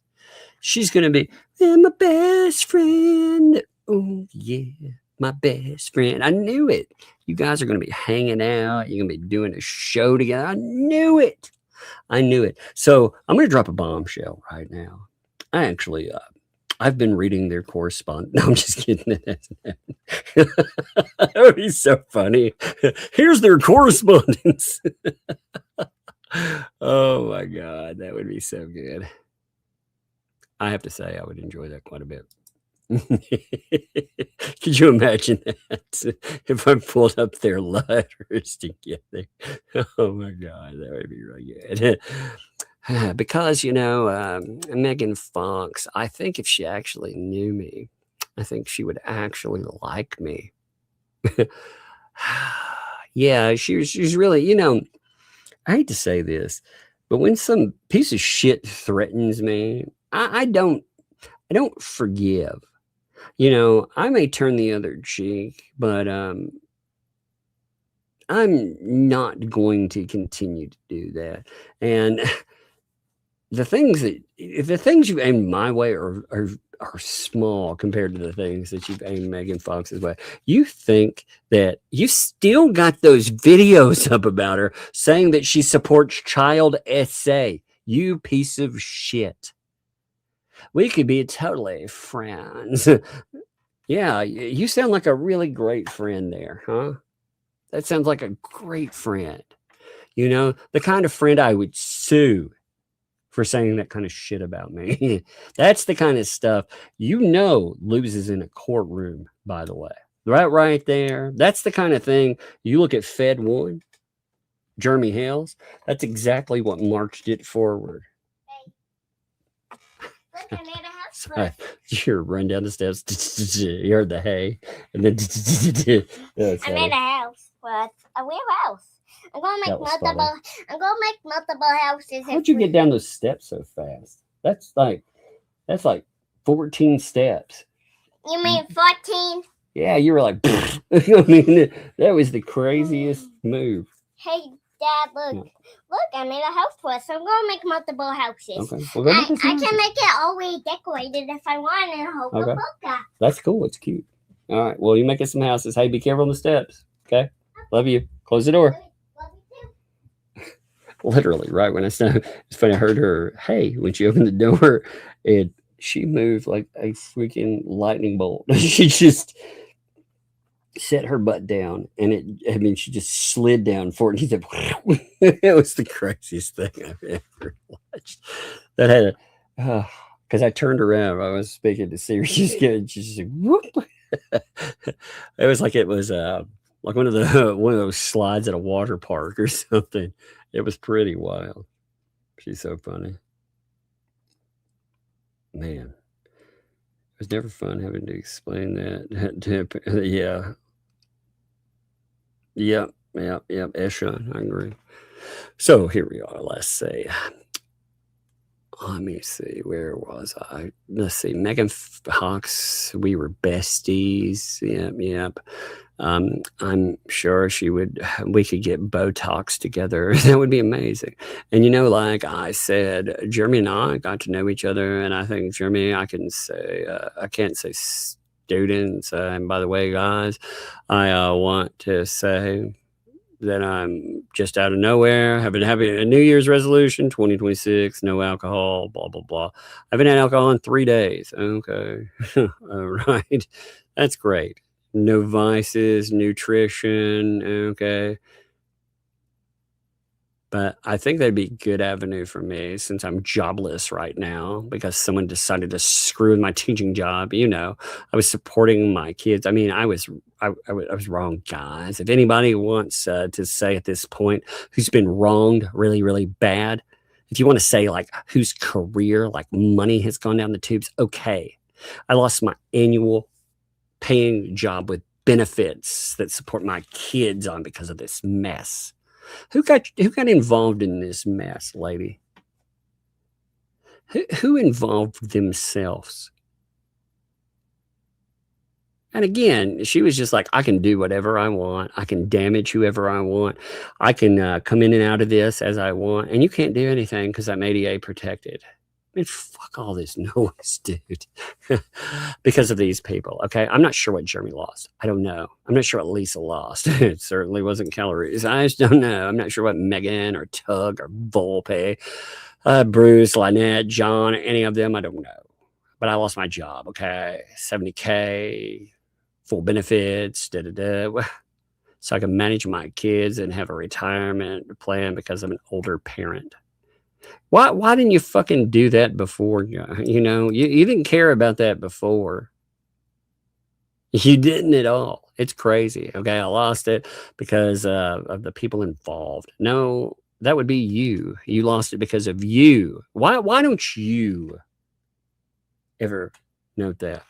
She's going to be my best friend. Oh, yeah, my best friend. I knew it. You guys are going to be hanging out. You're going to be doing a show together. I knew it. So I'm going to drop a bombshell right now. I actually, I've been reading their correspondence. No, I'm just kidding. That would be so funny. Here's their correspondence. Oh my God, that would be so good. I have to say, I would enjoy that quite a bit. Could you imagine that if I pulled up their letters together? Oh my God, that would be really good. Because, Megan Fox, I think if she actually knew me, I think she would actually like me. Yeah, she's really, I hate to say this, But when some piece of shit threatens me, I don't forgive. You know, I may turn the other cheek, but I'm not going to continue to do that. And the things you aim my way are small compared to the things that you've aimed Megan Fox's way. You think that you still got those videos up about her saying that she supports child SA. You piece of shit. We could be totally friends. Yeah, you sound like a really great friend there, huh? That sounds like a great friend. You know, the kind of friend I would sue for saying that kind of shit about me. That's the kind of stuff, loses in a courtroom, by the way. Right there. That's the kind of thing. You look at Fed 1, Jeremy Hales, that's exactly what marched it forward. Look, I made a house. Sorry, you're running down the steps. You heard the hay. And then I made a house. What? A real house. I'm gonna make multiple houses. How'd you get down those steps so fast? That's like 14 steps. You mean 14? Yeah, you were like, I mean, that was the craziest move. Hey, Dad, look. Yeah. Look, I made a house for us. So I'm gonna make multiple houses. Okay. Well, I can make it all the way decorated if I want and hoka poka. That's cool. It's cute. All right. Well, you making some houses. Hey, be careful on the steps. Okay. Love you. Close the door. Literally, right when I started, it's funny. I heard her, hey, when she opened the door, and she moved like a freaking lightning bolt. She just set her butt down, and she just slid down for it. He said, it was the craziest thing I've ever watched. That had because I turned around. I was speaking to Siri. She's like, whoop. It was like like one of those slides at a water park or something. It was pretty wild. She's so funny. Man, it was never fun having to explain that. Yeah. Yep. Eshon, I agree. So here we are. Let's see. Let me see. Where was I? Let's see. Megan Fox. We were besties. Yep. I'm sure we could get Botox together. That would be amazing. And like I said, Jeremy and I got to know each other. And I think Jeremy, I can't say students. And by the way, guys, I want to say that I'm just out of nowhere. I've been having a New Year's resolution, 2026, no alcohol, blah, blah, blah. I haven't had alcohol in 3 days. Okay. All right. That's great. No vices, nutrition. Okay. But I think that'd be a good avenue for me since I'm jobless right now because someone decided to screw with my teaching job. I was supporting my kids. I mean, I was wrong, guys. If anybody wants to say at this point who's been wronged really, really bad, if you want to say like whose career, like money has gone down the tubes, okay. I lost my annual paying job with benefits that support my kids on because of this mess. Who got involved in this mess, lady? Who involved themselves? And again, she was just like, I can do whatever I want. I can damage whoever I want. I can come in and out of this as I want. And you can't do anything because I'm ADA protected. I mean, fuck all this noise, dude. Because of these people, okay? I'm not sure what Jeremy lost. I don't know. I'm not sure what Lisa lost. It certainly wasn't calories. I just don't know. I'm not sure what Megan or Tug or Volpe, Bruce, Lynette, John, any of them, I don't know. But I lost my job, okay? $70K, full benefits, so I can manage my kids and have a retirement plan because I'm an older parent. Why didn't you fucking do that before? You didn't care about that before. You didn't at all. It's crazy. Okay, I lost it because of the people involved. No, that would be you. You lost it because of you. Why don't you ever note that?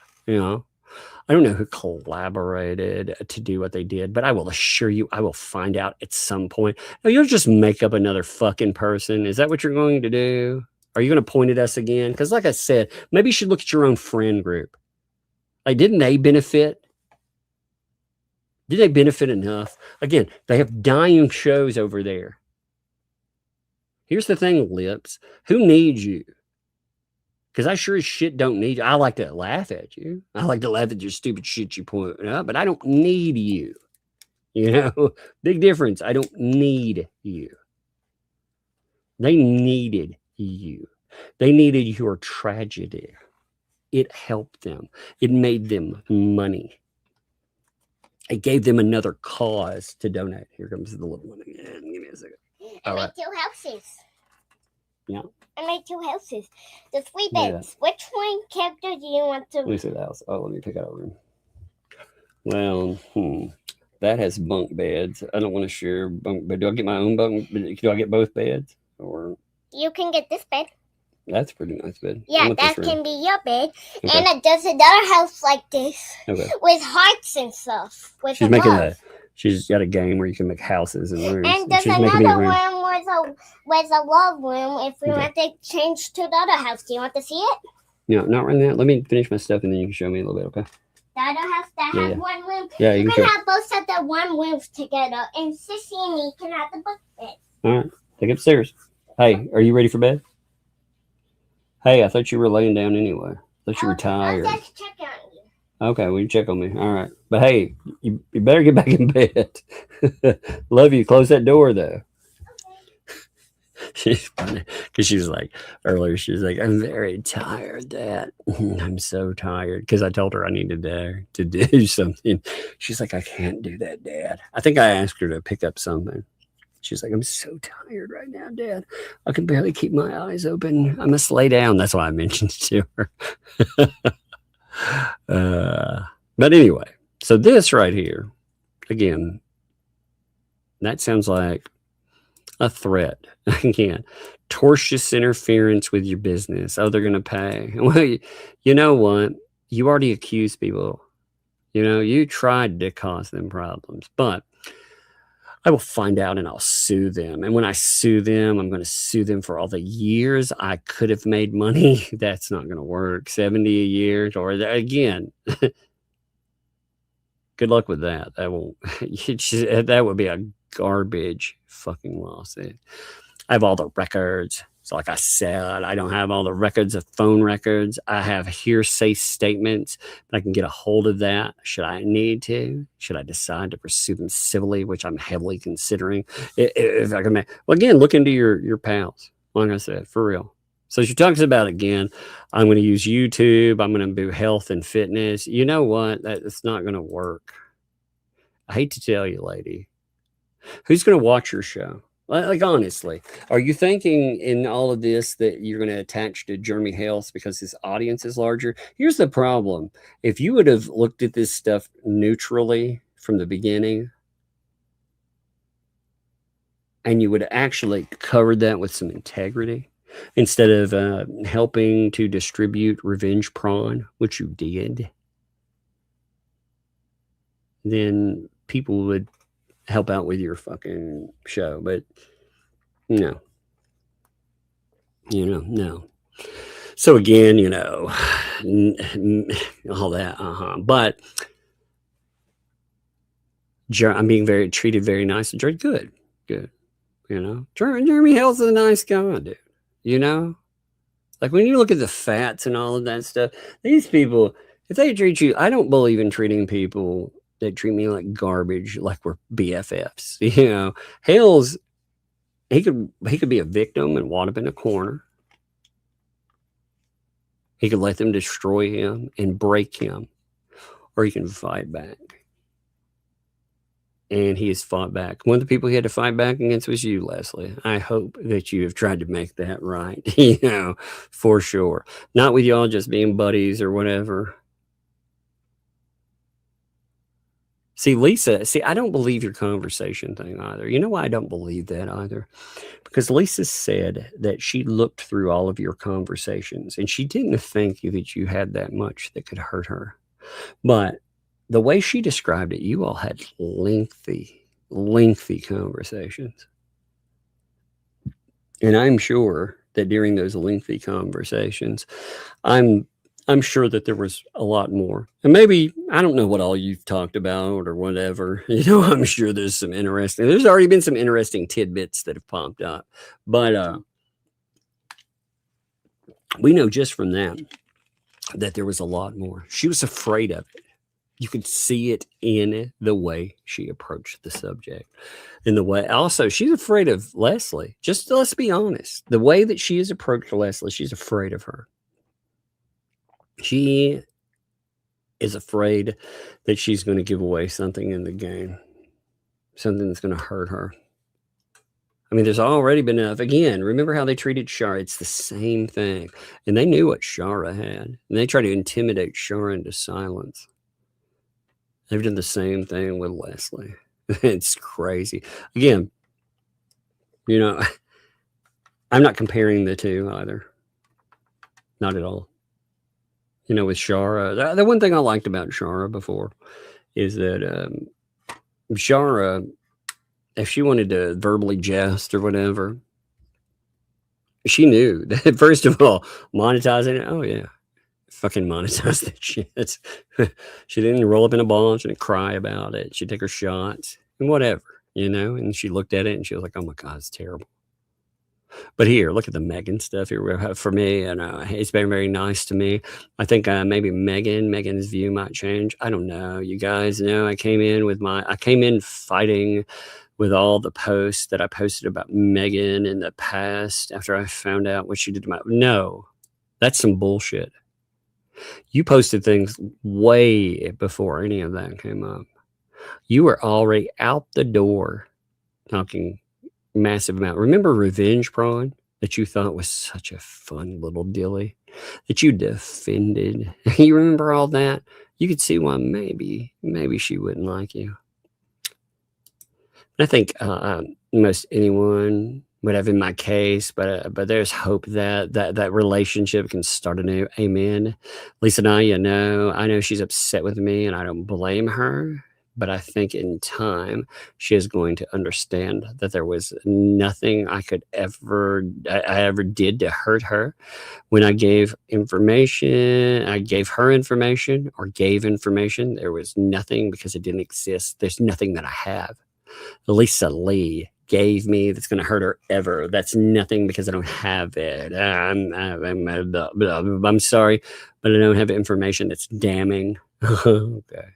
I don't know who collaborated to do what they did, but I will assure you, I will find out at some point. No, you'll just make up another fucking person. Is that what you're going to do? Are you going to point at us again? Because like I said, maybe you should look at your own friend group. Like, didn't they benefit? Did they benefit enough? Again, they have dying shows over there. Here's the thing, Lips. Who needs you? Because I sure as shit don't need you. I like to laugh at you. I like to laugh at your stupid shit you point out, but I don't need you. You know, big difference. I don't need you. They needed you. They needed your tragedy. It helped them. It made them money. It gave them another cause to donate. Here comes the little one again. Give me a second. I made 2 houses. Yeah. I made 2 houses. The 3 beds. Yeah. Which one character do you want to? Let me see the house. Oh, let me pick out a room. Well, that has bunk beds. I don't want to share bunk bed. Do I get my own bunk? Do I get both beds? Or you can get this bed. That's a pretty nice bed. Yeah, that can be your bed. Okay. And it does another house like this. Okay. With hearts and stuff. With she's making that. She's got a game where you can make houses and rooms. And there's another room with a love room if we want to change to the other house. Do you want to see it? No, not right now. Let me finish my stuff and then you can show me a little bit, okay? The other house that has one room. Yeah, you can have both of the one rooms together. And Sissy and me can have the book bed. All right. Take it upstairs. Hey, are you ready for bed? Hey, I thought you were laying down anyway. I thought you were tired. I'll just check on you. Okay, well, you check on me. All right. But hey, you better get back in bed. Love you. Close that door, though. Okay. She's funny because she was like, earlier, she was like, I'm very tired, Dad. I'm so tired because I told her I needed to do something. She's like, I can't do that, Dad. I think I asked her to pick up something. She's like, I'm so tired right now, Dad. I can barely keep my eyes open. I must lay down. That's why I mentioned it to her. But anyway, so this right here, again, that sounds like a threat. Again, tortious interference with your business. Oh, they're going to pay. Well, you know what? You already accused people. You know, you tried to cause them problems, but I will find out and I'll sue them. And when I sue them, I'm going to sue them for all the years I could have made money. That's not going to work. 70 a year or again. Good luck with that. That won't. That would be a garbage fucking lawsuit. I have all the records. So like I said, I don't have all the records of phone records. I have hearsay statements, but I can get a hold of that. Should I need to? Should I decide to pursue them civilly, which I'm heavily considering? If I can make, well, again, look into your pals. Like I said, for real. So she talks about, again, I'm going to use YouTube. I'm going to do health and fitness. You know what? That's not going to work. I hate to tell you, lady. Who's going to watch your show? Like, honestly, are you thinking in all of this that you're going to attach to Jeremy Hale because his audience is larger? Here's the problem. If you would have looked at this stuff neutrally from the beginning, and you would have actually covered that with some integrity, instead of helping to distribute revenge porn, which you did, then people would help out with your fucking show. But no. No. So again, all that, but I'm being treated very nice. Good. Jeremy Hale's a nice guy, dude. Like when you look at the fats and all of that stuff, these people, if they treat you, I don't believe in treating people that treat me like garbage, like we're BFFs. Hale's, he could be a victim and wind up in a corner. He could let them destroy him and break him, or he can fight back. And he has fought back. One of the people he had to fight back against was you, Leslie. I hope that you have tried to make that right, for sure. Not with y'all just being buddies or whatever. See, Lisa, I don't believe your conversation thing either. You know why I don't believe that either? Because Lisa said that she looked through all of your conversations and she didn't think that you had that much that could hurt her. But the way she described it, you all had lengthy conversations. And I'm sure that during those lengthy conversations, I'm sure that there was a lot more. And maybe, I don't know what all you've talked about or whatever. I'm sure there's already been some interesting tidbits that have popped up. But we know just from that there was a lot more. She was afraid of it. You could see it in the way she approached the subject. In the way, also, she's afraid of Leslie. Just let's be honest. The way that she has approached Leslie, she's afraid of her. She is afraid that she's going to give away something in the game, something that's going to hurt her. I mean, there's already been enough. Again, remember how they treated Shara? It's the same thing. And they knew what Shara had. And they tried to intimidate Shara into silence. They've done the same thing with Leslie. It's crazy. Again, I'm not comparing the two either. Not at all. With Shara, the one thing I liked about Shara before is that Shara, if she wanted to verbally jest or whatever, she knew that, first of all, monetizing it. Oh, yeah. Fucking monetize that shit. She didn't roll up in a ball. She didn't cry about it. She'd take her shots and whatever, and she looked at it and she was like, oh my God, it's terrible. But here, look at the Megan stuff here. For me, and it's been very nice to me. I think maybe Megan's view might change. I don't know. You guys know I came in fighting with all the posts that I posted about Megan in the past after I found out what she did to my... No, that's some bullshit. You posted things way before any of that came up. You were already out the door talking massive amount. Remember Revenge Prawn that you thought was such a fun little dilly that you defended? You remember all that? You could see why maybe she wouldn't like you. I think most anyone would have in my case, but there's hope that relationship can start anew. Amen. Lisa and I know she's upset with me and I don't blame her, but I think in time she is going to understand that there was nothing I ever did to hurt her. When I gave information, I gave her information or gave information, there was nothing because it didn't exist. There's nothing that I have. Lisa Lee gave me that's going to hurt her ever. That's nothing because I don't have it. I'm sorry, but I don't have information that's damning. Okay.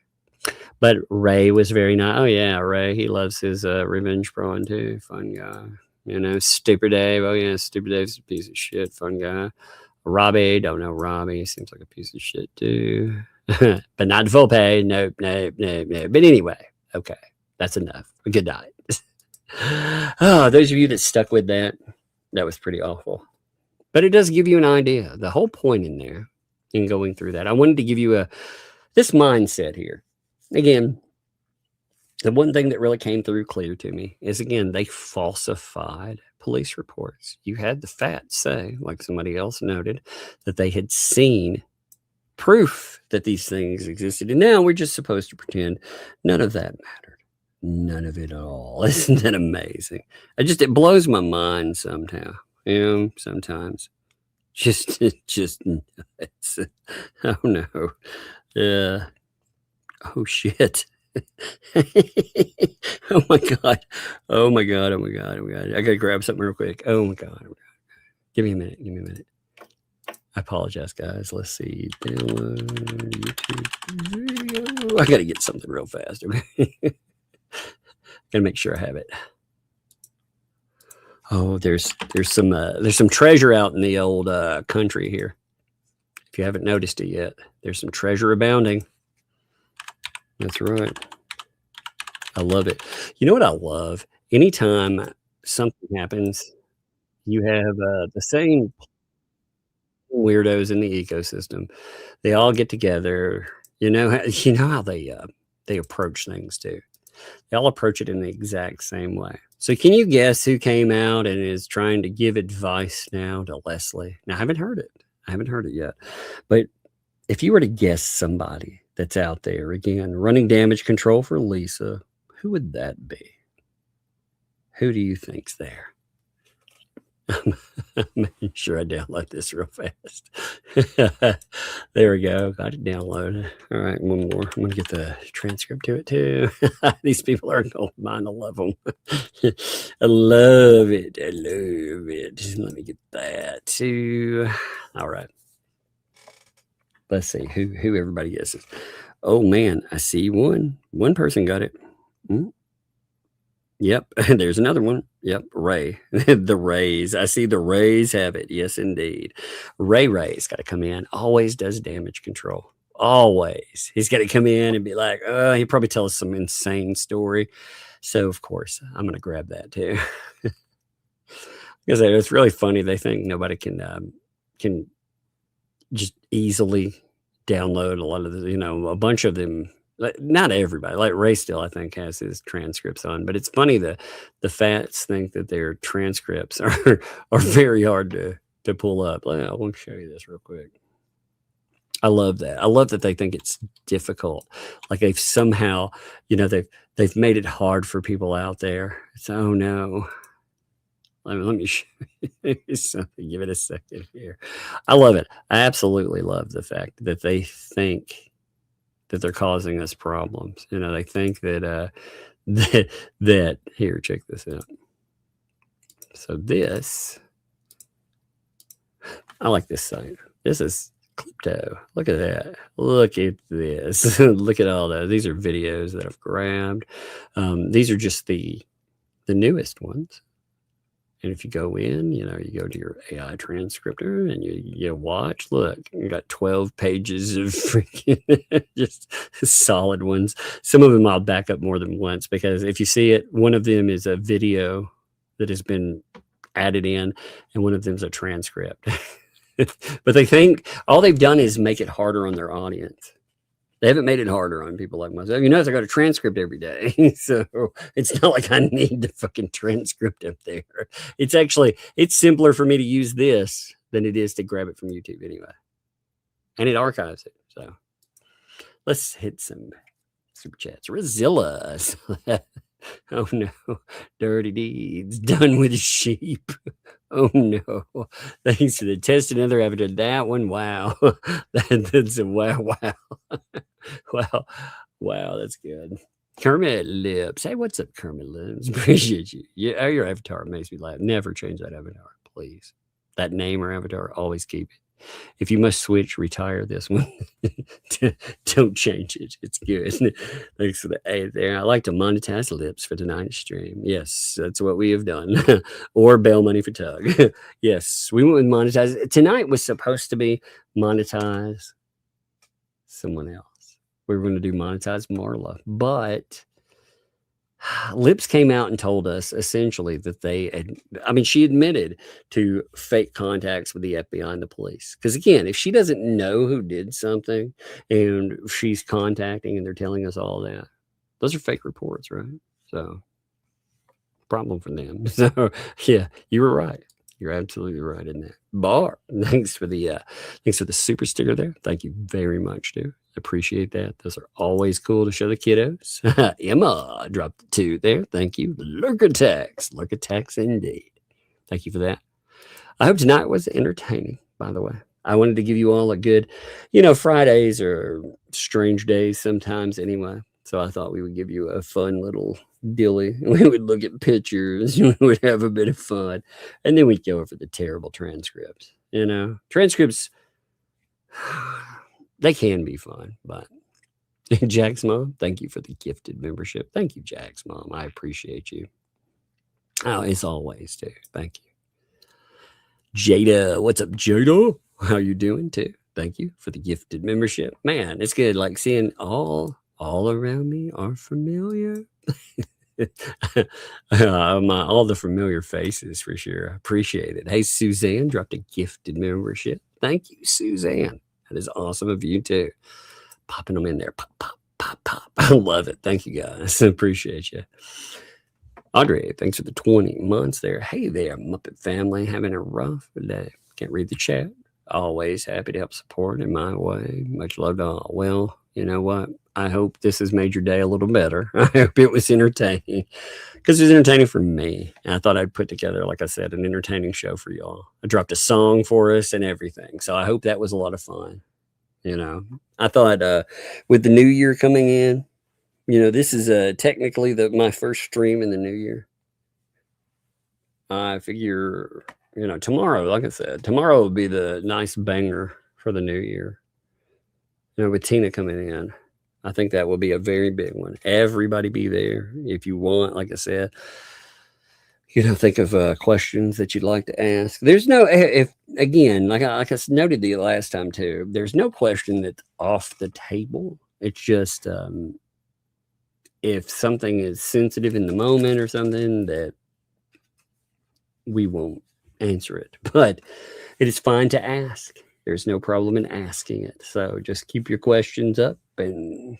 But Ray was very nice. Oh yeah, Ray, he loves his Revenge Prawn too. Fun guy. Stupid Dave. Oh yeah, Stupid Dave's a piece of shit. Fun guy. Robbie, don't know Robbie. Seems like a piece of shit too. But not full pay. Nope. But anyway, okay. That's enough. Good night. Those of you that stuck with that was pretty awful. But it does give you an idea. The whole point in there, in going through that, I wanted to give you this mindset here. Again, the one thing that really came through clear to me is, again, they falsified police reports. You had the facts say, like somebody else noted, that they had seen proof that these things existed. And now we're just supposed to pretend none of that mattered. None of it at all. Isn't that amazing? It blows my mind somehow. Sometimes. Just nuts. Oh no. Oh shit. Oh my God. I gotta grab something real quick. Oh my God. Give me a minute. I apologize, guys. Let's see. Download YouTube video. I gotta get something real fast. Okay. Gotta make sure I have it. Oh, there's some treasure out in the old country here. If you haven't noticed it yet, there's some treasure abounding. That's right. I love it. You know what I love? Anytime something happens, you have the same weirdos in the ecosystem. They all get together. You know how they approach things too. They all approach it in the exact same way. So can you guess who came out and is trying to give advice now to Leslie? Now, I haven't heard it yet. But if you were to guess somebody that's out there. Again, running damage control for Lisa. Who would that be? Who do you think's there? I'm making sure I download this real fast. There we go. Got it downloaded. All right, one more. I'm going to get the transcript to it too. These people are gold mine. I love them. I love it. I love it. Let me get that too. All right. Let's see who everybody guesses. Oh man, I see one. One person got it. Yep, there's another one. Yep, Ray. The Rays. I see the Rays have it. Yes, indeed. Ray's got to come in. Always does damage control. Always. He's got to come in and be like, he'll probably tell us some insane story. So, of course, I'm going to grab that too. Because it's really funny. They think nobody can just easily download a lot of the, a bunch of them. Like, not everybody, like Ray still, I think, has his transcripts on, but it's funny that the fats think that their transcripts are very hard to pull up. I want to show you this real quick. I love that. I love that they think it's difficult. Like they've somehow, they've made it hard for people out there. It's, oh no. Let me show you something. Give it a second here. I love it. I absolutely love the fact that they think that they're causing us problems. They think that that here, check this out. So this, I like this site. This is Klepto. Look at that. Look at this. Look at all those. These are videos that I've grabbed. These are just the newest ones. And if you go in, you go to your AI transcriptor and you watch, look, you got 12 pages of freaking just solid ones. Some of them I'll back up more than once because if you see it, one of them is a video that has been added in and one of them is a transcript. But they think all they've done is make it harder on their audience. They haven't made it harder on people like myself. I got a transcript every day. So it's not like I need the fucking transcript up there. It's simpler for me to use this than it is to grab it from YouTube anyway. And it archives it. So let's hit some super chats. Rizilla. Oh no. Dirty deeds done with sheep. Oh no. Thanks for the test another avatar. That one, wow. That's a wow. Wow, that's good. Kermit Lips. Hey, what's up, Kermit Lips? Appreciate you. Yeah, your avatar makes me laugh. Never change that avatar, please. That name or avatar, always keep it. If you must switch, retire this one. Don't change it. It's good. Thanks for the A there. I like to monetize Lips for tonight's stream. Yes, that's what we have done. Or bail money for Tug. Yes, we went with monetize. Tonight was supposed to be monetize someone else. We were going to do monetize Marla, but Lips came out and told us essentially that she admitted to fake contacts with the FBI and the police. Because again, if she doesn't know who did something and she's contacting and they're telling us all that, those are fake reports, right? So problem for them. So yeah, you were right. You're absolutely right in that. Bar. Thanks for the super sticker there. Thank you very much, dude. Appreciate that. Those are always cool to show the kiddos. Emma dropped the 2 there. Thank you. Lurk attacks indeed. Thank you for that. I hope tonight was entertaining, by the way. I wanted to give you all a good, Fridays are strange days sometimes anyway. So I thought we would give you a fun little dilly. We would look at pictures. We would have a bit of fun. And then we'd go over the terrible transcripts. Transcripts, they can be fun, but Jack's mom, thank you for the gifted membership. Thank you, Jack's mom. I appreciate you. Oh, as always, too. Thank you. Jada, what's up, Jada? How you doing, too? Thank you for the gifted membership. Man, it's good. Like seeing all around me are familiar. All the familiar faces for sure. I appreciate it. Hey, Suzanne dropped a gifted membership. Thank you, Suzanne. That is awesome of you too. Popping them in there. Pop, pop, pop, pop. I love it. Thank you guys. Appreciate you. Audrey, thanks for the 20 months there. Hey there, Muppet family. Having a rough day. Can't read the chat. Always happy to help support in my way. Much love to all. Well, you know what? I hope this has made your day a little better. I hope it was entertaining, because it was entertaining for me. And I thought I'd put together, like I said, an entertaining show for y'all. I dropped a song for us and everything. So I hope that was a lot of fun. You know, I thought with the new year coming in, you know, this is technically my first stream in the new year. I figure, you know, tomorrow, like I said, tomorrow will be the nice banger for the new year. You know, with Tina coming in, I think that will be a very big one. Everybody be there if you want. Like I said, you know, think of questions that you'd like to ask. There's no, if again, like I noted the last time too, there's no question that's off the table. It's just if something is sensitive in the moment or something, that we won't answer it. But it is fine to ask. There's no problem in asking it. So just keep your questions up and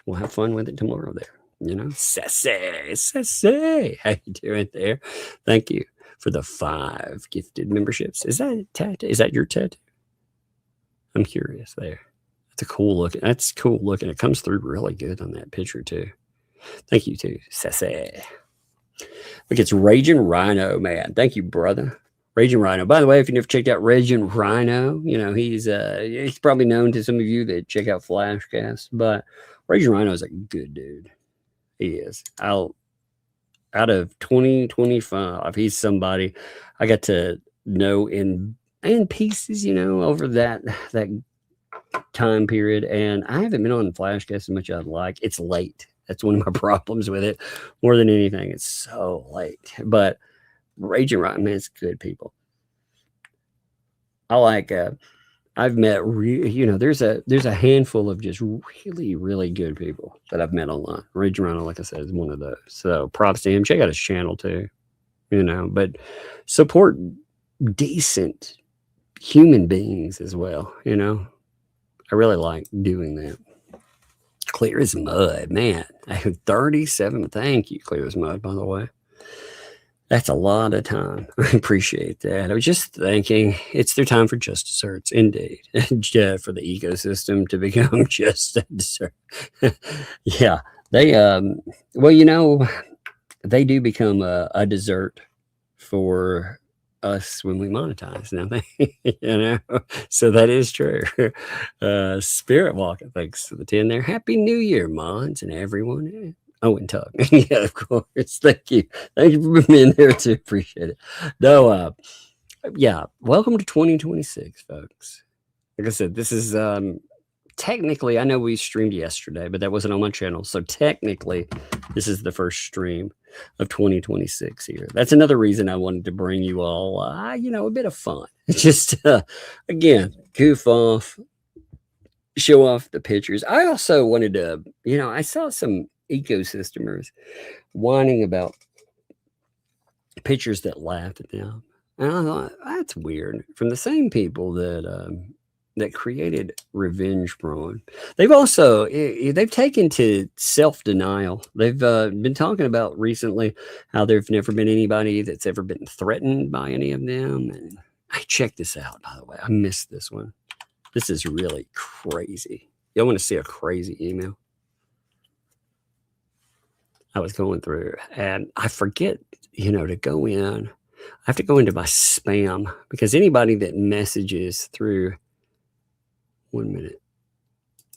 we'll have fun with it tomorrow there. You know, sassy. How you doing there? Thank you for the 5 gifted memberships. Is that a tattoo? Is that your tattoo? I'm curious there. That's cool looking. It comes through really good on that picture too. Thank you too, sassy. Look, it's Raging Rhino, man. Thank you, brother. Raging Rhino. By the way, if you never checked out Raging Rhino, you know, he's probably known to some of you that check out Flashcast, but Raging Rhino is a good dude. He is. Out of 2025, he's somebody I got to know in pieces, you know, over that time period. And I haven't been on Flashcast as much as I'd like. It's late. That's one of my problems with it. More than anything, it's so late. But Raging Rhino, man, it's good people. I like. I've met, you know, there's a handful of just really, really good people that I've met online. Raging Rhino, like I said, is one of those. So props to him. Check out his channel too, you know, but support decent human beings as well. You know, I really like doing that. Clear as mud, man. 37. Thank you, Clear as Mud, by the way. That's a lot of time. I appreciate that. I was just thinking it's their time for just desserts, indeed. For the ecosystem to become just a dessert. Yeah. They, well, you know, they do become a dessert for us when we monetize now. You know, so that is true. Spirit Walker, thanks for the 10 there. Happy New Year, Mons, and everyone. Oh, and Tug. Yeah, of course. Thank you. Thank you for being there too. Appreciate it. No, yeah. Welcome to 2026, folks. Like I said, this is technically, I know we streamed yesterday, but that wasn't on my channel. So technically, this is the first stream of 2026 here. That's another reason I wanted to bring you all, you know, a bit of fun. Just, again, goof off, show off the pictures. I also wanted to, you know, I saw some ecosystemers whining about pictures that laughed at them, and I thought that's weird. From the same people that created revenge porn, they've also they've taken to self-denial. They've been talking about recently how there've never been anybody that's ever been threatened by any of them. And I checked this out, by the way. I missed this one. This is really crazy. Y'all want to see a crazy email? I was going through, and I forget, you know, to go in. I have to go into my spam, because anybody that messages through, 1 minute,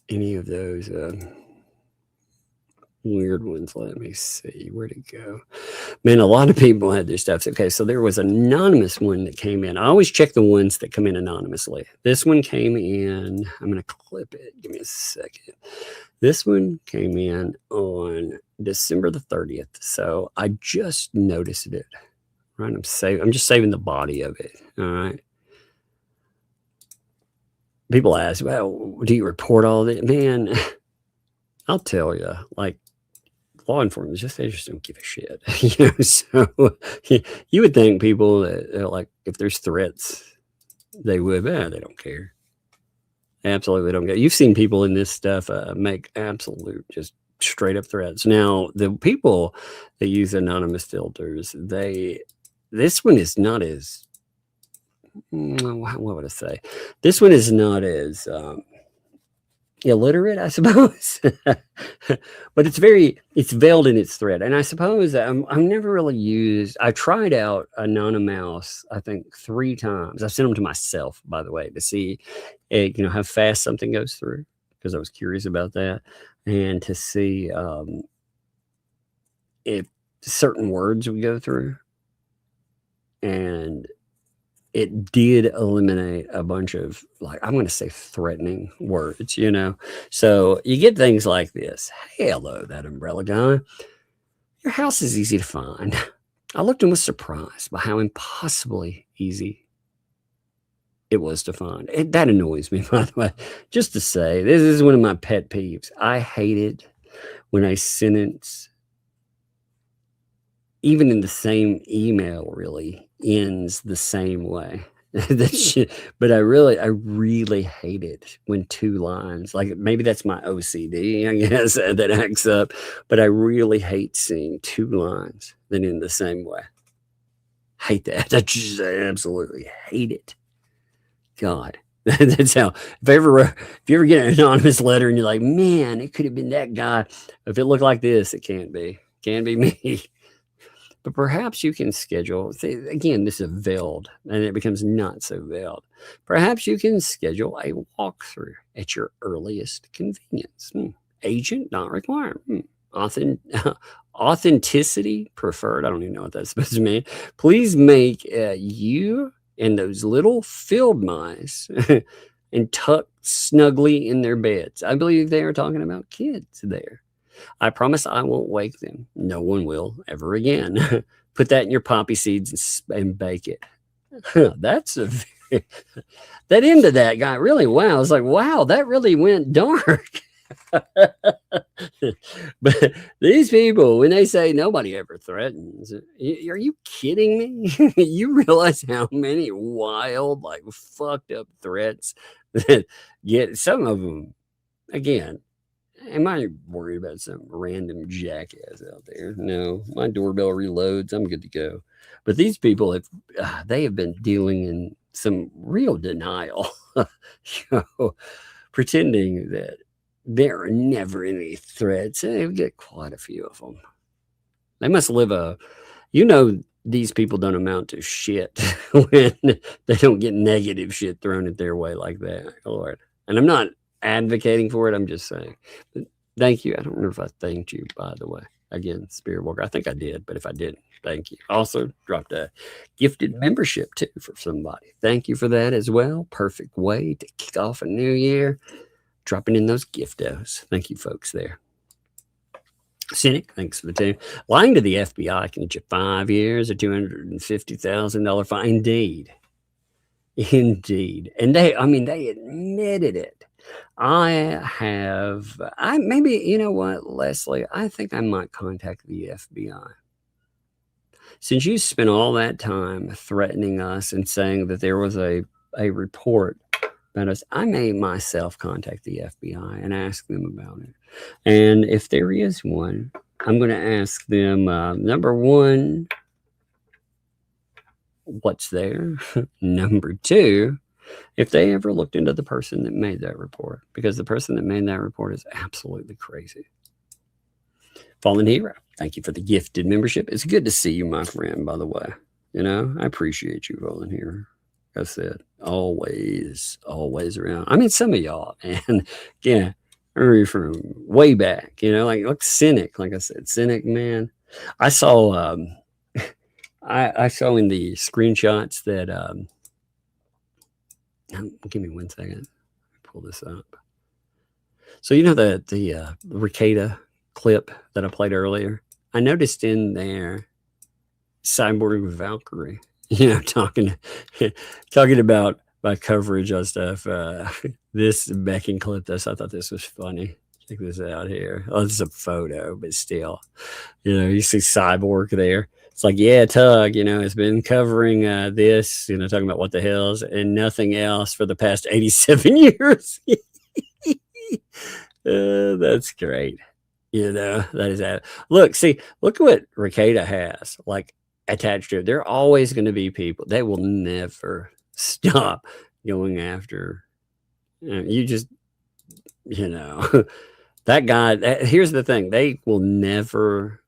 any of those weird ones, let me see, where'd it go? Man, a lot of people had their stuff. Okay, so there was an anonymous one that came in. I always check the ones that come in anonymously. This one came in, I'm going to clip it. Give me a second. This one came in on December the 30th. So I just noticed it. Right. I'm just saving the body of it. All right. People ask, well, do you report all that? Man, I'll tell you, like, law enforcement, they just don't give a shit. You know, so you would think people that, like, if there's threats, they would, but they don't care. Absolutely don't care. You've seen people in this stuff make absolute just straight up threats. Now, the people that use anonymous filters, this one is not as, what would I say? This one is not as illiterate, I suppose. But it's veiled in its threat. And I suppose I've never really used, I tried out Anonymous, I think 3 times. I sent them to myself, by the way, to see, how fast something goes through, because I was curious about that, and to see if certain words would go through. And it did eliminate a bunch of, like, I'm going to say threatening words, So you get things like this. Hey, hello, that umbrella guy. Your house is easy to find. I looked and was surprised by how impossibly easy it was to find. That annoys me, by the way. Just to say, this is one of my pet peeves. I hate it when a sentence, even in the same email, really ends the same way. But I really hate it when 2 lines, like, maybe that's my OCD, I guess, that acts up, but I really hate seeing 2 lines that end the same way. Hate that. I just absolutely hate it. God. That's how, if you ever get an anonymous letter and you're like, man, it could have been that guy. If it looked like this, it can't be me. But perhaps you can schedule, again, this is veiled, and it becomes not so veiled. Perhaps you can schedule a walkthrough at your earliest convenience. Agent not required. Authenticity preferred. I don't even know what that's supposed to mean. Please make you and those little field mice and tuck snugly in their beds. I believe they are talking about kids there. I promise I won't wake them. No one will ever again. Put that in your poppy seeds and bake it. That's that end of that guy really, wow. I was like, wow, that really went dark. But these people, when they say nobody ever threatens, are you kidding me? You realize how many wild, like, fucked up threats that get, some of them, again, am I worried about some random jackass out there? No, my doorbell reloads. I'm good to go. But these people they have been dealing in some real denial, pretending that there are never any threats. We get quite a few of them. They must live these people don't amount to shit when they don't get negative shit thrown at their way like that. Lord. And I'm not advocating for it. I'm just saying. But thank you. I don't remember if I thanked you, by the way. Again, Spirit Walker. I think I did, but if I didn't, thank you. Also dropped a gifted membership too for somebody. Thank you for that as well. Perfect way to kick off a new year. Dropping in those giftos. Thank you, folks there. Cynic, thanks for the tune. Lying to the FBI can get you 5 years or $250,000 fine. Indeed. And they admitted it. Maybe, you know what, Leslie, I think I might contact the FBI. Since you spent all that time threatening us and saying that there was a report about us, I may myself contact the FBI and ask them about it. And if there is one, I'm going to ask them, number 1, what's there? Number 2, if they ever looked into the person that made that report, because the person that made that report is absolutely crazy. Fallen Hero, thank you for the gifted membership. It's good to see you, my friend, by the way. I appreciate you, Fallen Hero. Like I said, always around. I mean, some of y'all, and yeah, I remember from way back, like Cynic, like I said, Cynic, man. I saw, I saw in the screenshots that, give me 1 second. Pull this up. So the Ricada clip that I played earlier, I noticed in there Cyborg Valkyrie, talking about my coverage on stuff. This backing clip, I thought this was funny. Check this out here. Oh, this is a photo, but still, you see Cyborg there. It's like, yeah, Tug, has been covering this, talking about what the hell's and nothing else for the past 87 years. That's great. That is that. Look at what Ricada has, like, attached to it. There are always going to be people. They will never stop going after. You just you know, that guy, here's the thing. They'll never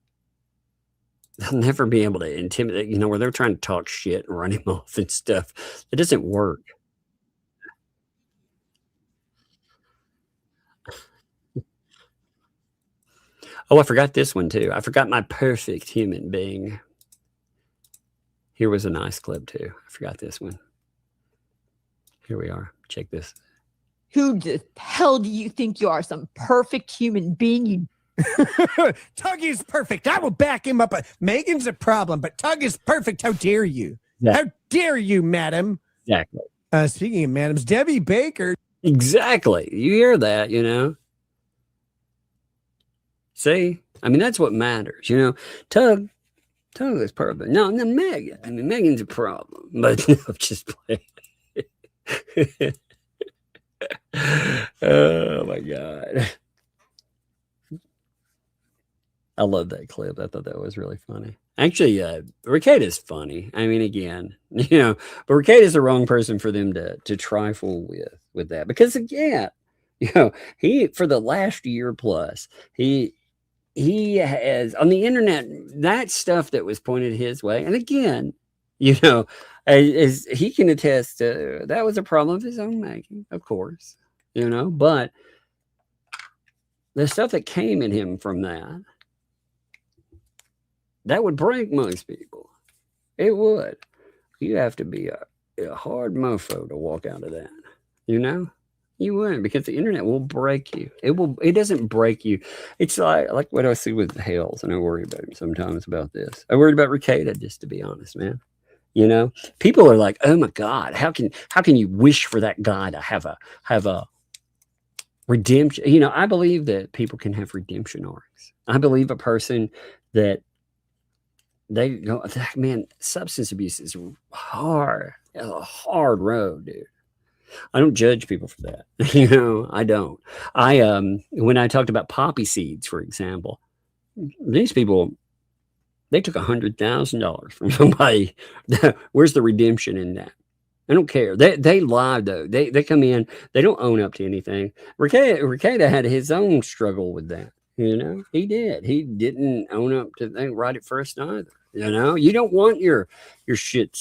be able to intimidate, you know, where they're trying to talk shit and run him off and stuff. It doesn't work. Oh, I forgot this one too. I forgot my perfect human being. Here was a nice clip too. I forgot this one. Here we are. Check this. Who the hell do you think you are? Some perfect human being? You Tuggy's perfect. I will back him up. Megan's a problem, but Tug is perfect. How dare you? Yeah. How dare you, madam? Exactly. Speaking of madams, Debbie Baker. Exactly. You hear that, you know? See? I mean, that's what matters, you know? Tug is perfect. No, Megan. I mean, Megan's a problem. But no, just playing. Oh, my God. I love that clip. I thought that was really funny. Actually, Ricketa's funny. I mean, again, you know, but Ricketa's the wrong person for them to trifle with that. Because, again, you know, he, for the last year plus, he has, on the internet, that stuff that was pointed his way. And again, you know, as he can attest, that was a problem of his own making, of course, you know, but the stuff that came at him from that would break most people. It would. You have to be a hard mofo to walk out of that, you know? You wouldn't, because the internet will break you. It doesn't break you. It's like what I see with Hales, and I worry about him sometimes about this. I worried about Ricketa, just to be honest, man. You know, people are like, "Oh my God, how can you wish for that guy to have a redemption?" You know, I believe that people can have redemption arcs. I believe a person that they go, man, substance abuse is hard. It's a hard road, dude. I don't judge people for that. You know, I don't. When I talked about poppy seeds, for example, these people, they took $100,000 from somebody. Where's the redemption in that? I don't care. They lied though. They come in. They don't own up to anything. Ricketa had his own struggle with that. You know, he did. He didn't own up to that right at first either. You know, you don't want your shit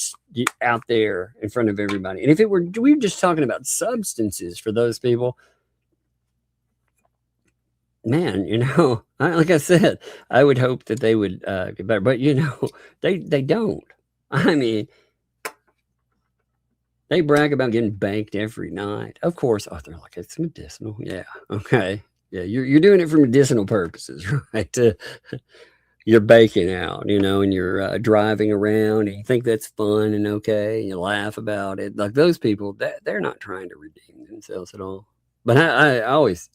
out there in front of everybody. And if we were just talking about substances for those people, man, you know, like I said, I would hope that they would get better. But you know, they don't. I mean, they brag about getting banked every night. Of course, they're like, it's medicinal. Yeah, okay. Yeah, you're doing it for medicinal purposes, right? You're baking out, you know, and you're driving around, and you think that's fun and okay, and you laugh about it. Like those people, they're not trying to redeem themselves at all. But I always,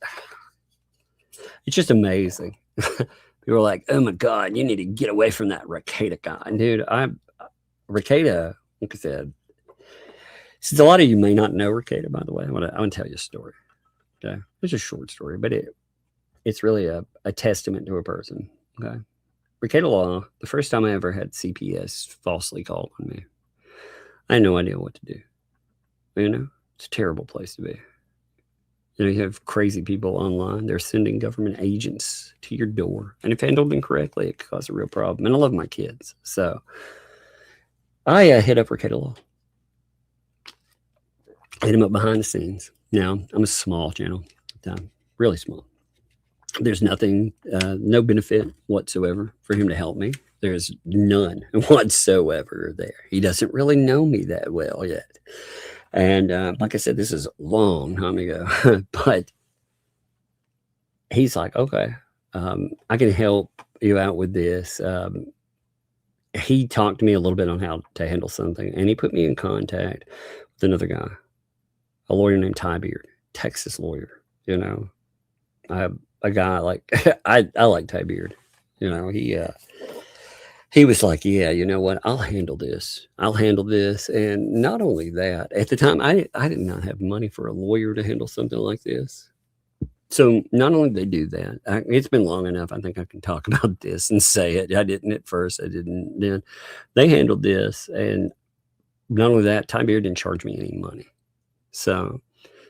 it's just amazing. People are like, "Oh my God, you need to get away from that Ricketa guy," and dude. Ricketa, like I said, since a lot of you may not know Ricketa, by the way, I want to tell you a story. Okay, it's a short story, but it's really a testament to a person. Okay, Ricketa Law. The first time I ever had CPS falsely called on me, I had no idea what to do. You know, it's a terrible place to be. You know, you have crazy people online. They're sending government agents to your door, and if handled incorrectly, it could cause a real problem. And I love my kids, so I hit up Ricketa Law. Hit him up behind the scenes. Now, I'm a small channel, really small. There's nothing, no benefit whatsoever for him to help me. There's none whatsoever there. He doesn't really know me that well yet. And like I said, this is a long time ago, but he's like, okay, I can help you out with this. He talked to me a little bit on how to handle something, and he put me in contact with another guy, a lawyer named ThATuMBRELLAgUY, Texas lawyer. You know, a guy like I like ThATuMBRELLAgUY. You know, he was like, yeah, you know what? I'll handle this. And not only that, at the time, I did not have money for a lawyer to handle something like this. So not only did they do that, it's been long enough. I think I can talk about this and say it. I didn't at first. I didn't then. They handled this, and not only that, ThATuMBRELLAgUY didn't charge me any money. So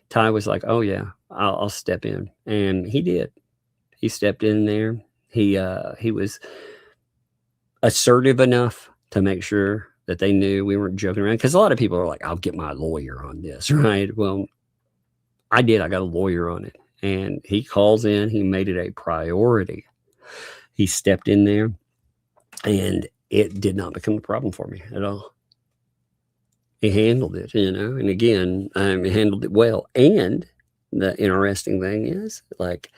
Ty was like, oh yeah, I'll step in. And he did. He stepped in there. He was assertive enough to make sure that they knew we weren't joking around. Because a lot of people are like, I'll get my lawyer on this, right? Well, I did. I got a lawyer on it. And he calls in. He made it a priority. He stepped in there, and it did not become a problem for me at all. He handled it, and again, he handled it well. And the interesting thing is, like,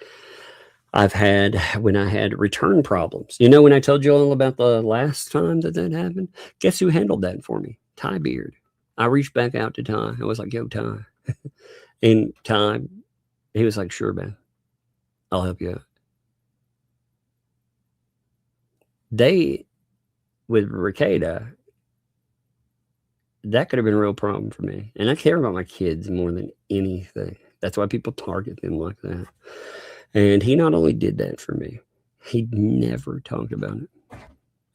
when I had return problems, when I told you all about the last time that happened, guess who handled that for me? Ty Beard. I reached back out to Ty. I was like, yo, Ty. And Ty, he was like, sure, man, I'll help you out. With Ricada, that could have been a real problem for me. And I care about my kids more than anything. That's why people target them like that. And he not only did that for me, he never talked about it.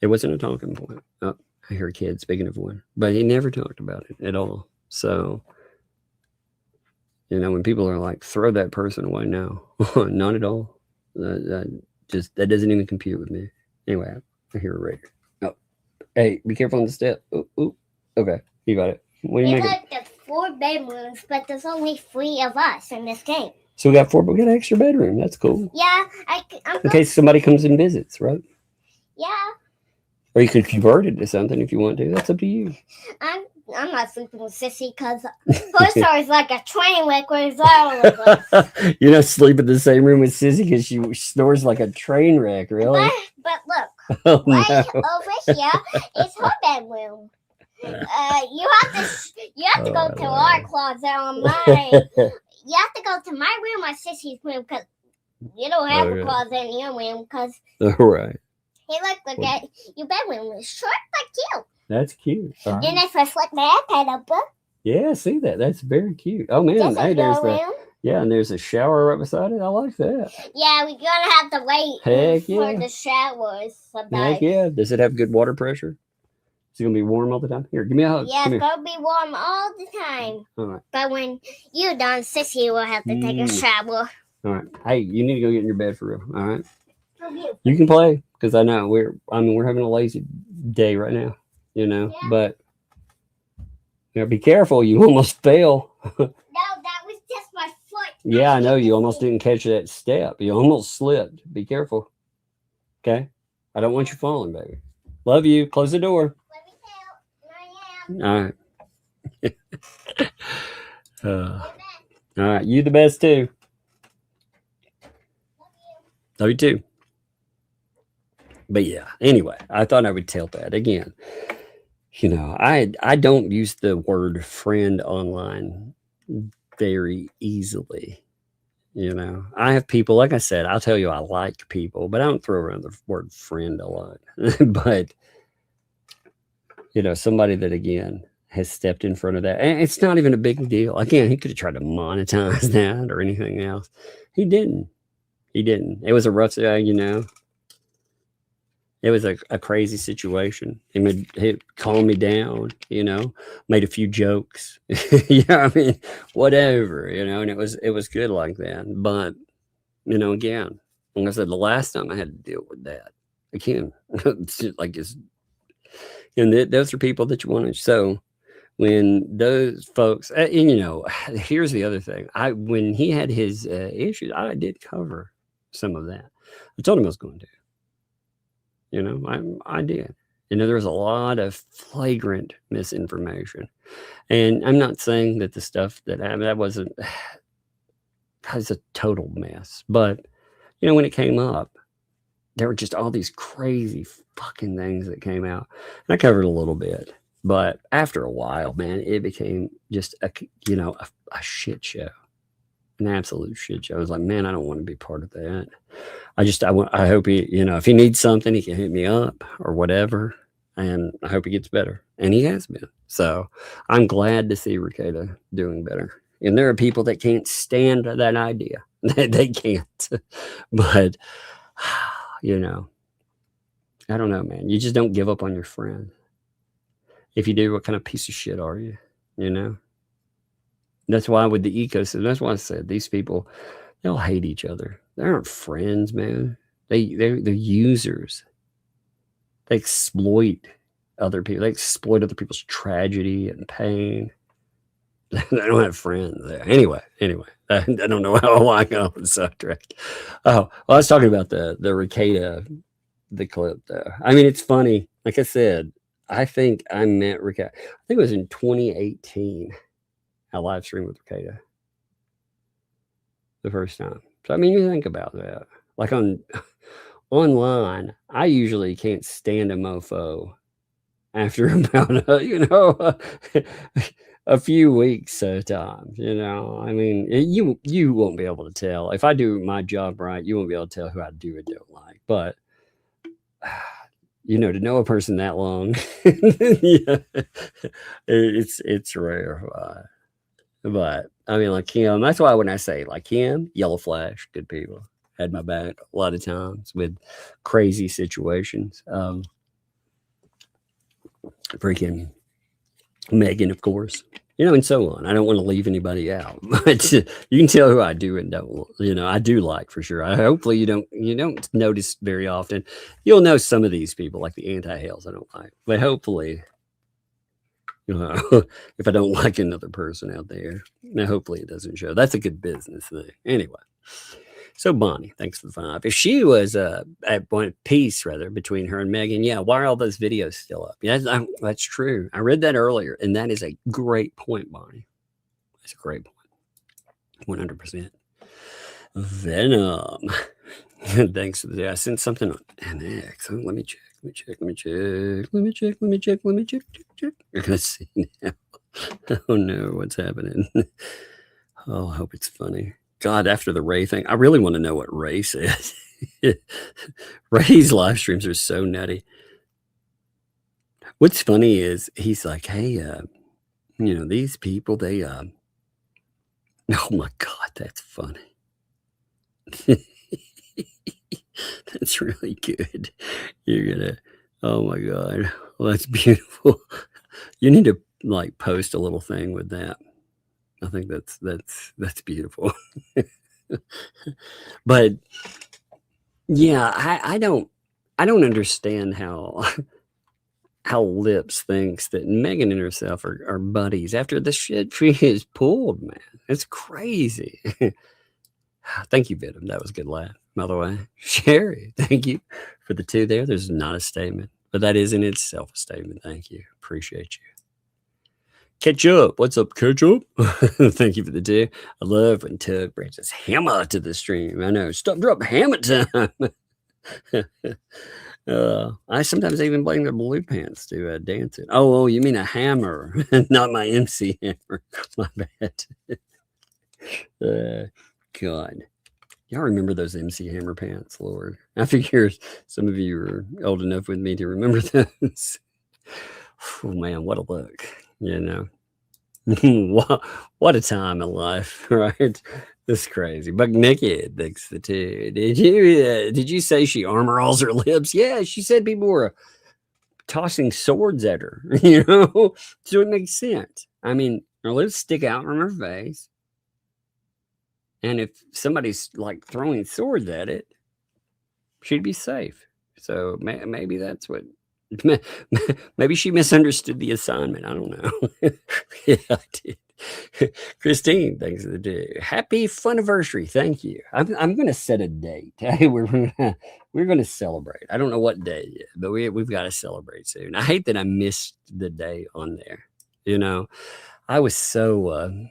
It wasn't a talking point. Oh, I hear a kid speaking of one. But he never talked about it at all. So, when people are like, throw that person away, no. Not at all. That doesn't even compute with me. Anyway, I hear a radio. Oh, hey, be careful on the step. Ooh. Okay, you got it. What do you make like there's 4 bedrooms, but there's only 3 of us in this game. So we got an extra bedroom. That's cool. Yeah, in case somebody comes and visits, right? Yeah. Or you could convert it to something if you want to. That's up to you. I'm not sleeping with Sissy because her story is like a train wreck where it's all of us. You're not sleeping in the same room with Sissy because she snores like a train wreck, really? But look, Oh, right no. over here is her bedroom. You have to go to our closet on mine. You have to go to my room or Sissy's room because you don't have a closet in your room because. All right. Hey, look at your bedroom is short but cute. That's cute. Then I first let my iPad up. Yeah, see that? That's very cute. Oh man, and there's a shower right beside it. I like that. Yeah, we're gonna have to wait for the showers sometimes. Heck yeah. Does it have good water pressure? Is it gonna be warm all the time? Here, give me a hug. Yeah, it's gonna be warm all the time. All right. But when you're done, Sissy will have to take a shower. All right. Hey, you need to go get in your bed for real. All right. You can play because I know we're having a lazy day right now. But be careful. You almost fell. No, that was just my foot. Yeah, I know. You almost didn't catch that step. You almost slipped. Be careful. Okay? I don't want you falling, baby. Love you. Close the door. All right. All right. You the best too. Love you too. But yeah, anyway, I thought I would tell that again. I don't use the word friend online very easily. I have people, like I said, I'll tell you I like people, but I don't throw around the word friend a lot. But, somebody that, again, has stepped in front of that. And it's not even a big deal. Again, he could have tried to monetize that or anything else. He didn't. It was a rough, it was a crazy situation. He calmed me down, made a few jokes, whatever, and it was good like that. But, again, like I said, the last time I had to deal with that, again, those are people that you want to. So when those folks, here's the other thing. When he had his issues, I did cover some of that. I told him I was going to. I did. There was a lot of flagrant misinformation. And I'm not saying that the stuff that happened, that was a total mess. But, when it came up, there were just all these crazy fucking things that came out. And I covered a little bit. But after a while, man, it became just a shit show. An absolute shit show. I was like, man, I don't want to be part of that. I hope he, if he needs something, he can hit me up or whatever. And I hope he gets better. And he has been. So I'm glad to see Ricada doing better. And there are people that can't stand that idea. They can't. But, I don't know, man. You just don't give up on your friend. If you do, what kind of piece of shit are you? That's why with the ecosystem, that's why I said these people, they'll hate each other. They aren't friends, man. They're users. They exploit other people. They exploit other people's tragedy and pain. They don't have friends there. Anyway, I don't know how I got on the subject. Oh, well, I was talking about the Ricada, the clip though. I mean, it's funny. Like I said, I think I met Ricada. I think it was in 2018. I live streamed with Ricada the first time. So I mean, you think about that. Like online, I usually can't stand a mofo after about a few weeks sometimes, I mean, you won't be able to tell. If I do my job right, you won't be able to tell who I do and don't like. But to know a person that long, yeah, it's rare. But I mean, like him, that's why when I say like him, Yellow Flash, good people, had my back a lot of times with crazy situations. Freaking Megan, of course, and so on. I don't want to leave anybody out, but you can tell who I do and don't. I do like for sure. Hopefully you don't notice very often. You'll know some of these people, like the anti-Hales, I don't like, but hopefully, if I don't like another person out there, now hopefully it doesn't show. That's a good business thing. Anyway. So Bonnie, thanks for the 5. If she was at one piece rather between her and Megan, yeah, why are all those videos still up? Yeah, that's true. I read that earlier, and that is a great point, Bonnie. That's a great point. 100%. Venom. Thanks for the day. I sent something on MX. Oh, let me check. You're gonna see now. Oh no, what's happening? Oh, I hope it's funny. God, after the Ray thing, I really want to know what Ray said. Ray's live streams are so nutty. What's funny is he's like, hey, these people, they, oh my God, that's funny. That's really good. You're gonna, oh my God, well, that's beautiful. You need to like post a little thing with that. I think that's beautiful. But yeah, I don't understand how Lips thinks that Megan and herself are buddies after the shit she has pulled, man. It's crazy. Thank you, Venom. That was a good laugh, by the way. Sherry, thank you for the 2 there. There's not a statement, but that is in itself a statement. Thank you. Appreciate you. Ketchup. What's up, Ketchup? Thank you for the 2. I love when Tug brings his hammer to the stream. I know. Stop, drop, hammer time. I sometimes even blame their blue pants to dance it. Oh, you mean a hammer, not my MC hammer. My bad. God. Y'all remember those MC Hammer pants, Lord. I figure some of you are old enough with me to remember those. Oh, man, what a look. What a time in life, right? This is crazy. Buck Naked, thanks the 2. Did you say she armor alls her lips? Yeah, she said people were tossing swords at her, so it makes sense. I mean, her lips stick out from her face. And if somebody's like throwing swords at it, she'd be safe. So maybe that's what, maybe she misunderstood the assignment. I don't know. Yeah, I did. Christine, thanks for the day. Happy Funiversary. Thank you. I'm going to set a date. We're going to celebrate. I don't know what day yet, but we've got to celebrate soon. I hate that I missed the day on there. I was so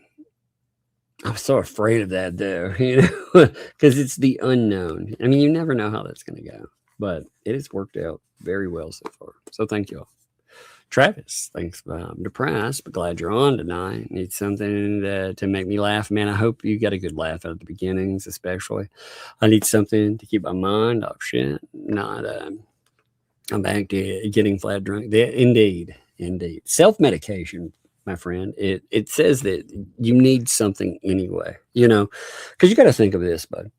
afraid of that though, because it's the unknown. I mean, you never know how that's going to go, but it has worked out very well so far. So thank you all. Travis, thanks. I'm depressed, but glad you're on tonight. Need something to make me laugh, man. I hope you got a good laugh at the beginnings, especially. I need something to keep my mind off shit. I'm back to getting flat drunk. Indeed. Self-medication, my friend. It says that you need something anyway, because you got to think of this, bud.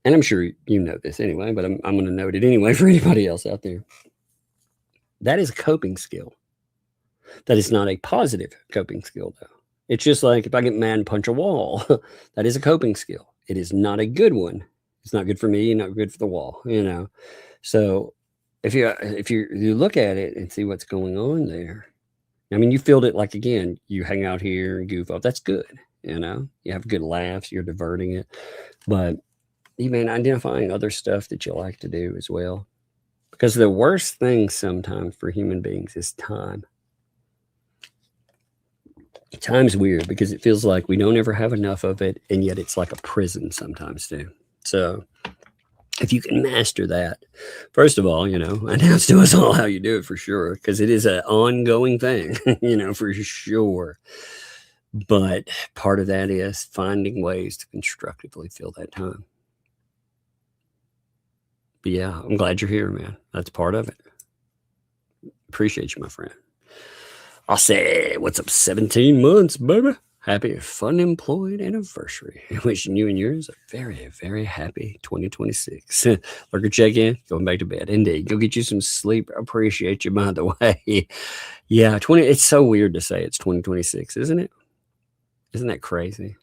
And I'm sure you know this anyway, but I'm going to note it anyway for anybody else out there. That is a coping skill. That is not a positive coping skill, though. It's just like if I get mad and punch a wall, that is a coping skill. It is not a good one. It's not good for me, not good for the wall, you know. So if you look at it and see what's going on there, I mean, you feel it like, again, you hang out here and goof off. That's good, you know. You have good laughs, you're diverting it. But even identifying other stuff that you like to do as well. Because the worst thing sometimes for human beings is time. Time's weird because it feels like we don't ever have enough of it, and yet it's like a prison sometimes too. So if you can master that, first of all, you know, announce to us all how you do it for sure, because it is an ongoing thing, you know, for sure. But part of that is finding ways to constructively fill that time. But yeah, I'm glad you're here, man. That's part of it. Appreciate you, my friend. I'll say, what's up, 17 months, baby? Happy fun employed anniversary. Wishing you and yours a very, very happy 2026. Lurker check in, going back to bed. Indeed. Go get you some sleep. I appreciate you, by the way. Yeah, it's so weird to say it's 2026, isn't it? Isn't that crazy?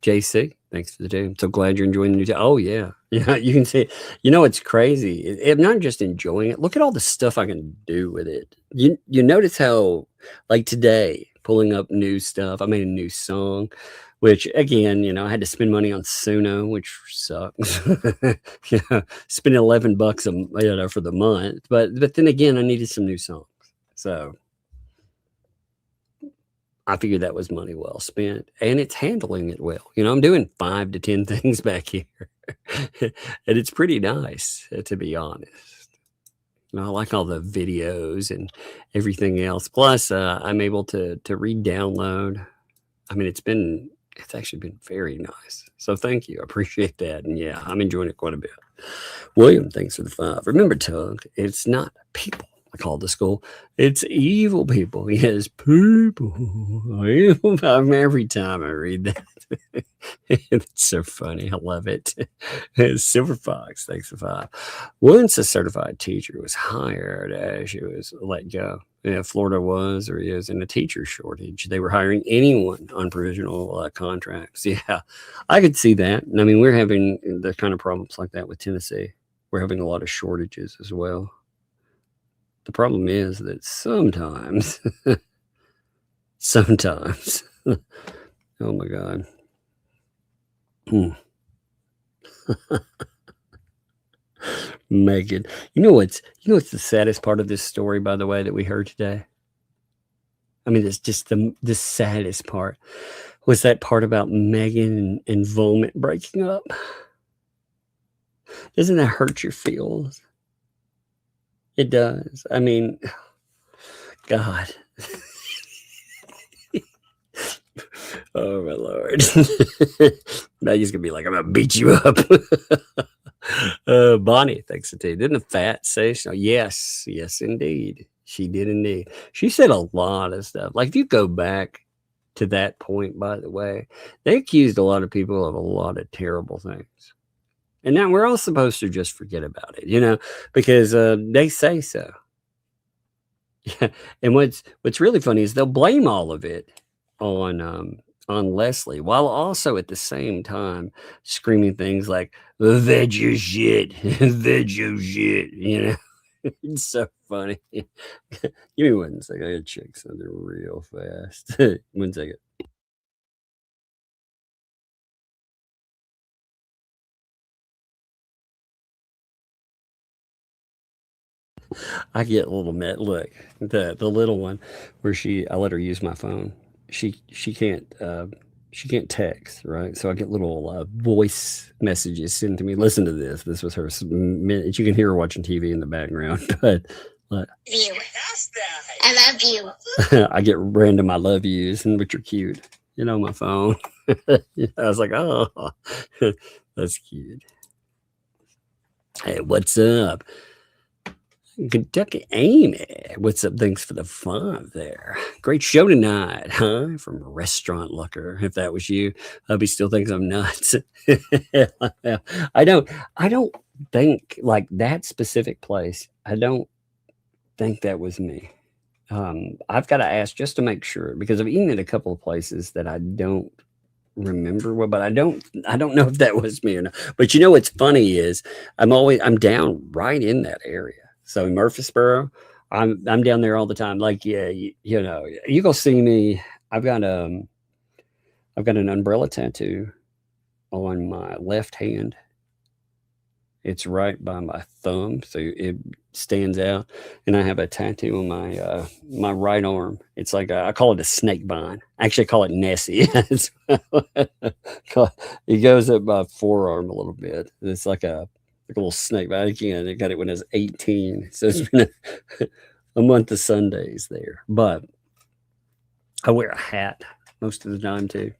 JC, thanks for the day. I'm so glad you're enjoying the new. Oh, yeah. Yeah, you can see it. You know, it's crazy. I'm not just enjoying it. Look at all the stuff I can do with it. You notice how, like today, pulling up new stuff. I made a new song, which, again, you know, I had to spend money on Suno, which sucks. Yeah, spend $11 for the month. But then again, I needed some new songs. So I figured that was money well spent, and it's handling it well. You know, I'm doing 5 to 10 things back here, and it's pretty nice, to be honest. You know, I like all the videos and everything else. Plus, I'm able to re-download. I mean, it's actually been very nice. So thank you. I appreciate that. And yeah, I'm enjoying it quite a bit. William, thanks for the 5. Remember, Tug, it's not people. I call the school. It's evil people. Yes, people. Evil. Every time I read that, it's so funny. I love it. Silver Fox, thanks for 5. Once a certified teacher was hired, she was let go. Yeah, Florida was or is in a teacher shortage. They were hiring anyone on provisional contracts. Yeah, I could see that. I mean, we're having the kind of problems like that with Tennessee. We're having a lot of shortages as well. The problem is that sometimes, oh my God. Megan, you know what's the saddest part of this story, by the way, that we heard today? I mean, it's just the saddest part was that part about Megan and Vomit breaking up. Doesn't that hurt your feels? It does. I mean, God. Oh, my Lord. Maggie's going to be like, I'm going to beat you up. Bonnie, thanks to T. Didn't the fat say so? Yes, indeed. She did indeed. She said a lot of stuff. Like, if you go back to that point, by the way, they accused a lot of people of a lot of terrible things. And now we're all supposed to just forget about it, you know, because they say so. Yeah. And what's really funny is they'll blame all of it on Leslie, while also at the same time screaming things like "Veg your shit, veg your shit," you know. It's so funny. Give me 1 second. I gotta check something real fast. 1 second. I get a little mad. Look, the little one where I let her use my phone. She can't text, right? So I get little voice messages sent to me. Listen to this. This was her. You can hear her watching TV in the background, but I love you. I get random I love yous, and which are cute. You know, my phone. I was like, oh, that's cute. Hey, what's up? Kentucky Amy, what's up? Thanks for the 5 there. Great show tonight, huh? From Restaurant Looker. If that was you, hubby still thinks I'm nuts. I don't think like that specific place. I don't think that was me. I've got to ask just to make sure, because I've eaten at a couple of places that I don't remember well, but I don't know if that was me or not. But you know what's funny is I'm down right in that area. So in Murfreesboro, I'm down there all the time. Like, yeah, you know, you go see me. I've got an umbrella tattoo on my left hand. It's right by my thumb, so it stands out. And I have a tattoo on my my right arm. It's like I call it a snake vine. I actually call it Nessie. It goes up my forearm a little bit. It's like a little snake vine. Again, I got it when I was 18, so it's been a month of Sundays there. But I wear a hat most of the time too.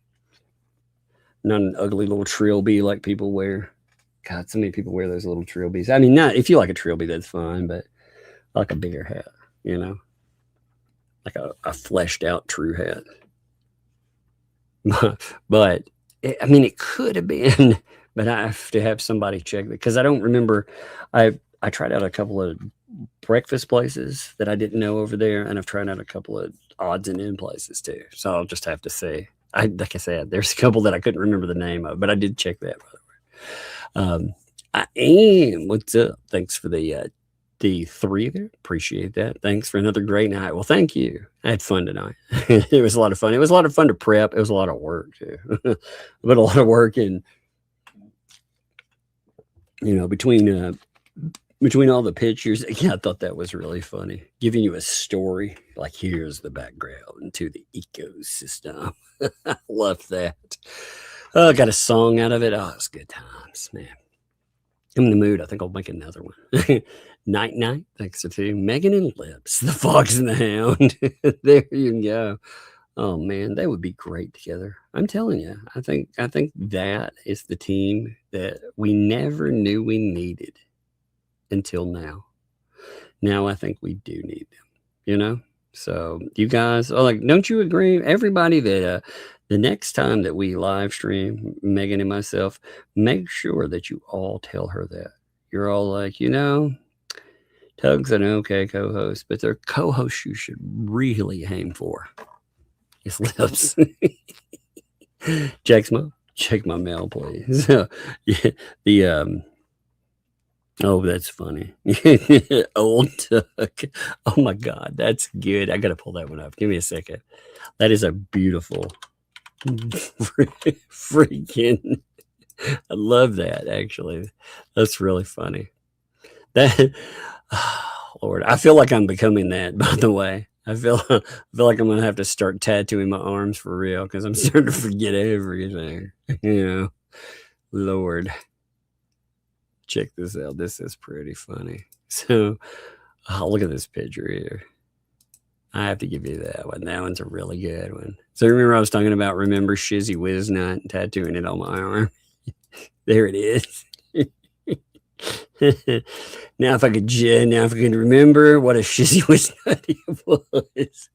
Not an ugly little trilby like people wear. God, so many people wear those little trilbies. I mean, not if you like a trilby, that's fine, but I like a bigger hat, you know, like a fleshed out true hat. But I mean, it could have been, but I have to have somebody check it because I don't remember. I tried out a couple of breakfast places that I didn't know over there, and I've tried out a couple of odds and end places too. So I'll just have to say, like I said, there's a couple that I couldn't remember the name of, but I did check that, by the way. I am. What's up? Thanks for the 3 there. Appreciate that. Thanks for another great night. Well, thank you. I had fun tonight. It was a lot of fun. It was a lot of fun to prep. It was a lot of work too, but a lot of work. And you know, between all the pictures, yeah, I thought that was really funny. Giving you a story, like here's the background to the ecosystem. I love that. Oh, I got a song out of it. Oh, it's good times, man. I'm in the mood. I think I'll make another one. Night Night. Thanks to Megan and Lips, the Fox and the Hound. There you go. Oh man, they would be great together. I'm telling you. I think that is the team that we never knew we needed until now. Now I think we do need them. You know. So you guys are like, don't you agree? Everybody that the next time that we live stream, Megan and myself, make sure that you all tell her that. You're all like, you know, Tug's an okay co-host, but they're co-hosts you should really aim for. His Lips. Check my mail, please. Yeah, oh, that's funny. Old Tuck. Oh my God, that's good. I gotta pull that one up. Give me a second. That is a beautiful freaking. I love that. Actually, that's really funny. That, oh, Lord, I feel like I'm becoming that. By the way, I feel like I'm gonna have to start tattooing my arms for real because I'm starting to forget everything. You know, Lord. Check this out. This is pretty funny. So, oh, look at this picture here. I have to give you that one. That one's a really good one. So remember I was talking about remember Shizzy Wiznut and tattooing it on my arm? There it is. Now if I could remember what a Shizzy Wiznut was.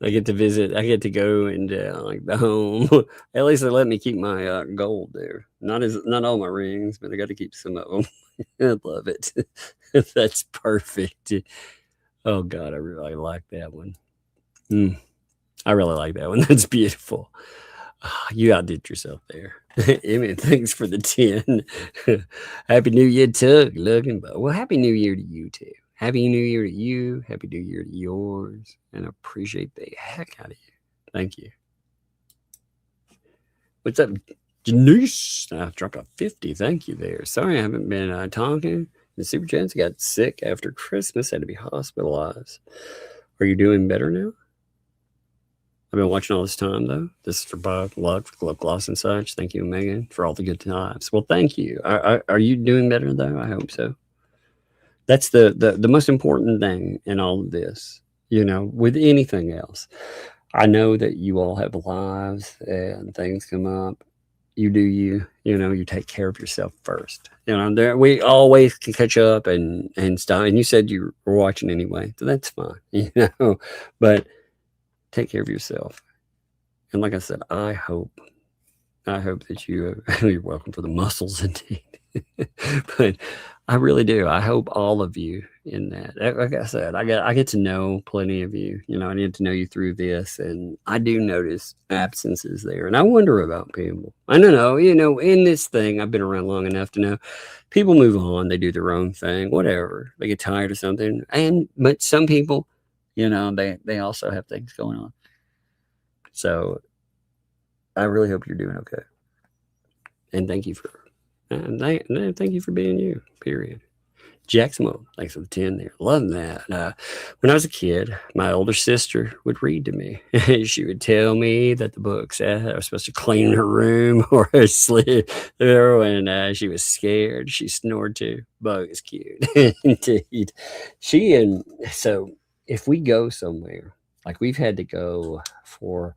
I get to visit. I get to go and like the home. At least they let me keep my gold there. Not all my rings, but I got to keep some of them. I love it. That's perfect. Oh God, I really like that one. I really like that one. That's beautiful. Oh, you outdid yourself there. Emmett, thanks for the 10. Happy New Year, Tug. Well, Happy New Year to you too. Happy New Year to you. Happy New Year to yours. And I appreciate the heck out of you. Thank you. What's up, Janice? I dropped a 50. Thank you there. Sorry I haven't been talking. The Super Chats got sick after Christmas. Had to be hospitalized. Are you doing better now? I've been watching all this time, though. This is for Bob Luck, for Lip Gloss and such. Thank you, Megan, for all the good times. Well, thank you. Are you doing better, though? I hope so. That's the most important thing in all of this, you know, with anything else. I know that you all have lives and things come up. You do you know, you take care of yourself first. You know, we always can catch up and stuff. And you said you were watching anyway, so that's fine, you know. But take care of yourself. And like I said, I hope that you're welcome for the muscles indeed. But I really do. I hope all of you in that. Like I said, I get to know plenty of you. You know, I need to know you through this, and I do notice absences there, and I wonder about people. I don't know. You know, in this thing, I've been around long enough to know people move on. They do their own thing, whatever. They get tired of something, but some people, you know, they also have things going on. So I really hope you're doing okay, and thank you for. And thank you for being you, period. Jacksmo, thanks for the 10 there. Love that. When I was a kid, my older sister would read to me. She would tell me that the book said I was supposed to clean her room or sleep there when she was scared. She snored too. Bug is cute. Indeed. So if we go somewhere, like we've had to go for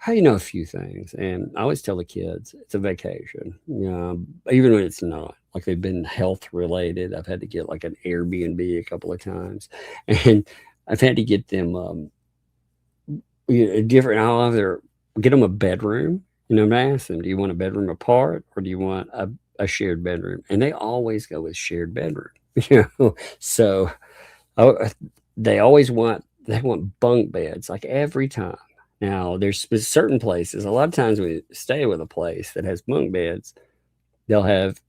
a few things, and I always tell the kids it's a vacation, even when it's not. Like they've been health related. I've had to get like an Airbnb a couple of times, and I've had to get them different. I'll either get them a bedroom. I ask them, do you want a bedroom apart or do you want a shared bedroom? And they always go with shared bedroom. So they want bunk beds like every time. Now, there's certain places, a lot of times we stay with a place that has bunk beds, they'll have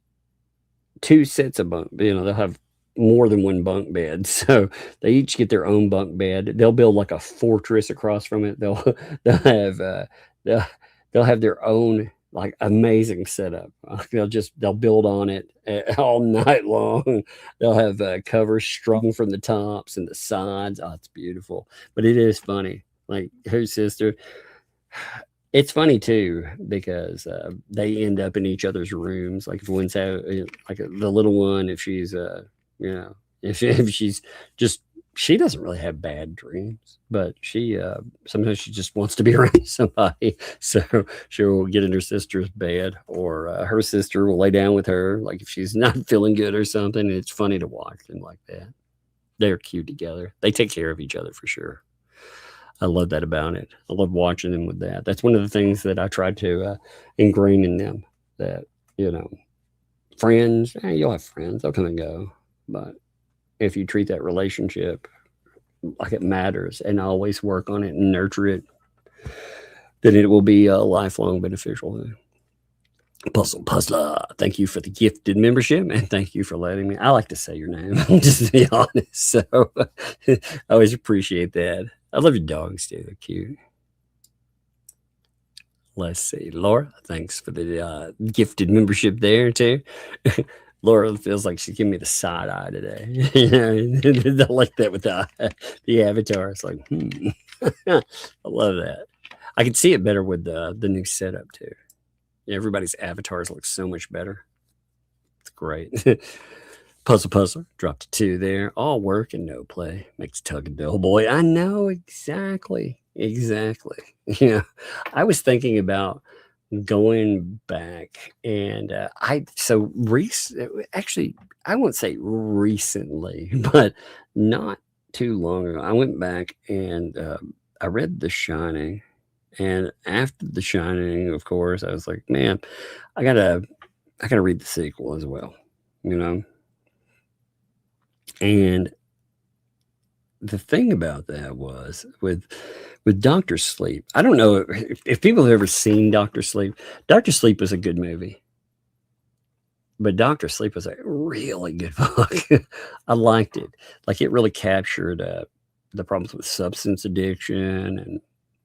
2 sets of bunk, they'll have more than one bunk bed. So they each get their own bunk bed. They'll build like a fortress across from it. They'll have their own like amazing setup. They'll build on it all night long. They'll have covers strung from the tops and the sides. Oh, it's beautiful. But it is funny. Like her sister, it's funny too because they end up in each other's rooms. Like if one's like the little one, if she's if she's just, she doesn't really have bad dreams, but she sometimes she just wants to be around somebody, so she'll get in her sister's bed, or her sister will lay down with her, like if she's not feeling good or something. It's funny to watch them like that. They're cute together. They take care of each other for sure. I love that about it. I love watching them with that. That's one of the things that I try to ingrain in them, that, friends, you'll have friends, they'll come and go. But if you treat that relationship like it matters and always work on it and nurture it, then it will be a lifelong beneficial thing. Puzzler, thank you for the gifted membership, and thank you for letting me. I like to say your name, just to be honest. So I always appreciate that. I love your dogs too. They're cute. Let's see. Laura, thanks for the gifted membership there too. Laura feels like she's giving me the side eye today. I like that with the avatar. It's like, I love that. I can see it better with the new setup too. Everybody's avatars look so much better. It's great. Puzzler dropped a 2 there. All work and no play makes Tug a dull boy. I know, exactly. I was thinking about going back, and actually, I won't say recently, but not too long ago, I went back and I read The Shining. And after The Shining, of course, I was like, man, I gotta read the sequel as well, And the thing about that was with Dr. Sleep, I don't know if people have ever seen Dr. Sleep. Dr. Sleep was a good movie, but Dr. Sleep was a really good book. I liked it. Like it really captured the problems with substance addiction, and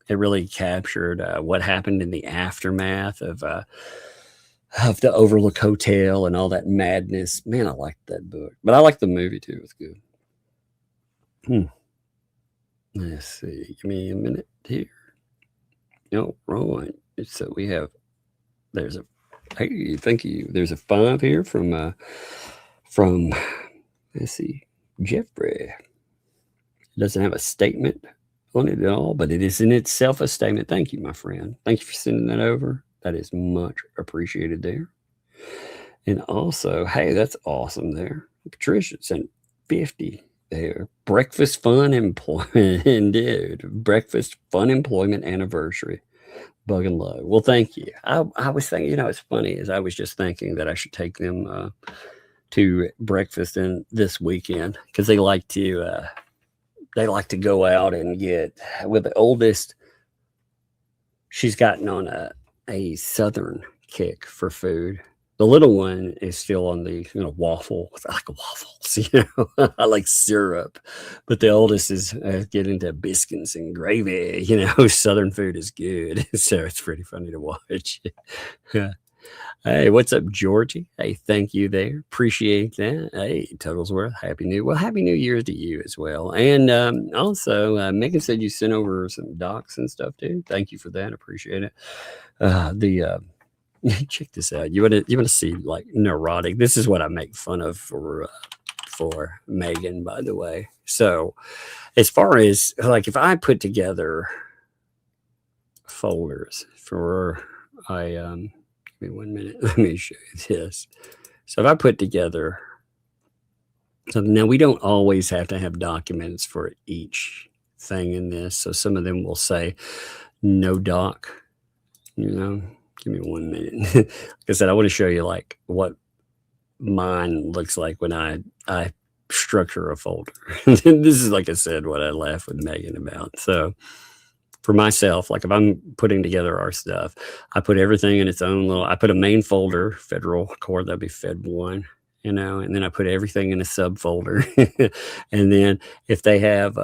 it really captured what happened in the aftermath of the Overlook Hotel and all that madness. Man, I liked that book. But I liked the movie too. It was good. Let's see. Give me a minute here. No, wrong one. So we have, hey, thank you. There's a 5 here from, let's see, Jeffrey. It doesn't have a statement on it at all, but it is in itself a statement. Thank you, my friend. Thank you for sending that over. That is much appreciated there. And also, hey, that's awesome there. Patricia sent 50 there. Breakfast fun employment, dude. Breakfast fun employment anniversary. Bug and low. Well, thank you. I was thinking, it's funny, as I was just thinking that I should take them to breakfast in this weekend because they like to go out and get, with the oldest, she's gotten on a Southern kick for food. The little one is still on the waffles. I like waffles, I like syrup. But the oldest is getting into biscuits and gravy. Southern food is good, so it's pretty funny to watch. Hey, what's up, Georgie? Hey, thank you there. Appreciate that. Hey, Totalsworth, Happy New Year to you as well. And also, Megan said you sent over some docs and stuff too. Thank you for that. Appreciate it. Check this out. You want to see like neurotic? This is what I make fun of for Megan, by the way. So, as far as like if I put together folders for give me 1 minute. Let me show you this. So if I put together something, now we don't always have to have documents for each thing in this. So some of them will say no doc, give me 1 minute. Like I said, I want to show you like what mine looks like when I structure a folder. This is, like I said, what I laugh with Megan about. So for myself, like if I'm putting together our stuff, I put everything in its own I put a main folder, federal court, that'd be Fed 1, and then I put everything in a subfolder. And then if they have,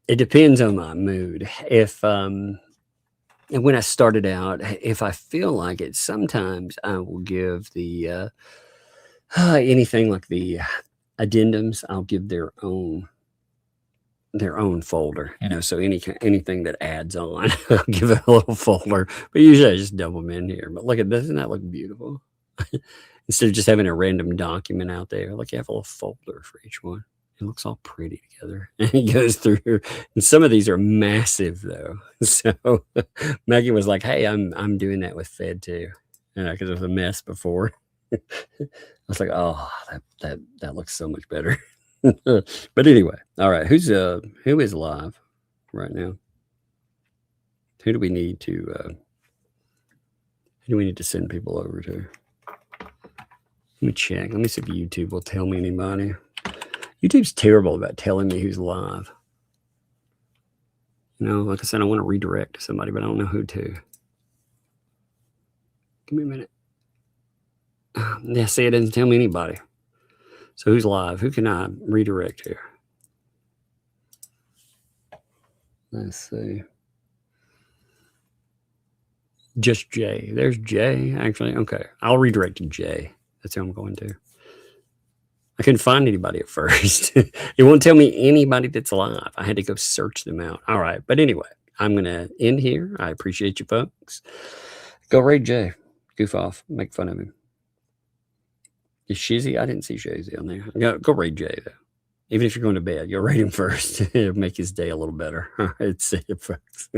it depends on my mood. If, and when I started out, if I feel like it, sometimes I will give the, anything like the addendums, I'll give their own folder, so anything that adds on, I'll give it a little folder, but usually I just dump them in here. But look at, doesn't that look beautiful? Instead of just having a random document out there, like you have a little folder for each one. It looks all pretty together. And it goes through, and some of these are massive though. So Maggie was like, hey, I'm doing that with Fed too, because it was a mess before. I was like, oh, that looks so much better. But anyway, all right. Who is live right now? Who do we need to send people over to? Let me check. Let me see if YouTube will tell me anybody. YouTube's terrible about telling me who's live. Like I said, I want to redirect to somebody, but I don't know who to. Give me a minute. Yeah, see, it doesn't tell me anybody. So who's live? Who can I redirect here? Let's see. Just Jay. There's Jay, actually. Okay. I'll redirect to Jay. That's who I'm going to. I couldn't find anybody at first. It won't tell me anybody that's live. I had to go search them out. All right. But anyway, I'm going to end here. I appreciate you folks. Go raid Jay. Goof off. Make fun of him. Is Shizzy? I didn't see Shizzy on there. Go raid Jay, though. Even if you're going to bed, go raid him first. It'll make his day a little better. All right, see you, folks.